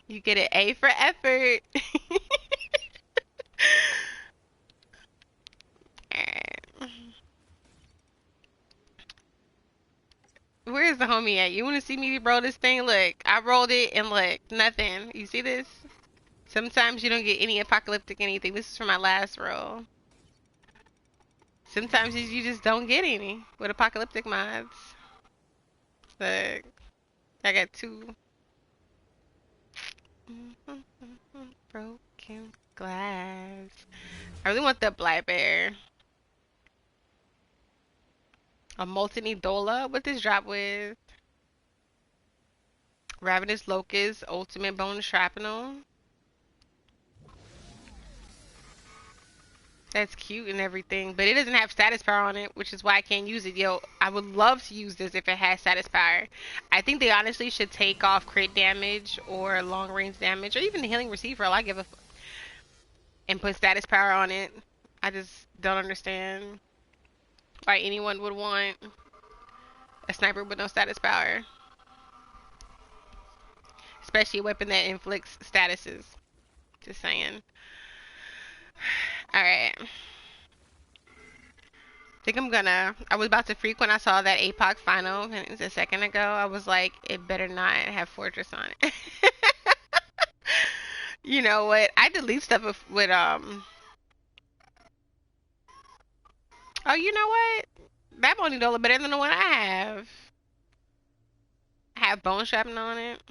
Speaker 1: You get an A for effort. Alright. Where's the homie at? You wanna see me roll this thing? Look, I rolled it and look, nothing. You see this? Sometimes you don't get any apocalyptic anything. This is for my last roll. Sometimes you just don't get any with apocalyptic mods. Look, I got two. Broken glass. I really want the black bear. A molten Edola. What this drop with? Ravenous Locust, Ultimate Bone Shrapnel. That's cute and everything, but it doesn't have status power on it, which is why I can't use it. Yo, I would love to use this if it has status power. I think they honestly should take off crit damage or long range damage or even the healing receiver. I give a and put status power on it. I just don't understand why anyone would want a sniper with no status power, especially a weapon that inflicts statuses. Just saying. All right. Think I'm gonna. I was about to freak when I saw that APOC final, and it was a second ago. I was like, it better not have Fortress on it. You know what? I delete stuff with. Oh, you know what? That Bonnie Dola better than the one I have. I have bone shrapnel on it.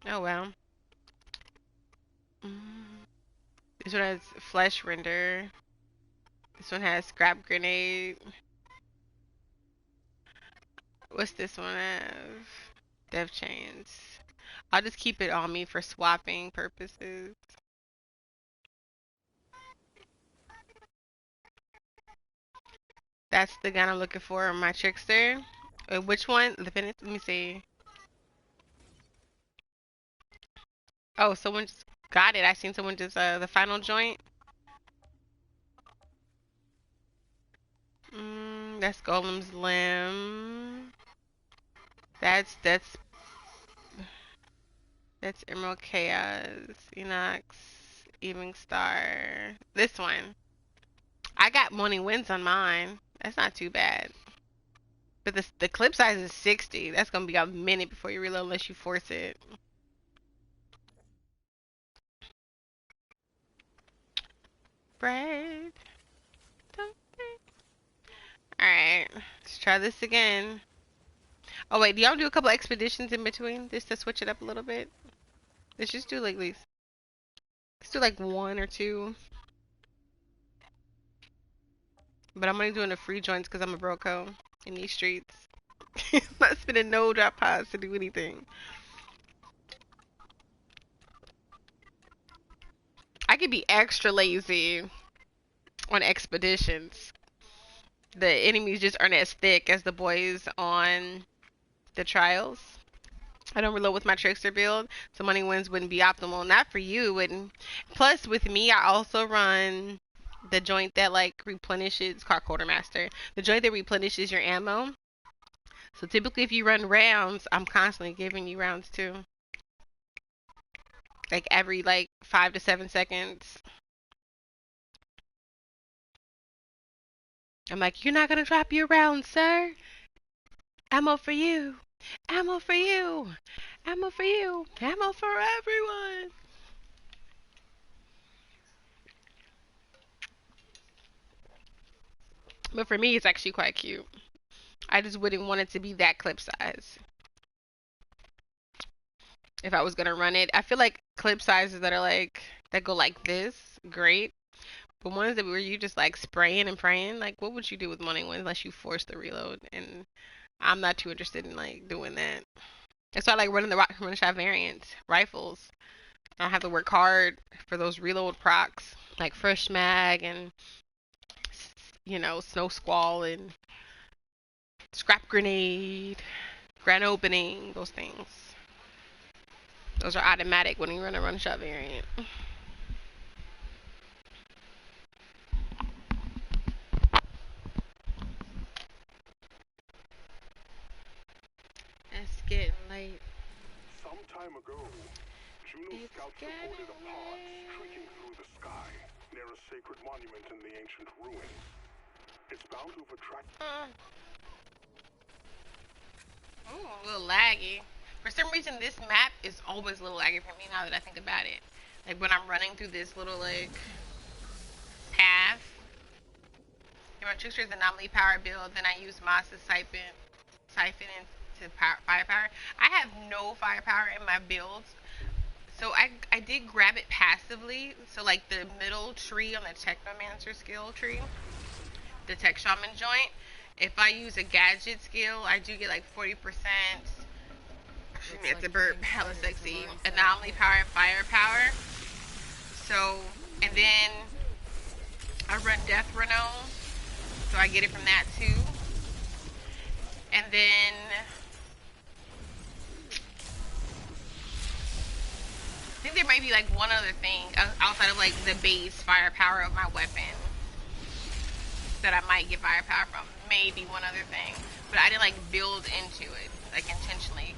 Speaker 1: Oh well. This one has flesh render. This one has scrap grenade. What's this one have? Dev chains. I'll just keep it on me for swapping purposes. That's the gun I'm looking for, my trickster. Which one? The finish? Let me see. Oh, someone just got it. I seen someone just the final joint. That's Golem's limb. That's Emerald Chaos, Enox, Evening Star. This one. I got Morning Winds on mine. That's not too bad. But the clip size is 60. That's gonna be a minute before you reload unless you force it. Right. Alright. Let's try this again. Oh wait, do y'all do a couple expeditions in between? Just to switch it up a little bit? Let's just do like these. Let's do like 1 or 2. But I'm only doing the free joints because I'm a broco in these streets. I'm not spending no drop pods to do anything. I could be extra lazy on expeditions. The enemies just aren't as thick as the boys on the trials. I don't reload with my trickster build, so money wins wouldn't be optimal. Not for you, it wouldn't. Plus, with me, I also run the joint that like replenishes. It's called Quartermaster. The joint that replenishes your ammo. So typically, if you run rounds, I'm constantly giving you rounds too. Like every like 5 to 7 seconds. I'm like, you're not gonna drop your rounds, sir. Ammo for you. Ammo for you. Ammo for you. Ammo for everyone. But for me, it's actually quite cute. I just wouldn't want it to be that clip size if I was gonna run it. I feel like clip sizes that are like that go like this, great. But ones that where you just like spraying and praying, like what would you do with money one unless you force the reload? And I'm not too interested in like doing that. That's why I like running the run shot variants, rifles. I don't have to work hard for those reload procs like fresh mag and snow squall and scrap grenade, grand opening, those things. Those are automatic when you run a run shot variant. It's getting late.
Speaker 5: Some time ago, Juno scouts reported a pod streaking through the sky near a sacred monument in the ancient ruins. It's bound to have attracted...
Speaker 1: Ooh, a little laggy. For some reason, this map is always a little laggy for me now that I think about it. Like when I'm running through this little like path. If my trickster is Anomaly Power build, then I use Moss's siphon into firepower. I have no firepower in my builds. So I did grab it passively. So like the middle tree on the Technomancer skill tree, the Tech Shaman joint, if I use a gadget skill, I do get like 40%. Excuse me, it's a burp. Hella sexy. Anomaly power and firepower. So, and then I run Death Reno, so I get it from that too. And then I think there might be like one other thing outside of like the base firepower of my weapon that I might get firepower from. Maybe one other thing, but I didn't like build into it like intentionally.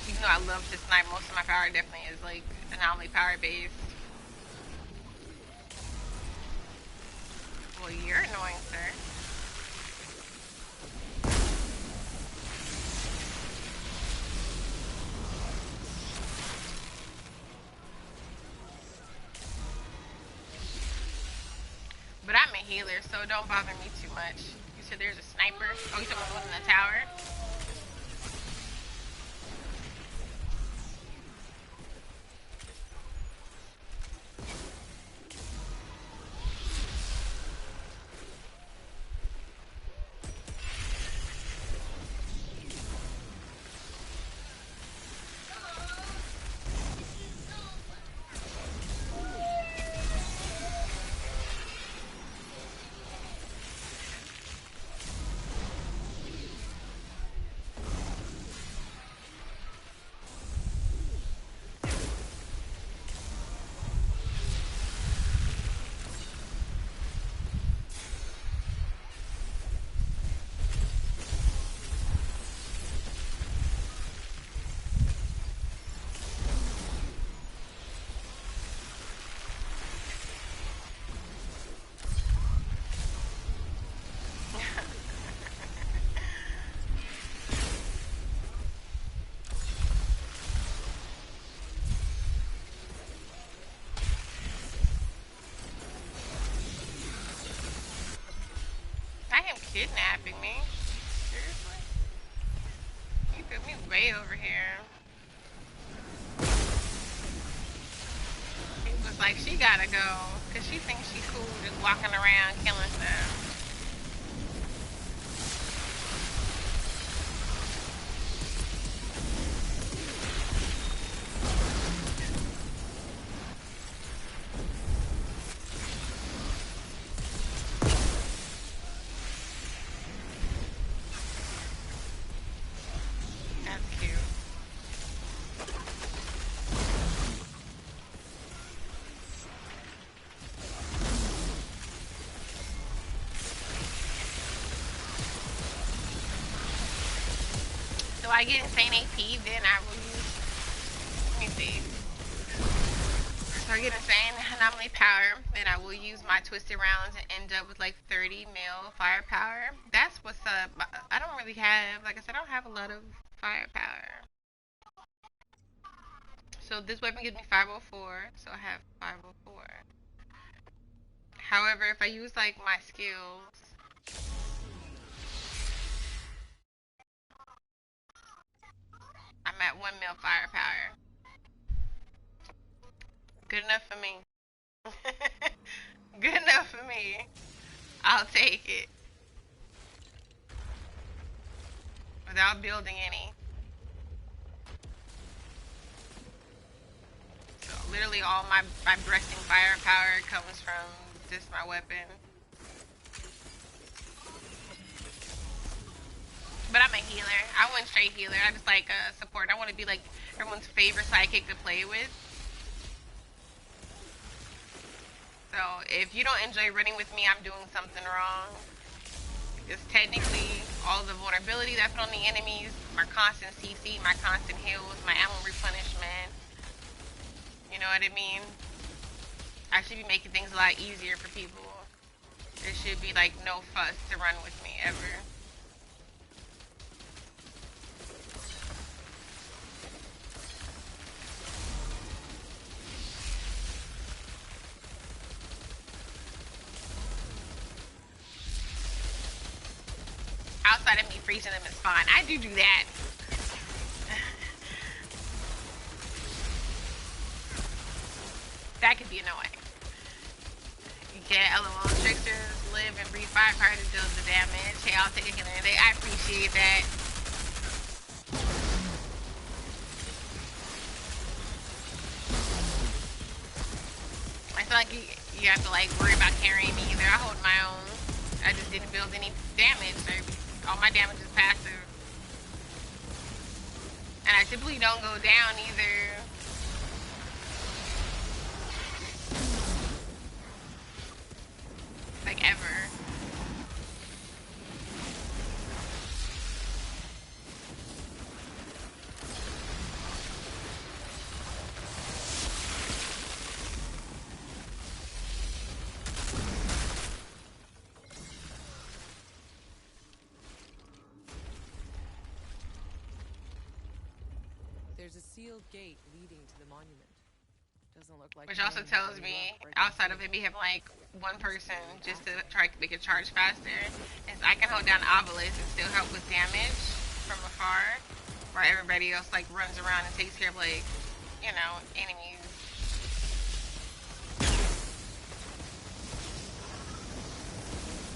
Speaker 1: Even though I love to snipe, most of my power definitely is like Anomaly Power based. Well, you're annoying, sir. But I'm a healer, so don't bother me too much. You said there's a sniper? Oh, you talking about the one in the tower? Kidnapping me? Seriously? You put me way over here. He was
Speaker 6: was like, she gotta go. Because she thinks she's cool just walking around killing stuff. That's cute. So I get insane AP, then I will use, let me see. So I get insane Anomaly Power, then I will use my Twisted Rounds and end up with like 30 mil firepower. That's what's up. I don't really have, like I said, I don't have a lot of firepower. So this weapon gives me 504, so I have 504. However, if I use like my skills, I'm at 1 mil firepower. Good enough for me. Good enough for me. I'll take it. Without building any. So literally all my breasting firepower comes from just my weapon. But I'm a healer. I went straight healer. I just like support. I want to be like everyone's favorite sidekick to play with. So if you don't enjoy running with me, I'm doing something wrong. Because technically, all the vulnerability that's put on the enemies, my constant CC, my constant heals, my ammo replenishment. You know what I mean? I should be making things a lot easier for people. There should be like no fuss to run with me ever. Outside of me freezing them is fine. I do that. That could be annoying. You get LOL tricksters, live and breathe firepower to deal the damage. Hey, I'll take a healing day. I appreciate that. I feel like you have to like worry about carrying me either. I hold my own. I just didn't build any damage. So all my damage is passive. And I typically don't go down either. Like ever.
Speaker 2: There's a sealed gate leading to the monument. Doesn't look like.
Speaker 6: Which also tells me, outside of it being like one person just to try to make it charge faster, is I can hold down Obelisk and still help with damage from afar, while everybody else like runs around and takes care of like, you know, enemies.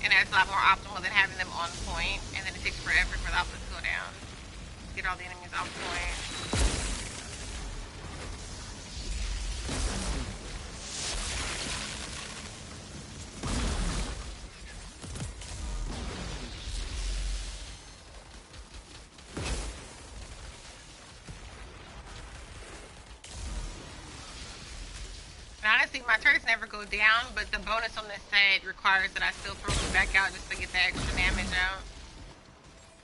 Speaker 6: And that's a lot more optimal than having them on point, and then it takes forever for the Obelisk to go down. Get all the enemies off point. Honestly, my turrets never go down, but the bonus on this set requires that I still throw them back out just to get the extra damage out.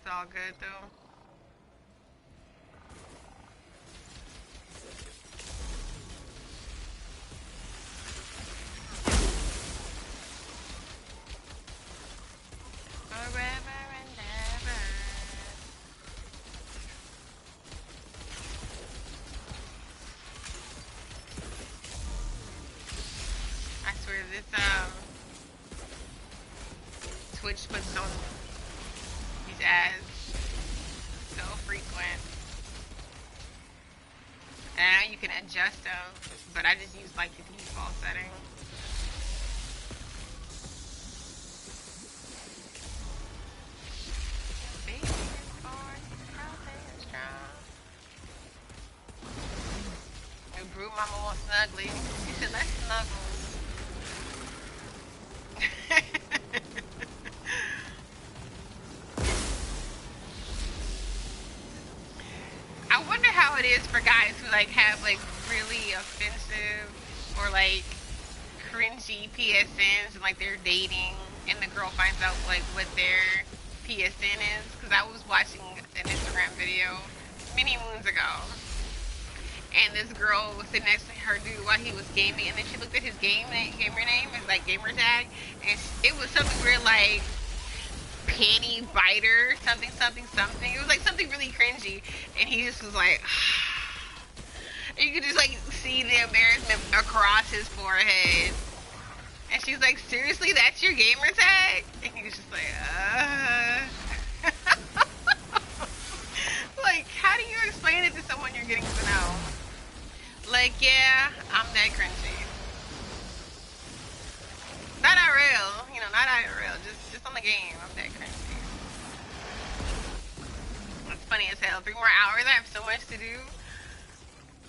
Speaker 6: It's all good though. Forever and ever. I swear this Twitch puts on these ads so frequent. And I know you can adjust them, but I just use like the default setting. Brew mama wants snuggly. You should let snuggle. I wonder how it is for guys who like have like really offensive or like cringy PSNs and like they're dating and the girl finds out like what their PSN is. Because I was watching an Instagram video many moons ago. And this girl was sitting next to her dude while he was gaming, and then she looked at his gamer name, his like gamer tag, and it was something weird like panty biter, something. It was like something really cringy, and he just was like, and you could just like see the embarrassment across his forehead. And she's like, seriously, that's your gamer tag? And he was just like, Like, how do you explain it to someone you're getting to know? Like, yeah, I'm that cringy. Not IRL, you know, not IRL, just on the game, I'm that cringy. It's funny as hell. 3 more hours, I have so much to do.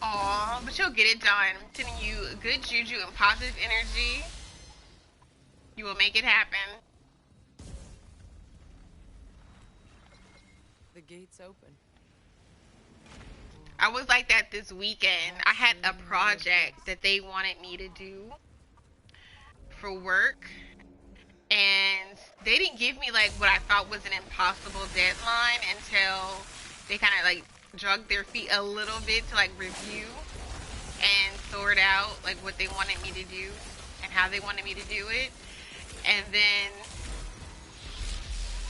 Speaker 6: Aw, but you'll get it done. I'm sending you good juju and positive energy. You will make it happen.
Speaker 2: The gate's open.
Speaker 6: I was like that this weekend. I had a project that they wanted me to do for work, and they didn't give me like what I thought was an impossible deadline until they kind of like drug their feet a little bit to like review and sort out like what they wanted me to do and how they wanted me to do it. And then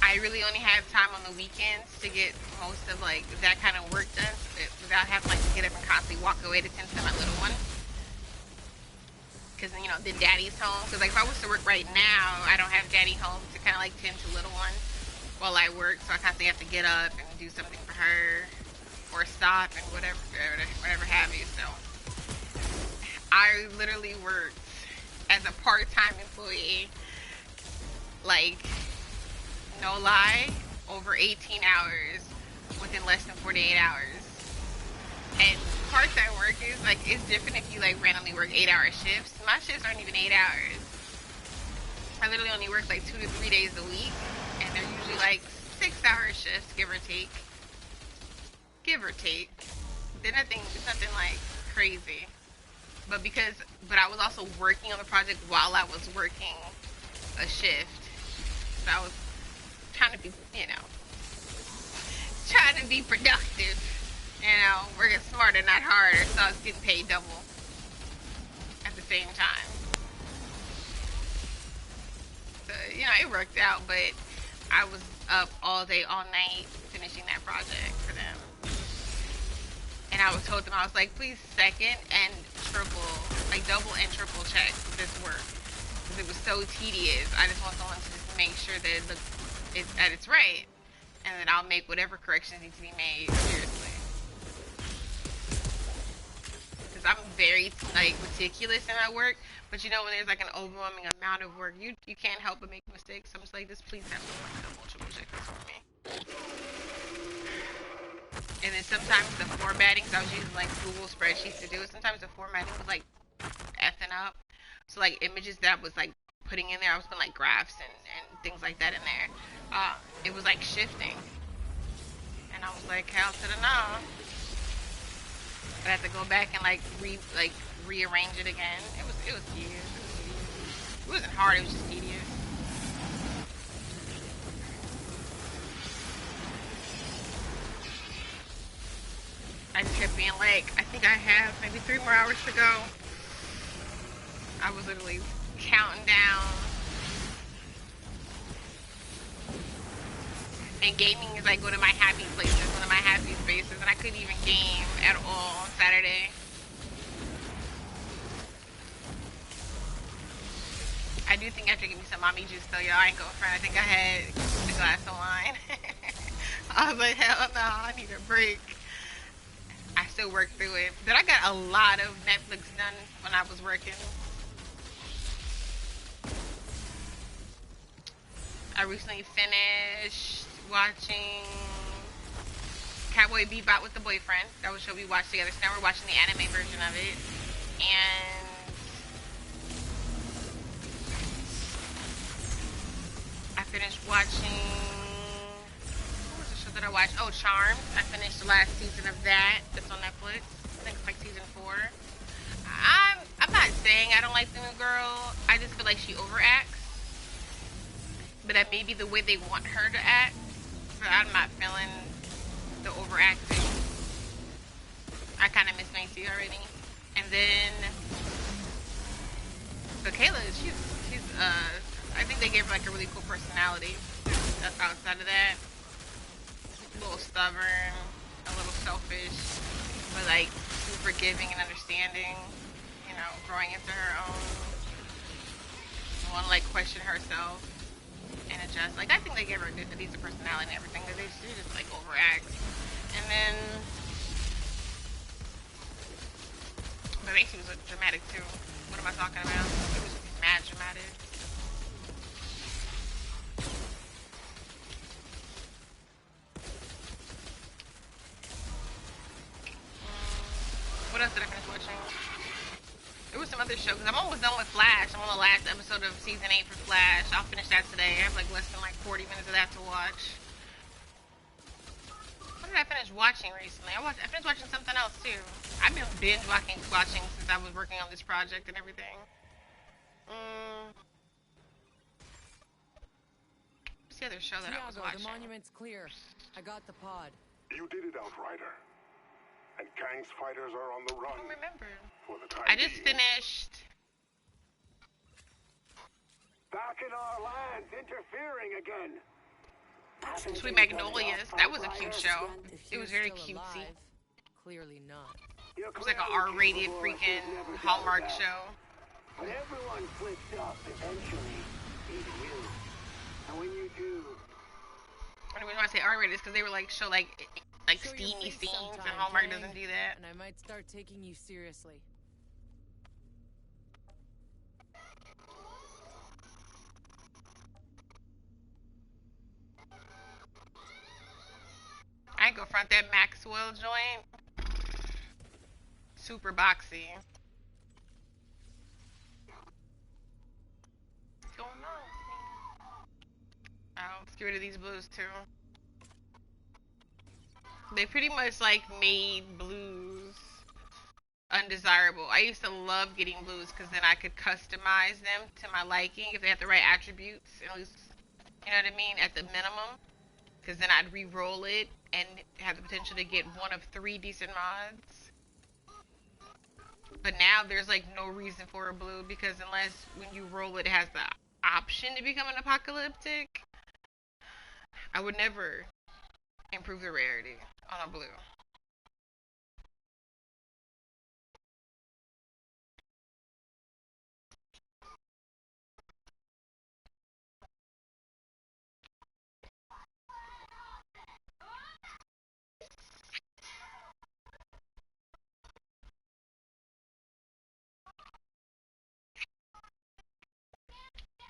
Speaker 6: I really only have time on the weekends to get most of like that kind of work done without having like to get up and constantly walk away to tend to my little one. Because, you know, then daddy's home. Because like if I was to work right now, I don't have daddy home to kind of like tend to little one while I work. So I constantly have to get up and do something for her or stop and whatever have you. So I literally worked as a part-time employee, like, no lie, over 18 hours within less than 48 hours. And part-time work is like, it's different if you like randomly work 8-hour shifts. My shifts aren't even 8 hours. I literally only work like 2 to 3 days a week, and they're usually like 6-hour shifts, give or take. It's nothing like crazy. But I was also working on the project while I was working a shift. So I was trying to be, productive, working smarter, not harder, so I was getting paid double at the same time. So, it worked out, but I was up all day, all night, finishing that project for them. And I told them, I was like, please second and triple, like double and triple check this work. Because it was so tedious. I just want someone to just make sure that it's right. And then I'll make whatever corrections need to be made, seriously. Because I'm very, meticulous in my work. But when there's, an overwhelming amount of work, you can't help but make mistakes. So I'm just like, just please have someone double, triple check this for me. And then sometimes the formatting, because I was using Google spreadsheets to do it, sometimes the formatting was effing up. So images that I was putting in there, I was putting graphs and things like that in there. It was shifting. And I was like, hell to the no. But I had to go back and rearrange it again. It was tedious. It wasn't hard, it was just tedious. I just kept being I think I have maybe 3 more hours to go. I was literally counting down. And gaming is one of my happy places, one of my happy spaces, and I couldn't even game at all on Saturday. I do think I have to give me some mommy juice though, y'all. I ain't going front. I think I had a glass of wine. I was like, hell no, I need a break. I still work through it. But I got a lot of Netflix done when I was working. I recently finished watching Cowboy Bebop with the boyfriend. That was a show we watched together. So now we're watching the anime version of it. And I finished watching, what was the show that I watched? Oh, Charmed. I finished the last season of that. That's on Netflix. I think it's like season 4. I'm not saying I don't like the new girl. I just feel like she overacts. But that may be the way they want her to act. But I'm not feeling the overacting. I kind of miss Macy already. And then, but Kayla, she's I think they gave her like a really cool personality. Outside of that, a little stubborn, a little selfish, but like super giving and understanding. You know, growing into her own. Want to like question herself and adjust. Like I think they gave her a decent personality and everything, but she just like overact. And then, but Macy was dramatic too. What am I talking about? It was mad dramatic. What else did I finish watching? There was some other show, because I'm almost done with Flash. I'm on the last episode of season 8 for Flash. I'll finish that today. I have like less than like 40 minutes of that to watch. What did I finish watching recently? I finished watching something else too. I've been binge watching since I was working on this project and everything. What's the other show that I was watching?
Speaker 2: The monument's clear. I got the pod.
Speaker 5: You did it, Outrider. And Kang's fighters are on the run.
Speaker 6: I don't remember.
Speaker 5: For the time
Speaker 6: I just
Speaker 5: being.
Speaker 6: finished.
Speaker 5: Back in our lands, interfering again.
Speaker 6: Sweet Magnolias. That was a cute show. It was very cutesy.
Speaker 2: Alive, clearly not.
Speaker 6: It was like an R-rated freaking Hallmark show.
Speaker 5: But everyone flips up eventually, even you. And when you do,
Speaker 6: And the reason why I say R-rated is because they were like show like
Speaker 2: Show your
Speaker 6: steamy
Speaker 2: face
Speaker 6: scenes, and
Speaker 2: sometime,
Speaker 6: Hallmark
Speaker 2: Kang,
Speaker 6: doesn't do that.
Speaker 2: And I might start taking you seriously.
Speaker 6: I ain't go front that Maxwell joint. Super boxy. What's going on? I'm scared of these blues too. They pretty much like made blues undesirable. I used to love getting blues because then I could customize them to my liking if they had the right attributes. At least, you know what I mean? At the minimum. Because then I'd re-roll it and have the potential to get one of 3 decent mods. But now there's like no reason for a blue because unless when you roll it has the option to become an apocalyptic, I would never improve the rarity on a blue.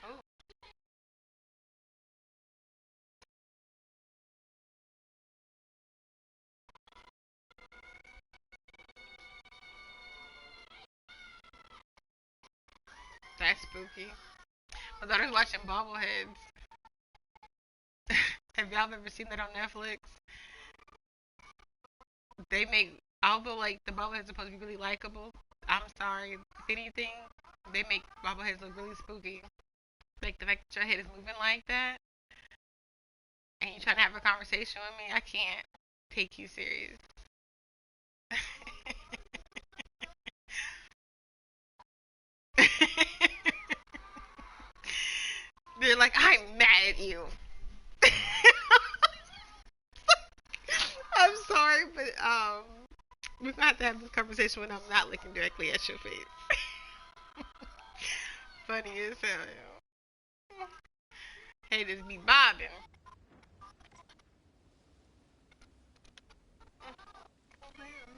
Speaker 6: Oh. That's spooky. My daughter's watching Bobbleheads. Have y'all ever seen that on Netflix? They make, although like the Bobbleheads are supposed to be really likable, I'm sorry. If anything, they make Bobbleheads look really spooky. Like the fact that your head is moving like that, and you trying to have a conversation with me, I can't take you serious. They're like, I'm mad at you. I'm sorry, but we're gonna have to have this conversation when I'm not looking directly at your face. Funny as hell, yo. Haters be bobbing.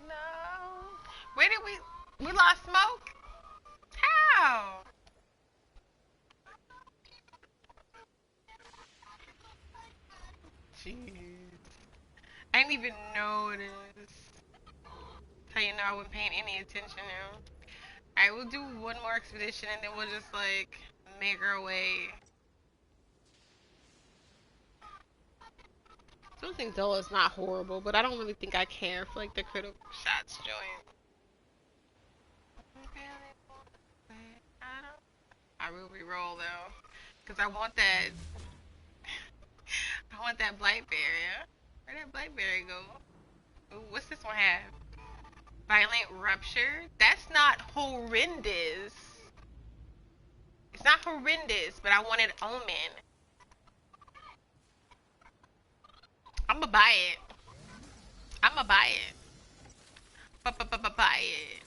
Speaker 6: no. Where did we lost smoke? How? Jeez. I didn't even notice. How you know I wasn't paying any attention now. Alright, we'll do one more expedition and then we'll just like make our way. Something dull is not horrible, but I don't really think I care for like the critical shots joint. I will re-roll though, cause I want that Blightberry. Where'd that Blightberry go? Ooh, what's this one have? Violent Rupture? That's not horrendous. It's not horrendous, but I wanted Omen. I'ma buy it. I'ma buy it. Buy it.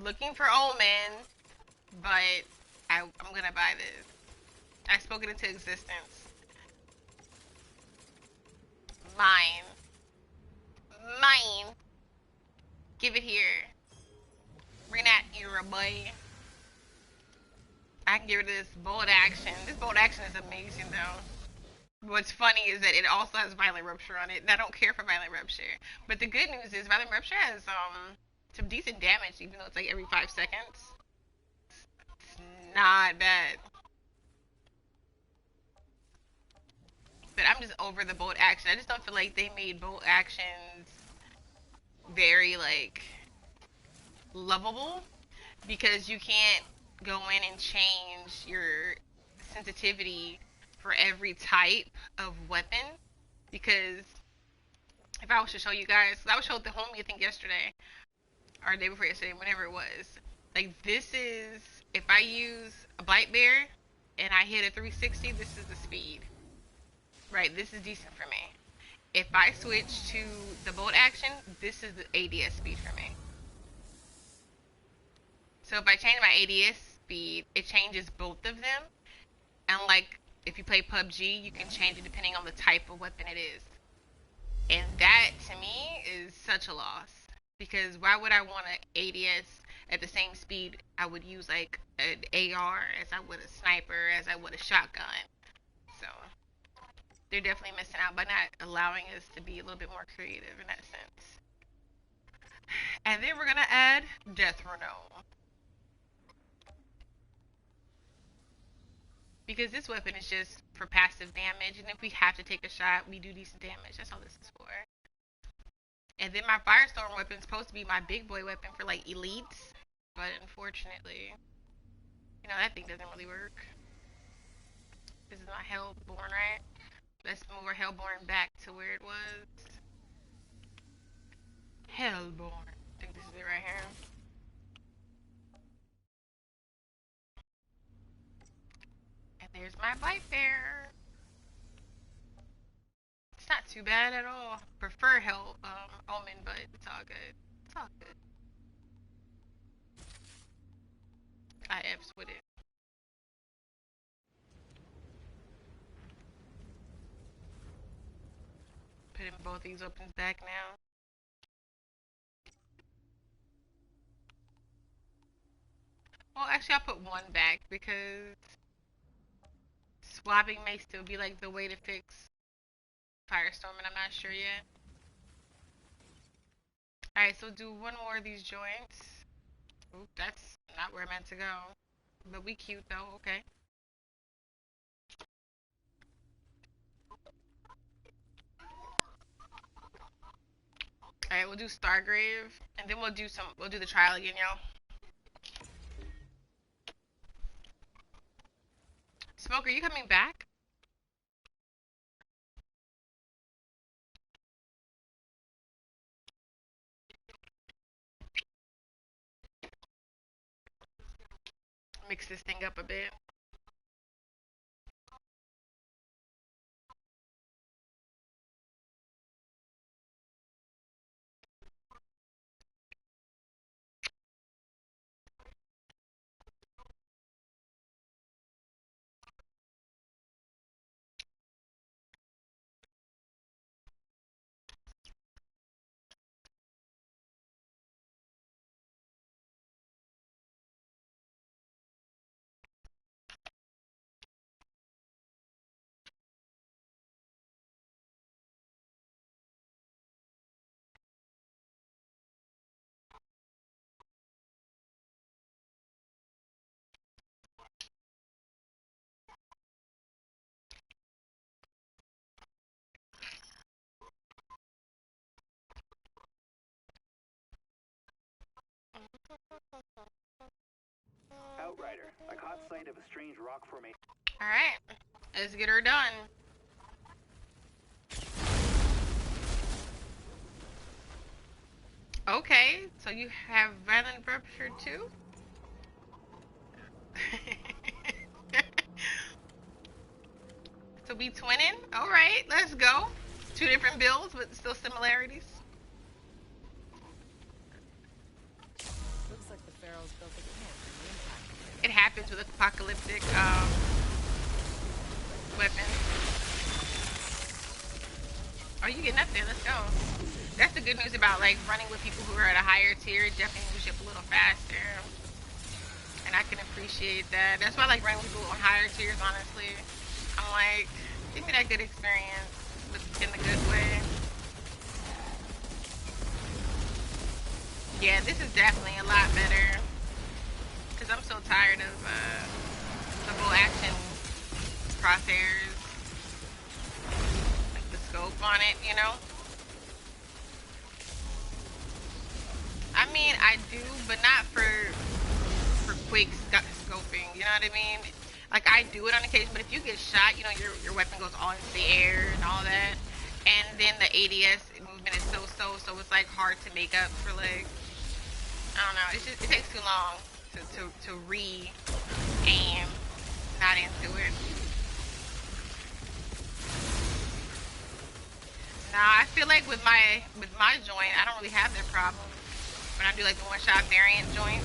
Speaker 6: Looking for Omen, but I'm gonna buy this. I spoke it into existence. Mine. Mine. Give it here. Bring that era, boy. I can give it this bold action. This bold action is amazing, though. What's funny is that it also has Violent Rupture on it, and I don't care for Violent Rupture. But the good news is Violent Rupture has some decent damage, even though it's like every 5 seconds. It's not bad. But I'm just over the bolt action. I just don't feel like they made bolt actions very like lovable, because you can't go in and change your sensitivity for every type of weapon. Because if I was to show you guys, I was showed the homie I think yesterday or the day before yesterday, whenever it was. Like this is, if I use a Blight Bear and I hit a 360, this is the speed. Right, this is decent for me. If I switch to the bolt action, this is the ADS speed for me. So if I change my ADS speed, it changes both of them. And like if you play PUBG, you can change it depending on the type of weapon it is. And that to me is such a loss. Because why would I want an ADS at the same speed I would use like an AR as I would a sniper, as I would a shotgun? So they're definitely missing out by not allowing us to be a little bit more creative in that sense. And then we're gonna add Death Renome. Because this weapon is just for passive damage, and if we have to take a shot, we do decent damage. That's all this is for. And then my Firestorm weapon is supposed to be my big boy weapon for like elites, but unfortunately, you know, that thing doesn't really work. This is not Hellborn, right? Let's move our Hellborn back to where it was. Hellborn. I think this is it right here. And there's my Bite Bear. It's not too bad at all. Prefer Omen, but it's all good. It's all good. I F's with it. Putting both these weapons back now. Well, actually, I'll put one back because swapping may still be like the way to fix Firestorm, and I'm not sure yet. Alright, so do one more of these joints. Oop, that's not where I meant to go. But we cute though, okay. Alright, we'll do Stargrave, and then we'll do the trial again, y'all. Smoke, are you coming back? Mix this thing up a bit.
Speaker 7: caught sight of a strange rock formation.
Speaker 6: Alright, let's get her done. Okay, so you have violent rupture too? So we twinning? Alright, let's go. Two different builds, but still similarities.
Speaker 2: Looks like the Pharaohs built a camp in the impact.
Speaker 6: It happens with apocalyptic weapons. Oh, you getting up there? Let's go. That's the good news about like running with people who are at a higher tier. It definitely moves you up a little faster, and I can appreciate that. That's why I like running with people on higher tiers. Honestly, I'm like, give me that good experience, but in the good way. Yeah, this is definitely a lot better because I'm so tired of the full action crosshairs, like the scope on it, you know. I mean, I do, but not for quick scoping, you know what I mean? Like, I do it on occasion, but if you get shot, you know, your weapon goes all into the air and all that, and then the ADS movement is so it's like hard to make up for, like, I don't know, it's just, it takes too long to re-aim, not into it. Nah, I feel like with my joint, I don't really have that problem. When I do like the one-shot variant joint.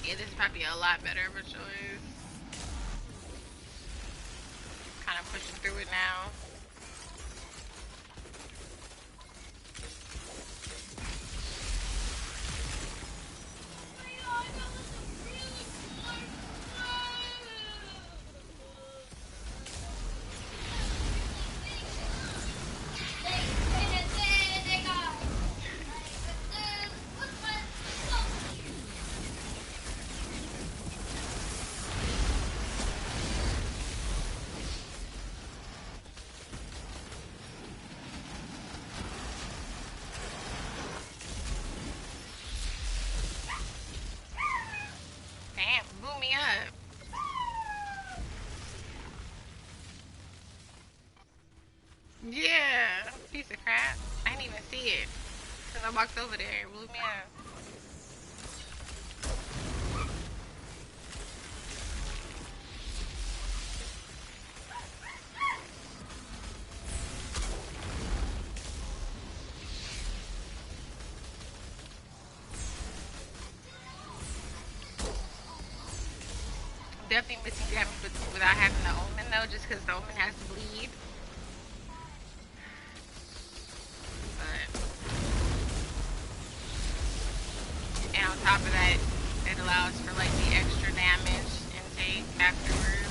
Speaker 6: Yeah, this is probably a lot better of a choice. Kind of pushing through it now. Damn, blew me up. Yeah, piece of crap. I didn't even see it. Cause I walked over there, it blew me up. Definitely missing damage without having the omen though, just because the omen has to bleed. But, and on top of that, it allows for like the extra damage intake afterwards.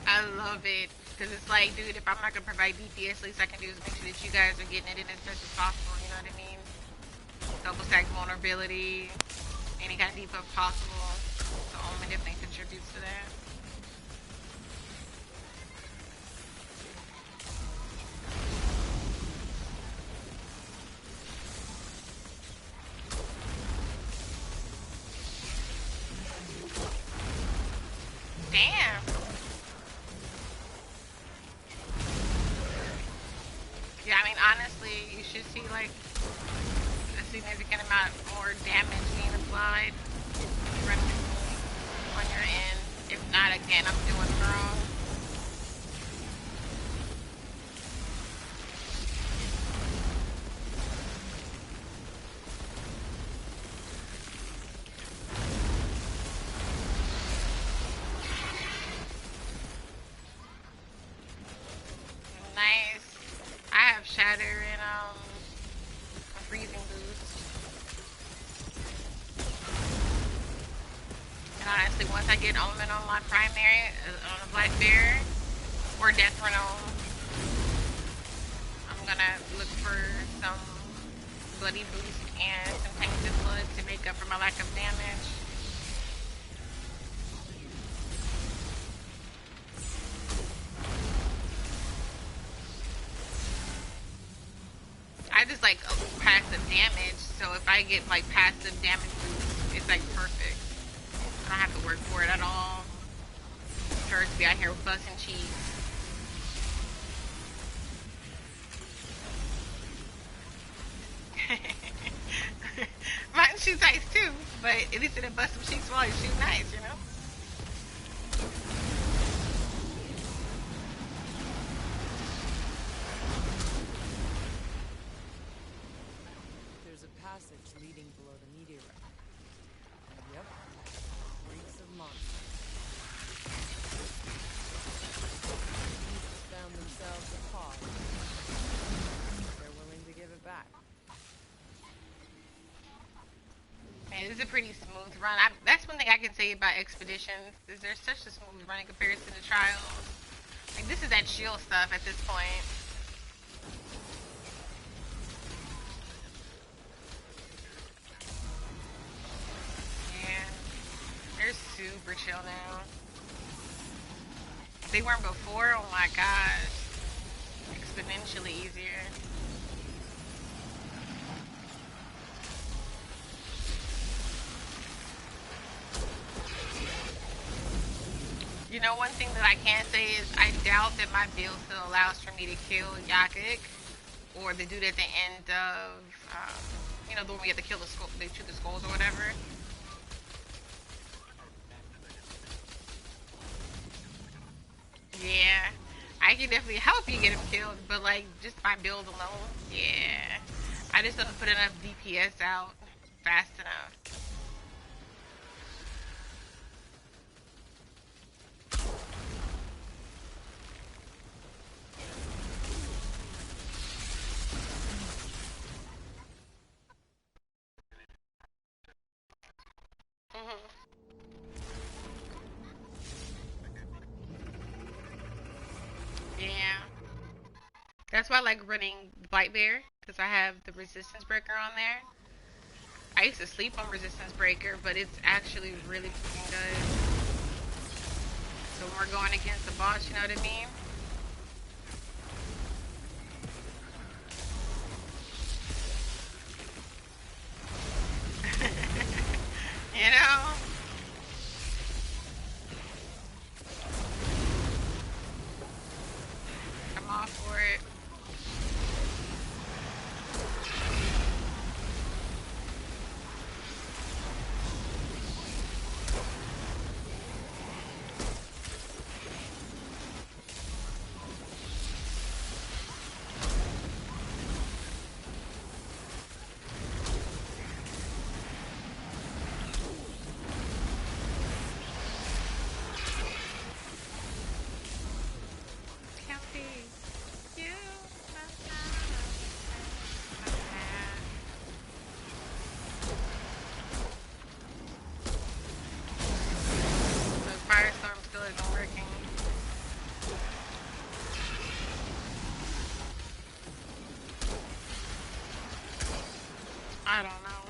Speaker 6: I love it. Because it's like, dude, if I'm not going to provide DPS, at least I can do is make sure that you guys are getting it in as much as possible, you know what I mean? Double stack vulnerability, any kind of debuff possible. So Omen definitely contributes to that. Damn. Yeah, I mean, honestly, you should see, like, a significant amount more damage being applied running on your end. If not, again, I'm doing wrong. shatter and a freezing boost. And honestly, once I get Omen on my primary, on a Black Bear, or Death Renome, I'm gonna look for some Bloody Boost and some Tainted Blood to make up for my lack of damage. I just like passive damage, so if I get like passive damage boost, it's like perfect. I don't have to work for it at all. Turrets be out here busting cheeks. Mine shoots nice too, but at least it bust some cheeks while you shoot nice, you know?
Speaker 2: There's a passage leading below the meteorite. Yep, reeks of monsters. Beasts found themselves a pod. They're willing to give it back.
Speaker 6: Man, this is a pretty smooth run. That's one thing I can say about Expeditions, is there's such a smooth run in comparison to Trials. Like, this is that shield stuff at this point. Yeah, they're super chill now. If they weren't before, oh my gosh. Exponentially easier. You know, one thing that I can say is I doubt that my build still allows for me to kill Yakik, or the dude at the end of, you know, the one we have to kill the skull, they shoot the skulls or whatever. Yeah, I can definitely help you get him killed, but like, just my build alone, yeah. I just don't put enough DPS out fast enough. Yeah. That's why I like running Blight Bear, because I have the Resistance Breaker on there. I used to sleep on Resistance Breaker, but it's actually really freaking good. So when we're going against the boss, you know what I mean? You know? I'm all for it. I don't know.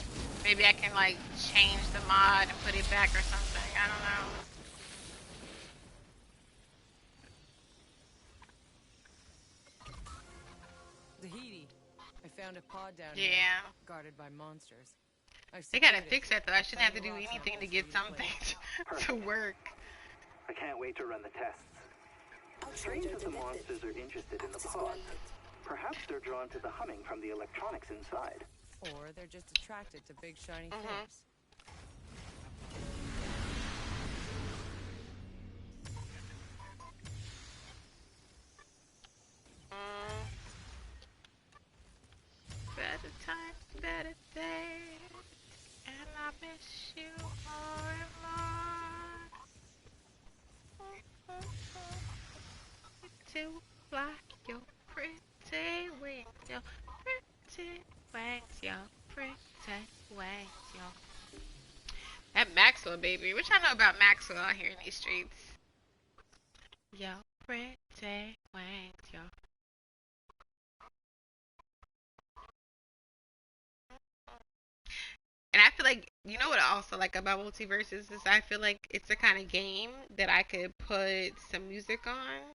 Speaker 6: Maybe I can like change the mod and put it back or something. I don't know.
Speaker 2: Tahiti. I found a pod down
Speaker 6: Yeah.
Speaker 2: here, guarded by monsters.
Speaker 6: They gotta fix that though. I shouldn't have to do anything to get something to work.
Speaker 7: I can't wait to run the tests. Strange that the monsters are interested in the pod. Perhaps they're drawn to the humming from the electronics inside.
Speaker 2: Or they're just attracted to big shiny things.
Speaker 6: Better times, better days, and I miss you more and more. To like your pretty wings, yo. Pretty wings, yo. Pretty wings, yo. That Maxwell, baby. What y'all know about Maxwell out here in these streets? Yo, pretty wings, yo. And I feel like, you know what I also like about Multiverses is I feel like it's the kind of game that I could put some music on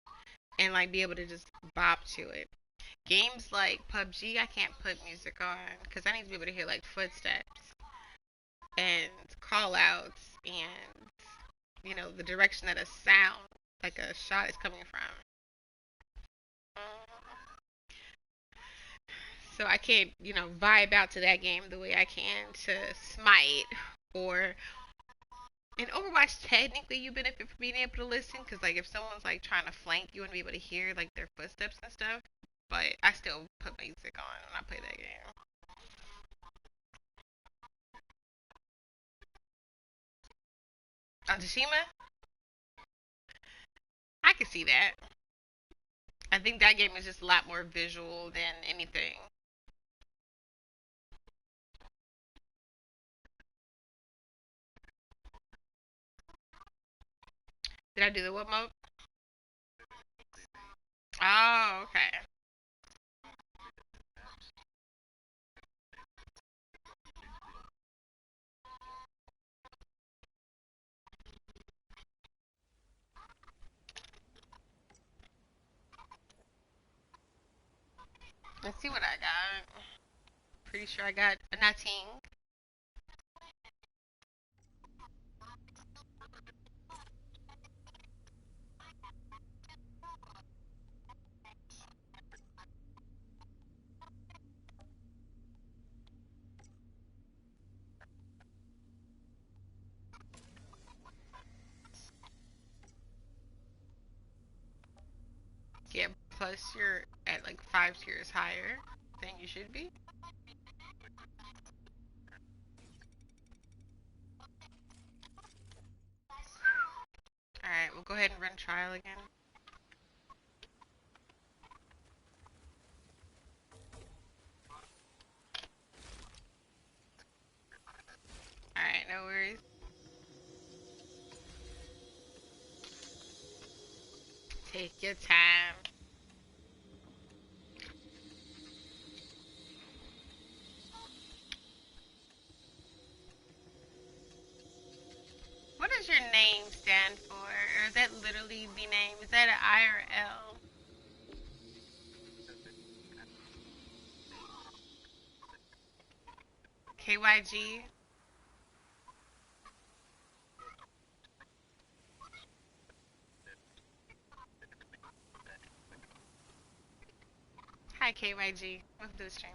Speaker 6: and like be able to just bop to it. Games like PUBG, I can't put music on because I need to be able to hear like footsteps and call outs and, you know, the direction that a sound, like a shot, is coming from. So I can't, you know, vibe out to that game the way I can to Smite or in Overwatch. Technically, you benefit from being able to listen because, like, if someone's like trying to flank you and be able to hear like their footsteps and stuff. But I still put music on when I play that game. On Tsushima, I can see that. I think that game is just a lot more visual than anything. Did I do the what mode? Oh, okay. Let's see what I got. Pretty sure I got a 19. Yeah, plus you're at like 5 tiers higher than you should be. Alright, we'll go ahead and run trial again. Alright, no worries. Take your time. What does your name stand for? Or is that literally the name? Is that an I or L? KYG? Hi, KYG. Welcome to the stream.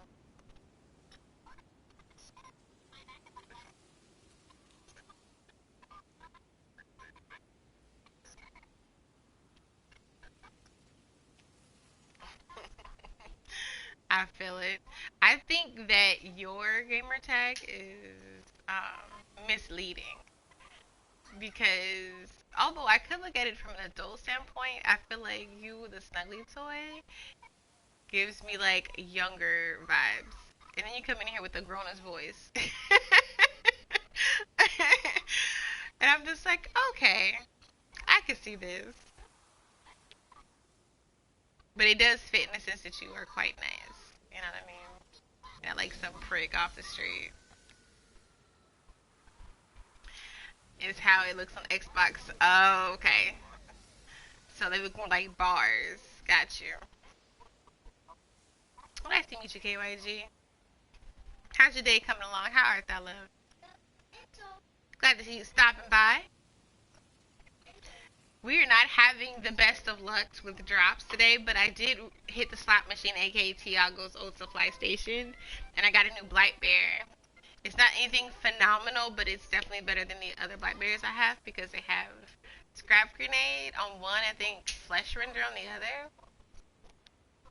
Speaker 6: I feel it. I think that your gamer tag is misleading because although I could look at it from an adult standpoint, I feel like you, the Snuggly toy, gives me like younger vibes. And then you come in here with a grown ass voice. And I'm just like, okay, I can see this. But it does fit in the sense that you are quite nice. You know what I mean? Not like some prick off the street. Is how it looks on Xbox. Oh, okay. So they look more like bars. Got you. Well, nice to meet you, KYG. How's your day coming along? How art thou, love? Glad to see you stopping by. We are not having the best of luck with drops today, but I did hit the slot machine, aka Tiago's old supply station, and I got a new Blight Bear. It's not anything phenomenal, but it's definitely better than the other Blight Bears I have because they have Scrap Grenade on one, I think Flesh Render on the other.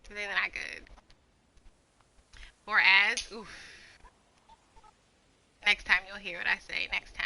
Speaker 6: So they're not good. Whereas, oof. Next time you'll hear what I say. Next time.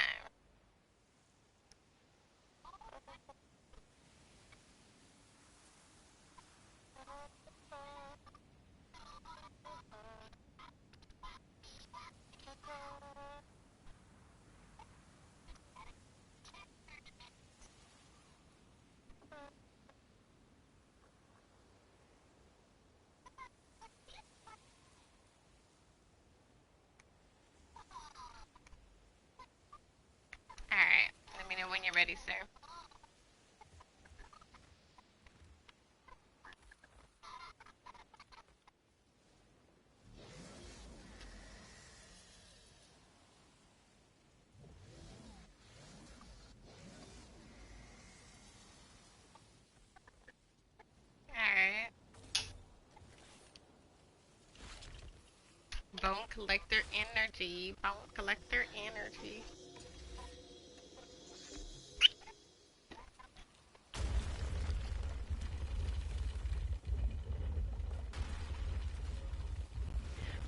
Speaker 6: Collect their energy. Collect their energy.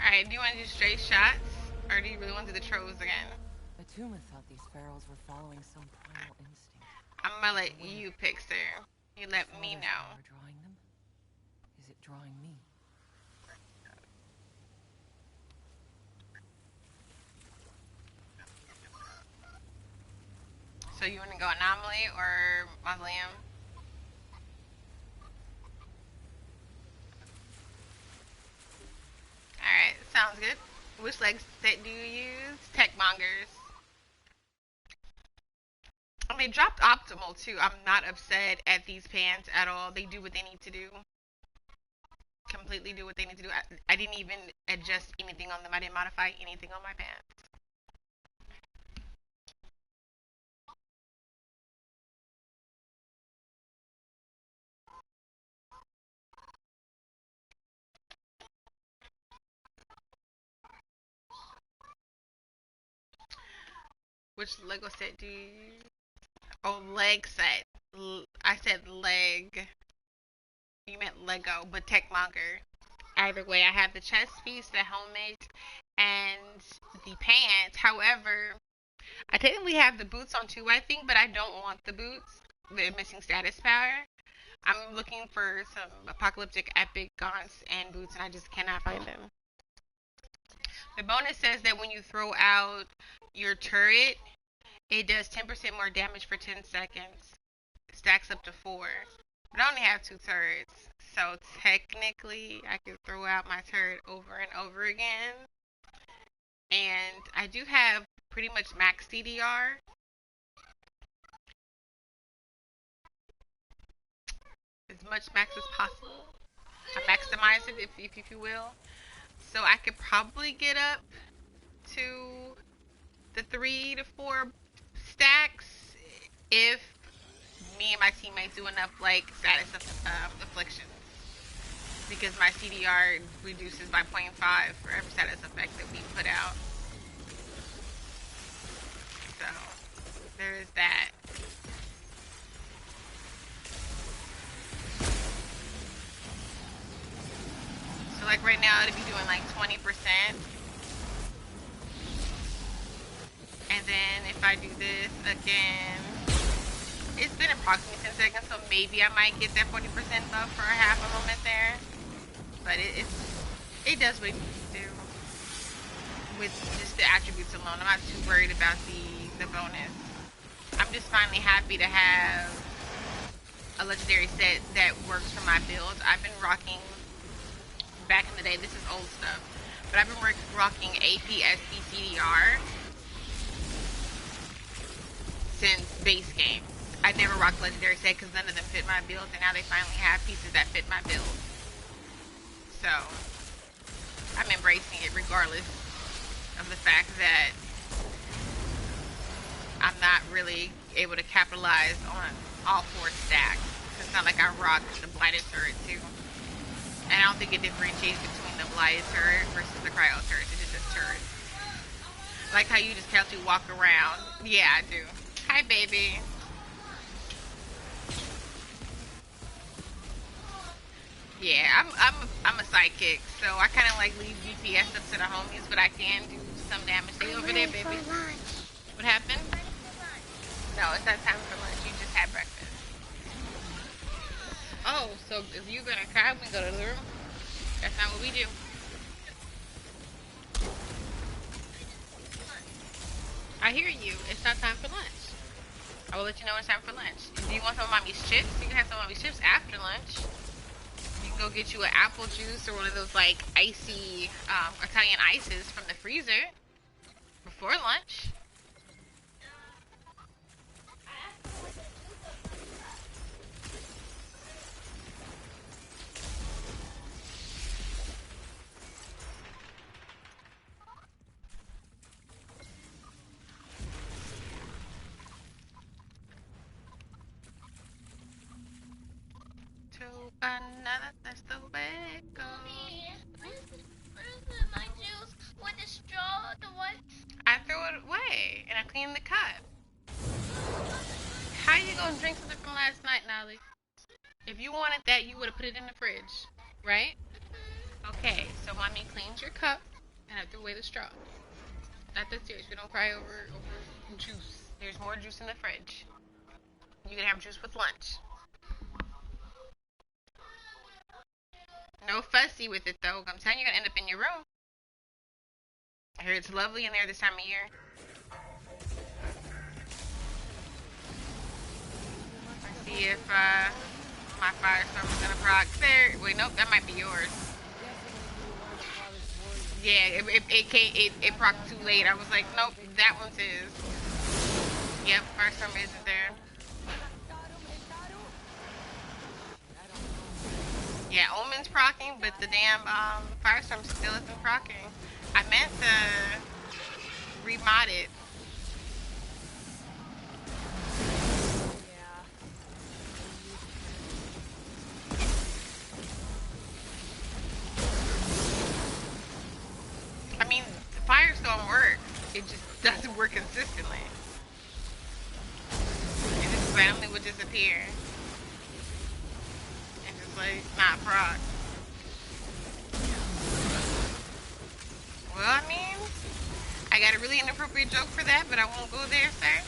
Speaker 6: Alright, do you want to do straight shots? Or do you really want to do the trolls again?
Speaker 2: Atuma thought these ferals were following some primal instinct.
Speaker 6: I'm gonna let you pick, sir. You let me know.
Speaker 2: Are drawing them? Is it drawing me?
Speaker 6: So you want to go Anomaly or Mausoleum? Alright, sounds good. Which leg set do you use? Techmongers. And they dropped optimal too. I'm not upset at these pants at all. They do what they need to do. Completely do what they need to do. I didn't even adjust anything on them. I didn't modify anything on my pants. Which Lego set do you use? Oh, leg set. I said leg. You meant Lego, but Techmonger. Either way, I have the chest piece, the helmet, and the pants. However, I technically have the boots on too, I think, but I don't want the boots. They're missing status power. I'm looking for some apocalyptic epic gaunts and boots, and I just cannot find them. The bonus says that when you throw out your turret, it does 10% more damage for 10 seconds. It stacks up to 4. But I only have 2 turrets. So technically, I could throw out my turret over and over again. And I do have pretty much max CDR. As much max as possible. I maximize it, if you will. So I could probably get up to the 3 to 4 stacks if me and my teammates do enough like status afflictions, because my CDR reduces by 0.5 for every status effect that we put out. So there is that. So like right now it'd be doing like 20%. And then if I do this again, it's been approximately 10 seconds, so maybe I might get that 40% buff for a half a moment there. But it does what it needs to do with just the attributes alone. I'm not too worried about the bonus. I'm just finally happy to have a legendary set that works for my build. I've been rocking, back in the day, this is old stuff, but I've been rocking APSC CDR since base game. I never rocked legendary set because none of them fit my build, and now they finally have pieces that fit my build. So I'm embracing it regardless of the fact that I'm not really able to capitalize on all 4 stacks. It's not like I rock the blighted turret too. And I don't think it differentiates between the blighted turret versus the cryo turret. It just says turret. Like how you just casually walk around. Yeah, I do. Hi, baby. Yeah, I'm a sidekick, so I kind of like leave DPS up to the homies, but I can do some damage. Stay over there, baby. What happened? No, it's not time for lunch. You just had breakfast. Oh, so if you're gonna cry, we can go to the room. That's not what we do. I hear you. It's not time for lunch. I will let you know when it's time for lunch. Do you want some of mommy's chips? You can have some of mommy's chips after lunch. You can go get you an apple juice or one of those like icy Italian ices from the freezer before lunch. Another, that's the way it goes.
Speaker 4: Mommy, where's my juice? What
Speaker 6: away, and I cleaned the cup. How you gonna drink something from last night, Nolly? If you wanted that, you would have put it in the fridge, right? Okay, so mommy cleaned your cup, and I threw away the straw. Not that serious. We don't cry over juice. There's more juice in the fridge. You can have juice with lunch. No fussy with it though. I'm telling you, you're gonna end up in your room. I hear it's lovely in there this time of year. Let's see if my firestorm is gonna proc there. Wait, nope, that might be yours. Yeah, it procced too late. I was like, nope, that one's his. Yep, firestorm isn't there. Yeah, Omen's procking, but the damn firestorm still isn't procking. I meant to remod it. I mean, the firestorm works. It just doesn't work consistently. It just randomly would disappear. And just like, not proc. Well, I mean, I got a really inappropriate joke for that, but I won't go there, sir.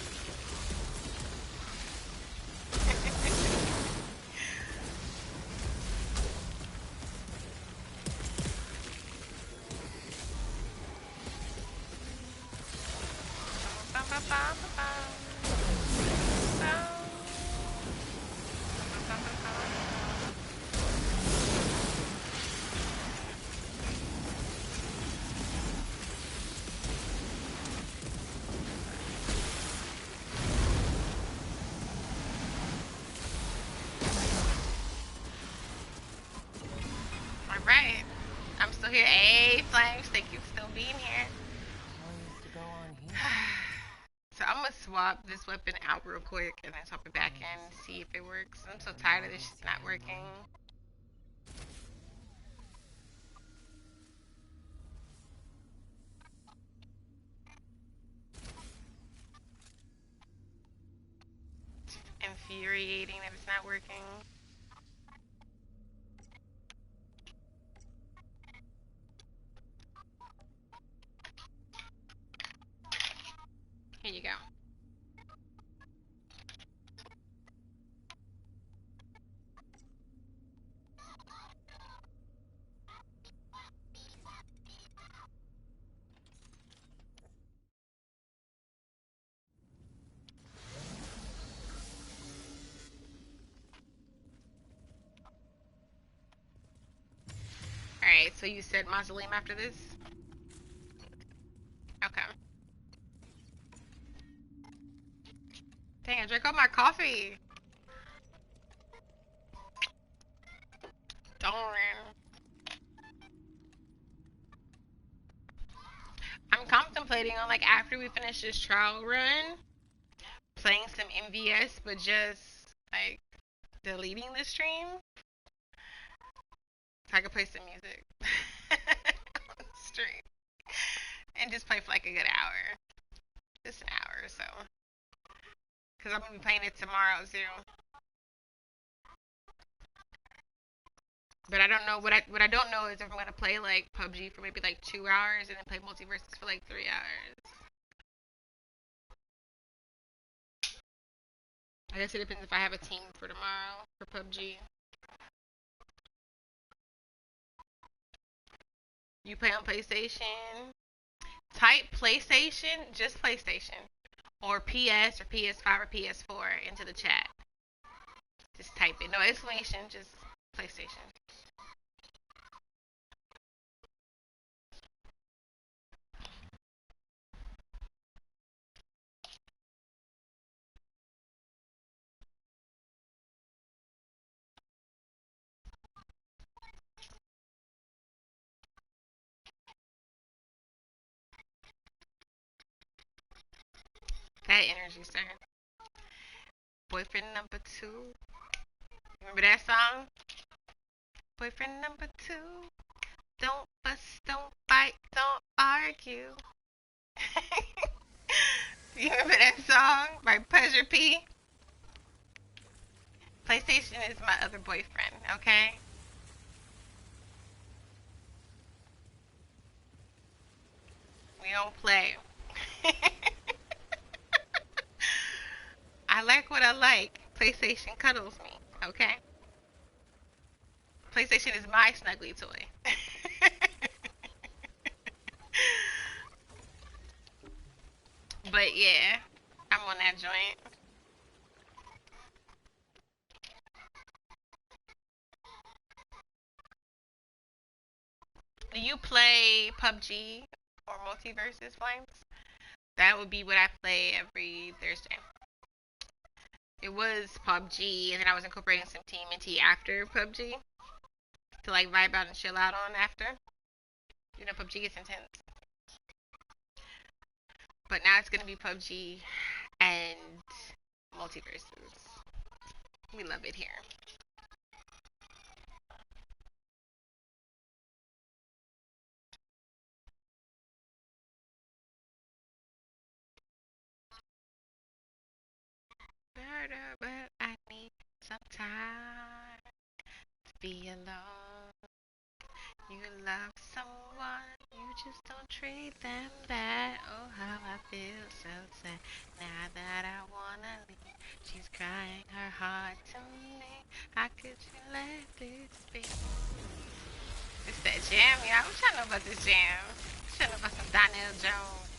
Speaker 6: Alright. I'm still here. Hey, Flames, thank you for still being here. So I'm gonna swap this weapon out real quick and then swap it back in and see if it works. I'm so tired of this shit not working. Infuriating that it's not working. Here you go. Alright, so you said mausoleum after this? Okay. Dang, I drank all my coffee. Darn. I'm contemplating on, like, after we finish this trial run, playing some MVS, but just, like, deleting the stream. So I could play some music on the stream. And just play for, like, a good hour. Just an hour or so. Because I'm going to be playing it tomorrow, too. But I don't know, what I don't know is if I'm going to play, like, PUBG for maybe, like, 2 hours and then play Multiverses for, like, 3 hours. I guess it depends if I have a team for tomorrow for PUBG. You play on PlayStation? Type PlayStation, just PlayStation. Or PS or PS5 or PS4 into the chat. Just type it. No exclamation, just PlayStation. That energy, sir. Boyfriend number 2. Remember that song? Boyfriend number 2. Don't fuss, don't fight, don't argue. You remember that song by Pleasure P? PlayStation is my other boyfriend, okay? We don't play. I like what I like. PlayStation cuddles me, okay? PlayStation is my snuggly toy. But yeah, I'm on that joint. Do you play PUBG or Multiverses Flames? That would be what I play every Thursday. It was PUBG, and then I was incorporating some TMNT after PUBG to like vibe out and chill out on after. You know, PUBG gets intense. But now it's gonna be PUBG and Multiverses. We love it here. But I need some time to be alone. You love someone, you just don't treat them bad. Oh, how I feel so sad now that I wanna leave. She's crying her heart to me. How could you let this be? It's that jam, y'all. What y'all know about this jam? What y'all know about some Donnell Jones?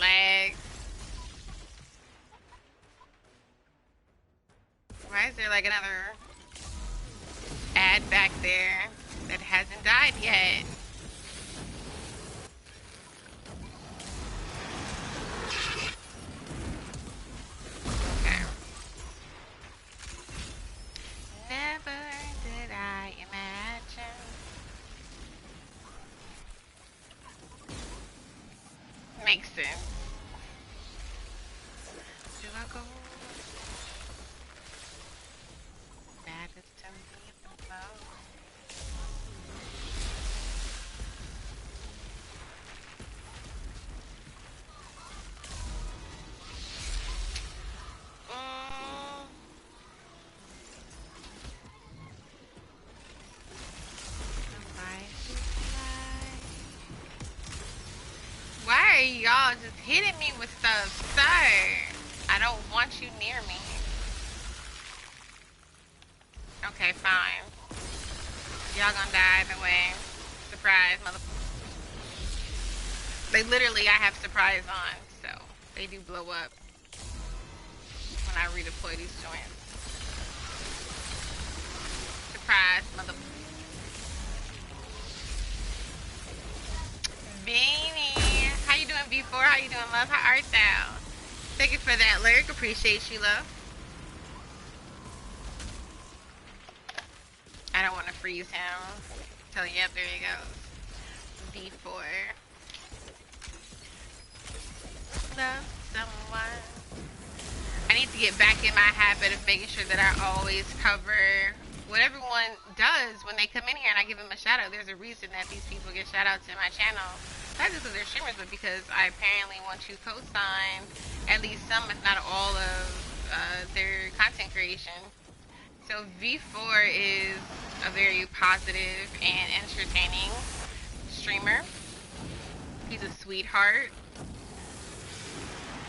Speaker 6: Legs. Why is there like another ad back there that hasn't died yet? Okay. Never did I imagine. Makes sense. Do I go? That is to me above. Why are y'all just hitting me with stuff, sir? I don't want you near me. Okay, fine. Y'all gonna die either way. Surprise, mother. They literally, I have surprise on, so they do blow up when I redeploy these joints. Surprise, mother. Beanie, how you doing, B4? How you doing, love? How art thou? Thank you for that lyric. Appreciate you, love. I don't want to freeze him. So, yep, there he goes. B4. Love someone. I need to get back in my habit of making sure that I always cover what everyone does when they come in here and I give them a shout out. There's a reason that these people get shout outs in my channel. Not just because they're streamers, but because I apparently want to co-sign at least some, if not all, of their content creation. So V4 is a very positive and entertaining streamer. He's a sweetheart.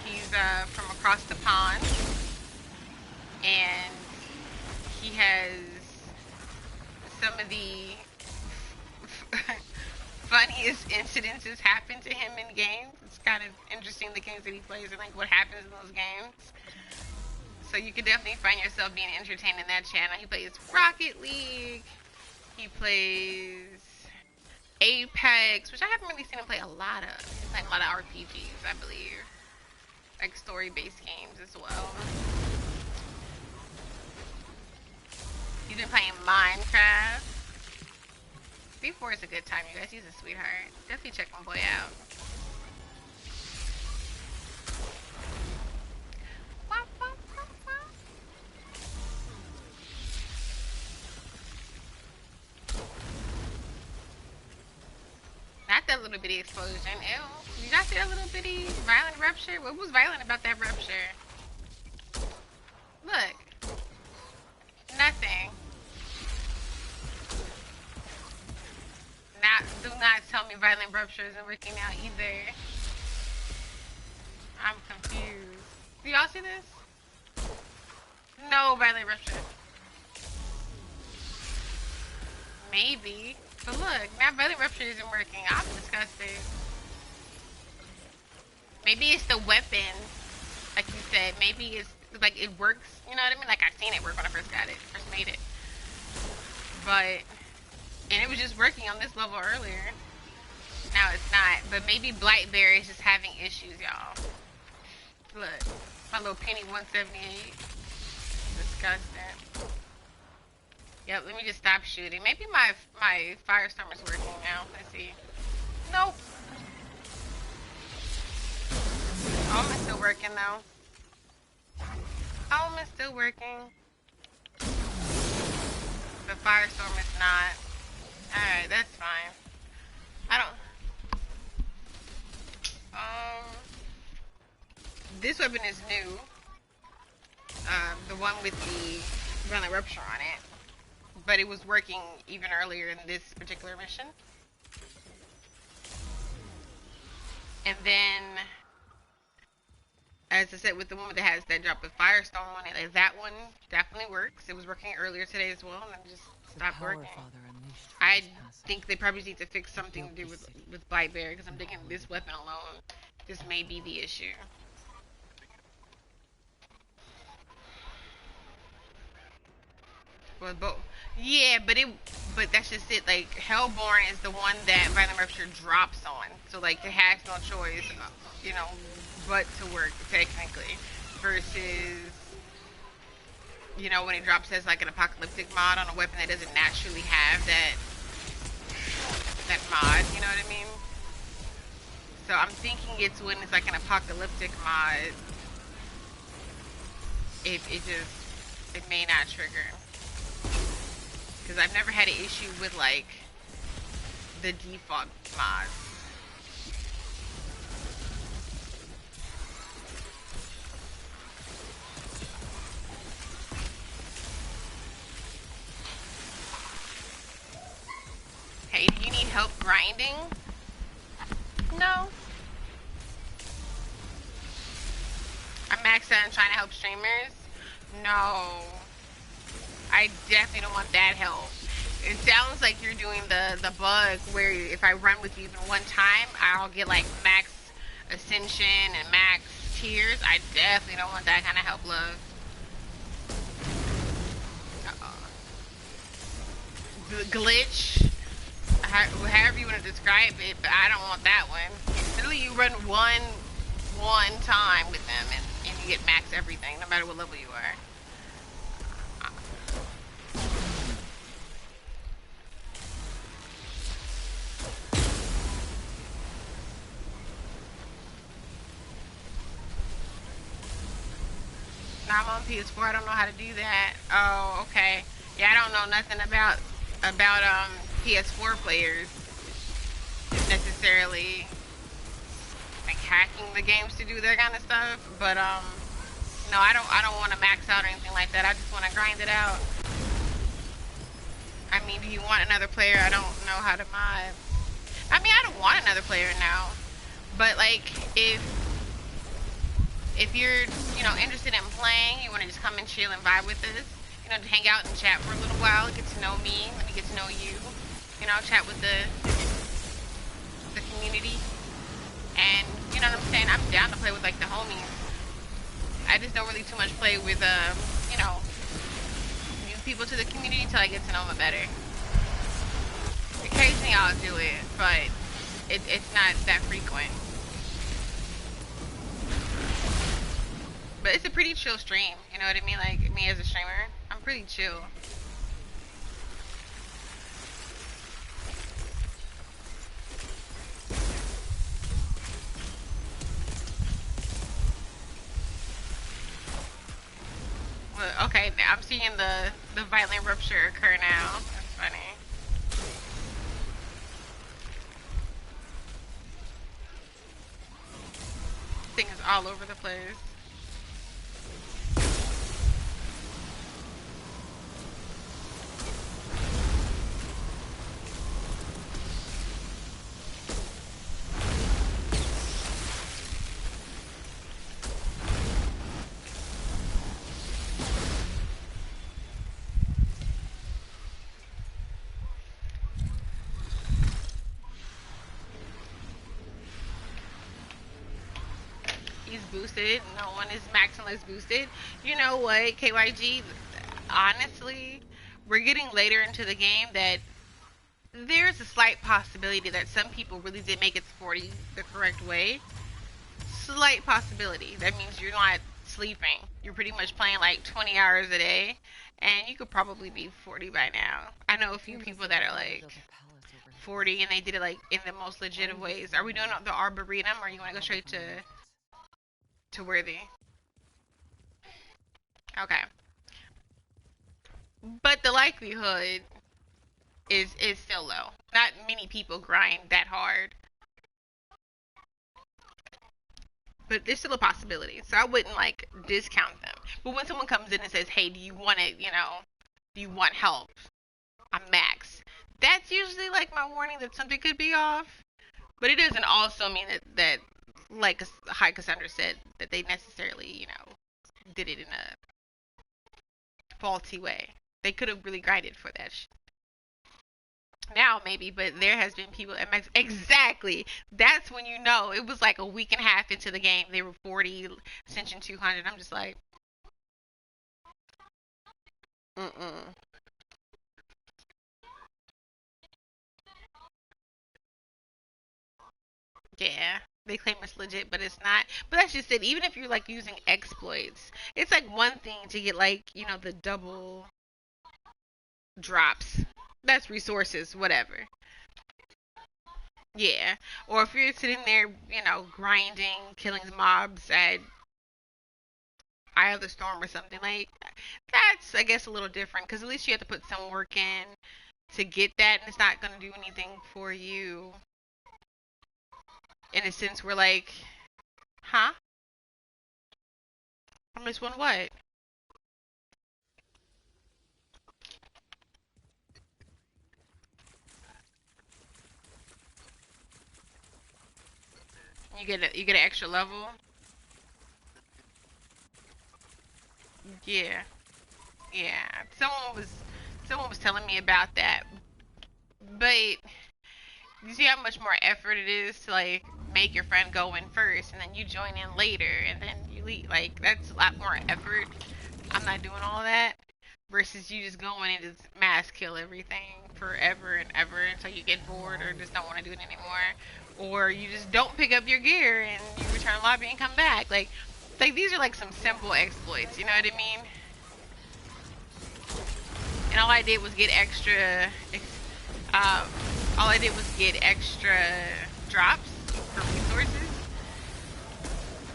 Speaker 6: He's from across the pond, and he has some of the funniest incidences happen to him in games. It's kind of interesting, the games that he plays and like what happens in those games. So you could definitely find yourself being entertained in that channel. He plays Rocket League. He plays Apex, which I haven't really seen him play a lot of. He's playing a lot of RPGs, I believe. Like story-based games as well. He's been playing Minecraft. B4 is a good time, you guys. He's a sweetheart. Definitely check my boy out. Not the little bitty explosion. Ew. Did y'all see that little bitty violent rupture? What was violent about that rupture? Look. Nothing. Do not tell me violent rupture isn't working out either. I'm confused. Do y'all see this? No violent rupture. Maybe. But look, now violent rupture isn't working. I'm disgusted. Maybe it's the weapon. Like you said, maybe it's like it works. You know what I mean? Like I seen it work when I first got it, first made it. But and it was just working on this level earlier. Now it's not. But maybe Blightberry is just having issues, y'all. Look, my little penny 178. Disgusting. Yep, let me just stop shooting. Maybe my Firestorm is working now. Let's see. Nope. Oh, it's still working though. Oh, it's still working. The Firestorm is not. Alright, that's fine. I don't... This weapon is new. The one with the violent rupture on it. But it was working even earlier in this particular mission. And then, as I said, with the one that has that drop of Firestone on it, like that one definitely works. It was working earlier today as well, and then just stopped working. I think they probably need to fix something to do with Blightberry, because I'm thinking this weapon alone, this may be the issue. Well, both. Yeah, but that's just it. Like Hellborn is the one that Violent Rupture drops on, so like it has no choice, you know, but to work technically. Versus, you know, when it drops as like an apocalyptic mod on a weapon that doesn't naturally have that mod. You know what I mean? So I'm thinking it's when it's like an apocalyptic mod, it may not trigger. Because I've never had an issue with, like, the default mods. Hey, do you need help grinding? No. I'm maxed out and trying to help streamers? No. I definitely don't want that help. It sounds like you're doing the bug where if I run with you even one time, I'll get like max ascension and max tiers. I definitely don't want that kind of help, love. The glitch, however you want to describe it, but I don't want that one. Literally, you run one time with them and you get max everything, no matter what level you are. Now I'm on PS4. I don't know how to do that. Oh, okay. Yeah, I don't know nothing about PS4 players necessarily, like hacking the games to do that kind of stuff. But no, I don't want to max out or anything like that. I just want to grind it out. I mean, do you want another player? I don't know how to mod. I mean, I don't want another player now. But like, if you're, you know, interested in playing, you want to just come and chill and vibe with us, you know, to hang out and chat for a little while, get to know me, let me get to know you, you know, chat with the community, and, you know what I'm saying, I'm down to play with, like, the homies. I just don't really too much play with, you know, new people to the community until I get to know them better. Occasionally I'll do it, but it's not that frequent. But it's a pretty chill stream, you know what I mean? Like, me as a streamer, I'm pretty chill. Well, okay, I'm seeing the violent rupture occur now. That's funny. all over the place. Boosted. No one is maximalist boosted. You know what, KYG? Honestly, we're getting later into the game that there's a slight possibility that some people really did make it to 40 the correct way. Slight possibility. That means you're not sleeping. You're pretty much playing like 20 hours a day, and you could probably be 40 by now. I know a few people that are like 40 and they did it like in the most legit of ways. Are we doing the Arboretum, or you want to go straight to Worthy? Okay. But the likelihood is still low. Not many people grind that hard. But there's still a possibility. So I wouldn't like discount them. But when someone comes in and says, hey, do you want it, do you want help? I'm max. That's usually like my warning that something could be off. But it doesn't also mean that like High Cassandra said, that they necessarily, did it in a faulty way. They could have really grinded for that now maybe, but there has been people at max. Exactly. That's when you know. It was like a week and a half into the game. They were 40, Ascension 200. I'm just like, yeah. They claim it's legit, but it's not. But that's just it. Even if you're like using exploits, it's like one thing to get like, the double drops. That's resources, whatever. Yeah. Or if you're sitting there, grinding, killing mobs at Eye of the Storm or something, like, that's, I guess, a little different. Because at least you have to put some work in to get that, and it's not going to do anything for you. In a sense, we're like, huh? I missed one what? You get an extra level. Yeah, yeah. Someone was telling me about that, but you see how much more effort it is to like make your friend go in first, and then you join in later, and then you leave. Like that's a lot more effort. I'm not doing all that. Versus you just going and just mass kill everything forever and ever until you get bored or just don't want to do it anymore. Or you just don't pick up your gear and you return lobby and come back. Like these are like some simple exploits, you know what I mean? And all I did was get extra, drops for resources.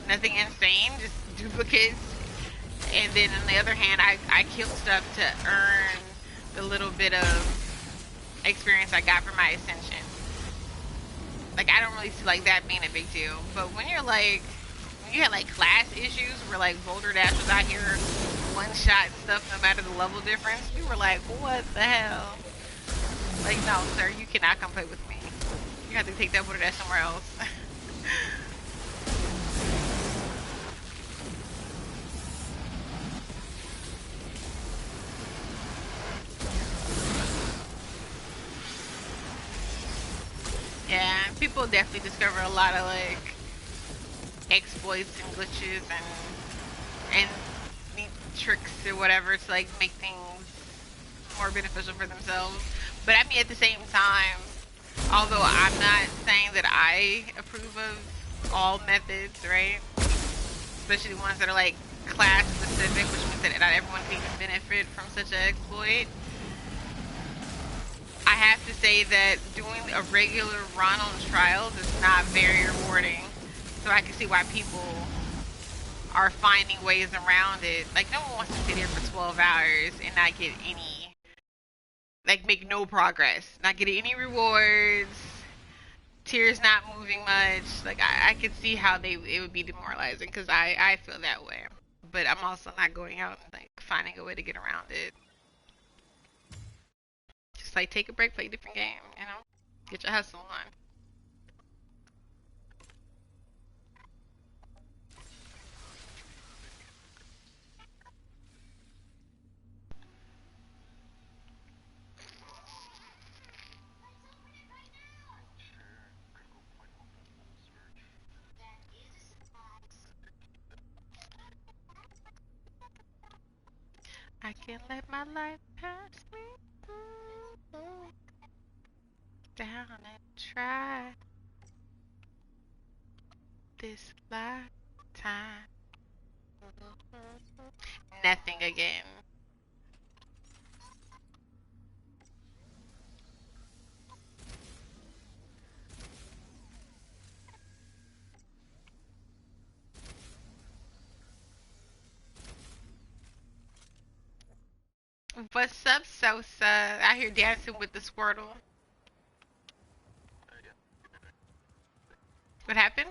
Speaker 6: Nothing insane, just duplicates. And then on the other hand, I killed stuff to earn the little bit of experience I got from my ascension. Like, I don't really see like that being a big deal. But when you're like, when you had like class issues where like Boulder Dash was out here one-shot stuff no matter the level difference, we were like, what the hell? Like, no, sir, you cannot come play with me. You have to take that Boulder Dash somewhere else. Yeah, people definitely discover a lot of like exploits and glitches and neat tricks or whatever to like make things more beneficial for themselves. But I mean, at the same time, although I'm not saying that I approve of all methods, right? Especially the ones that are like class specific, which means that not everyone can benefit from such an exploit. I have to say that doing a regular run on trials is not very rewarding. So I can see why people are finding ways around it. Like, no one wants to sit here for 12 hours and not get any, like, make no progress. Not get any rewards. Tyr's not moving much. Like I could see how it would be demoralizing because I feel that way. But I'm also not going out and like finding a way to get around it. Just like take a break, play a different game, you know? Get your hustle on. I can't let my life pass me down and try this lifetime. Nothing again. What's up, Sosa? I hear dancing with the Squirtle. What happened?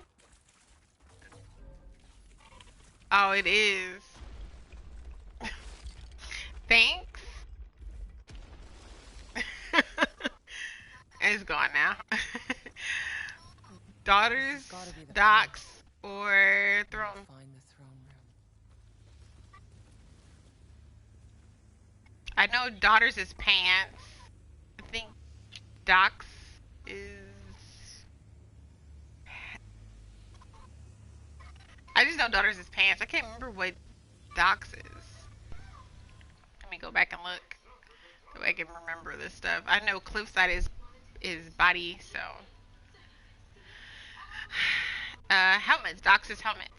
Speaker 6: Oh, it is. Thanks. It's gone now. Daughters, docks, or throne.
Speaker 2: Find the throne room.
Speaker 6: I know daughters is pants. I think docks is. I just know daughters is pants. I can't remember what docks is. Let me go back and look so I can remember this stuff. I know cliffside is body, so. Helmets. Docks is helmets.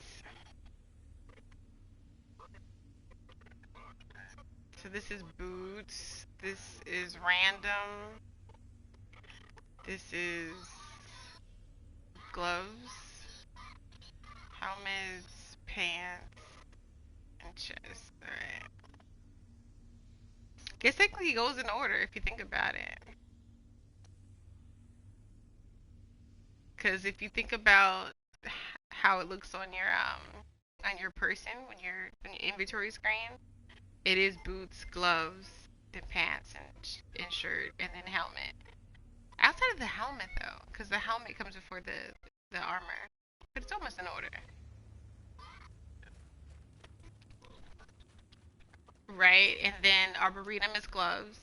Speaker 6: So this is boots. This is random. This is gloves. Helmets, pants, and chest. Alright. Guess technically it goes in order if you think about it. Because if you think about how it looks on your person when you're on your inventory screen, it is boots, gloves, then pants, and shirt, and then helmet. Outside of the helmet though, because the helmet comes before the armor, but it's almost in order. Right, and then Arboretum is gloves,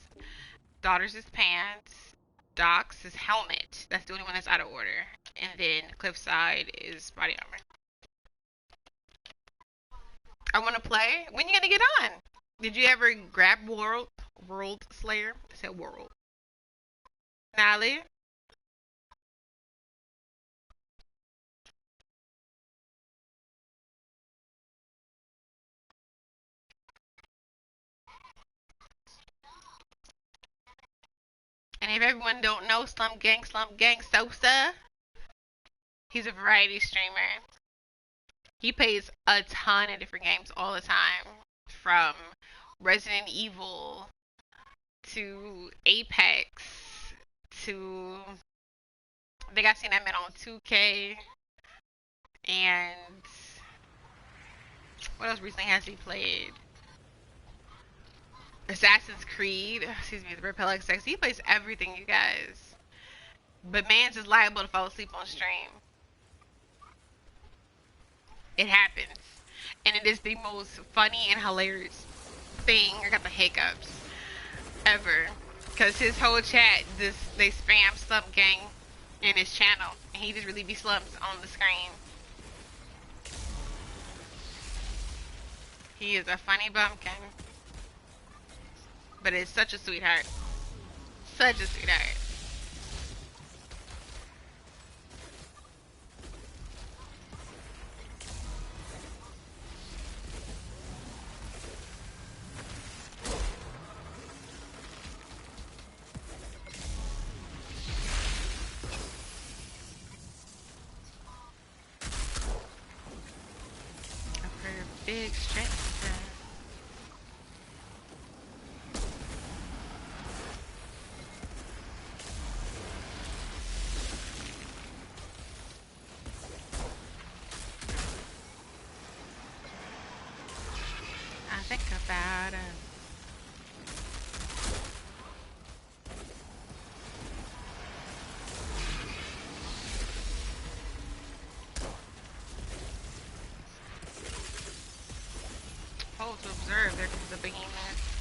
Speaker 6: Daughters is pants, Docks is helmet. That's the only one that's out of order, and then Cliffside is body armor. I want to play. When you gonna get on? Did you ever grab Worldslayer? I said World. Nally? And if everyone don't know Slump Gang Sosa, he's a variety streamer. He plays a ton of different games all the time, from Resident Evil to Apex to I think I've seen that man on 2K, and what else recently has he played? Assassin's Creed, excuse me, the Repel XX. He plays everything, you guys. But man's is liable to fall asleep on stream. It happens. And it is the most funny and hilarious thing. I got the hiccups ever. Because his whole chat, they spam Slump Gang in his channel. And he just really be slumps on the screen. He is a funny bumpkin. But it's such a sweetheart. Such a sweetheart. Big strength. think about it. Hold to observe, there comes a behemoth.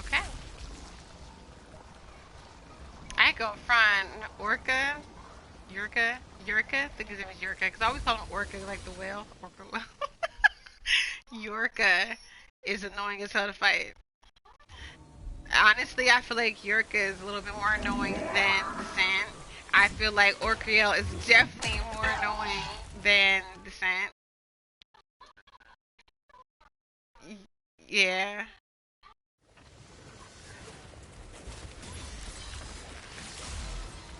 Speaker 6: Okay. I go front Orca, Yurka. I think his name is Yurka, because I always call him Orca, like the whale. Orca whale. Yorka is annoying as hell to fight. Honestly, I feel like Yorka is a little bit more annoying than Descent. I feel like Orcriel is definitely more annoying than Descent. Yeah.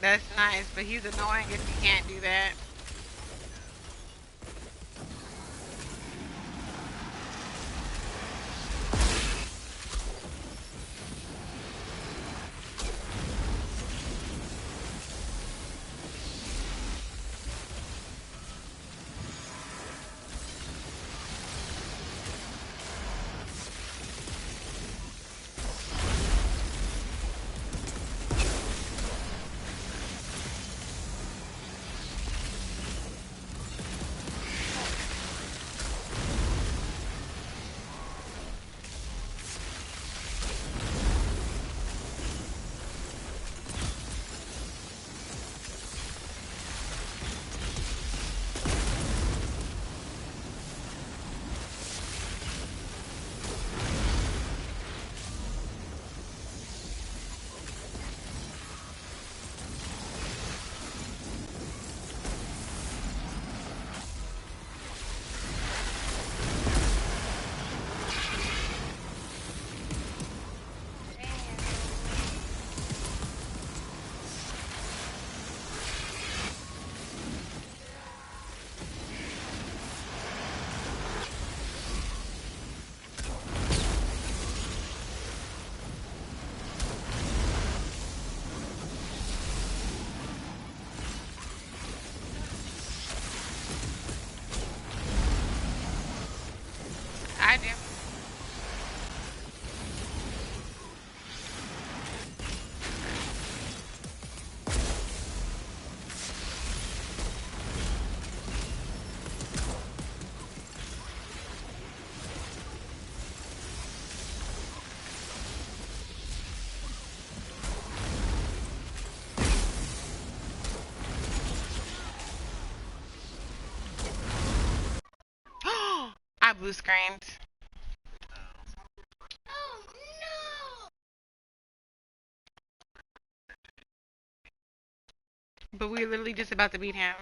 Speaker 6: That's nice, but he's annoying if you can't do that. I do. I blue screened.
Speaker 4: Oh no!
Speaker 6: But we were literally just about to beat him.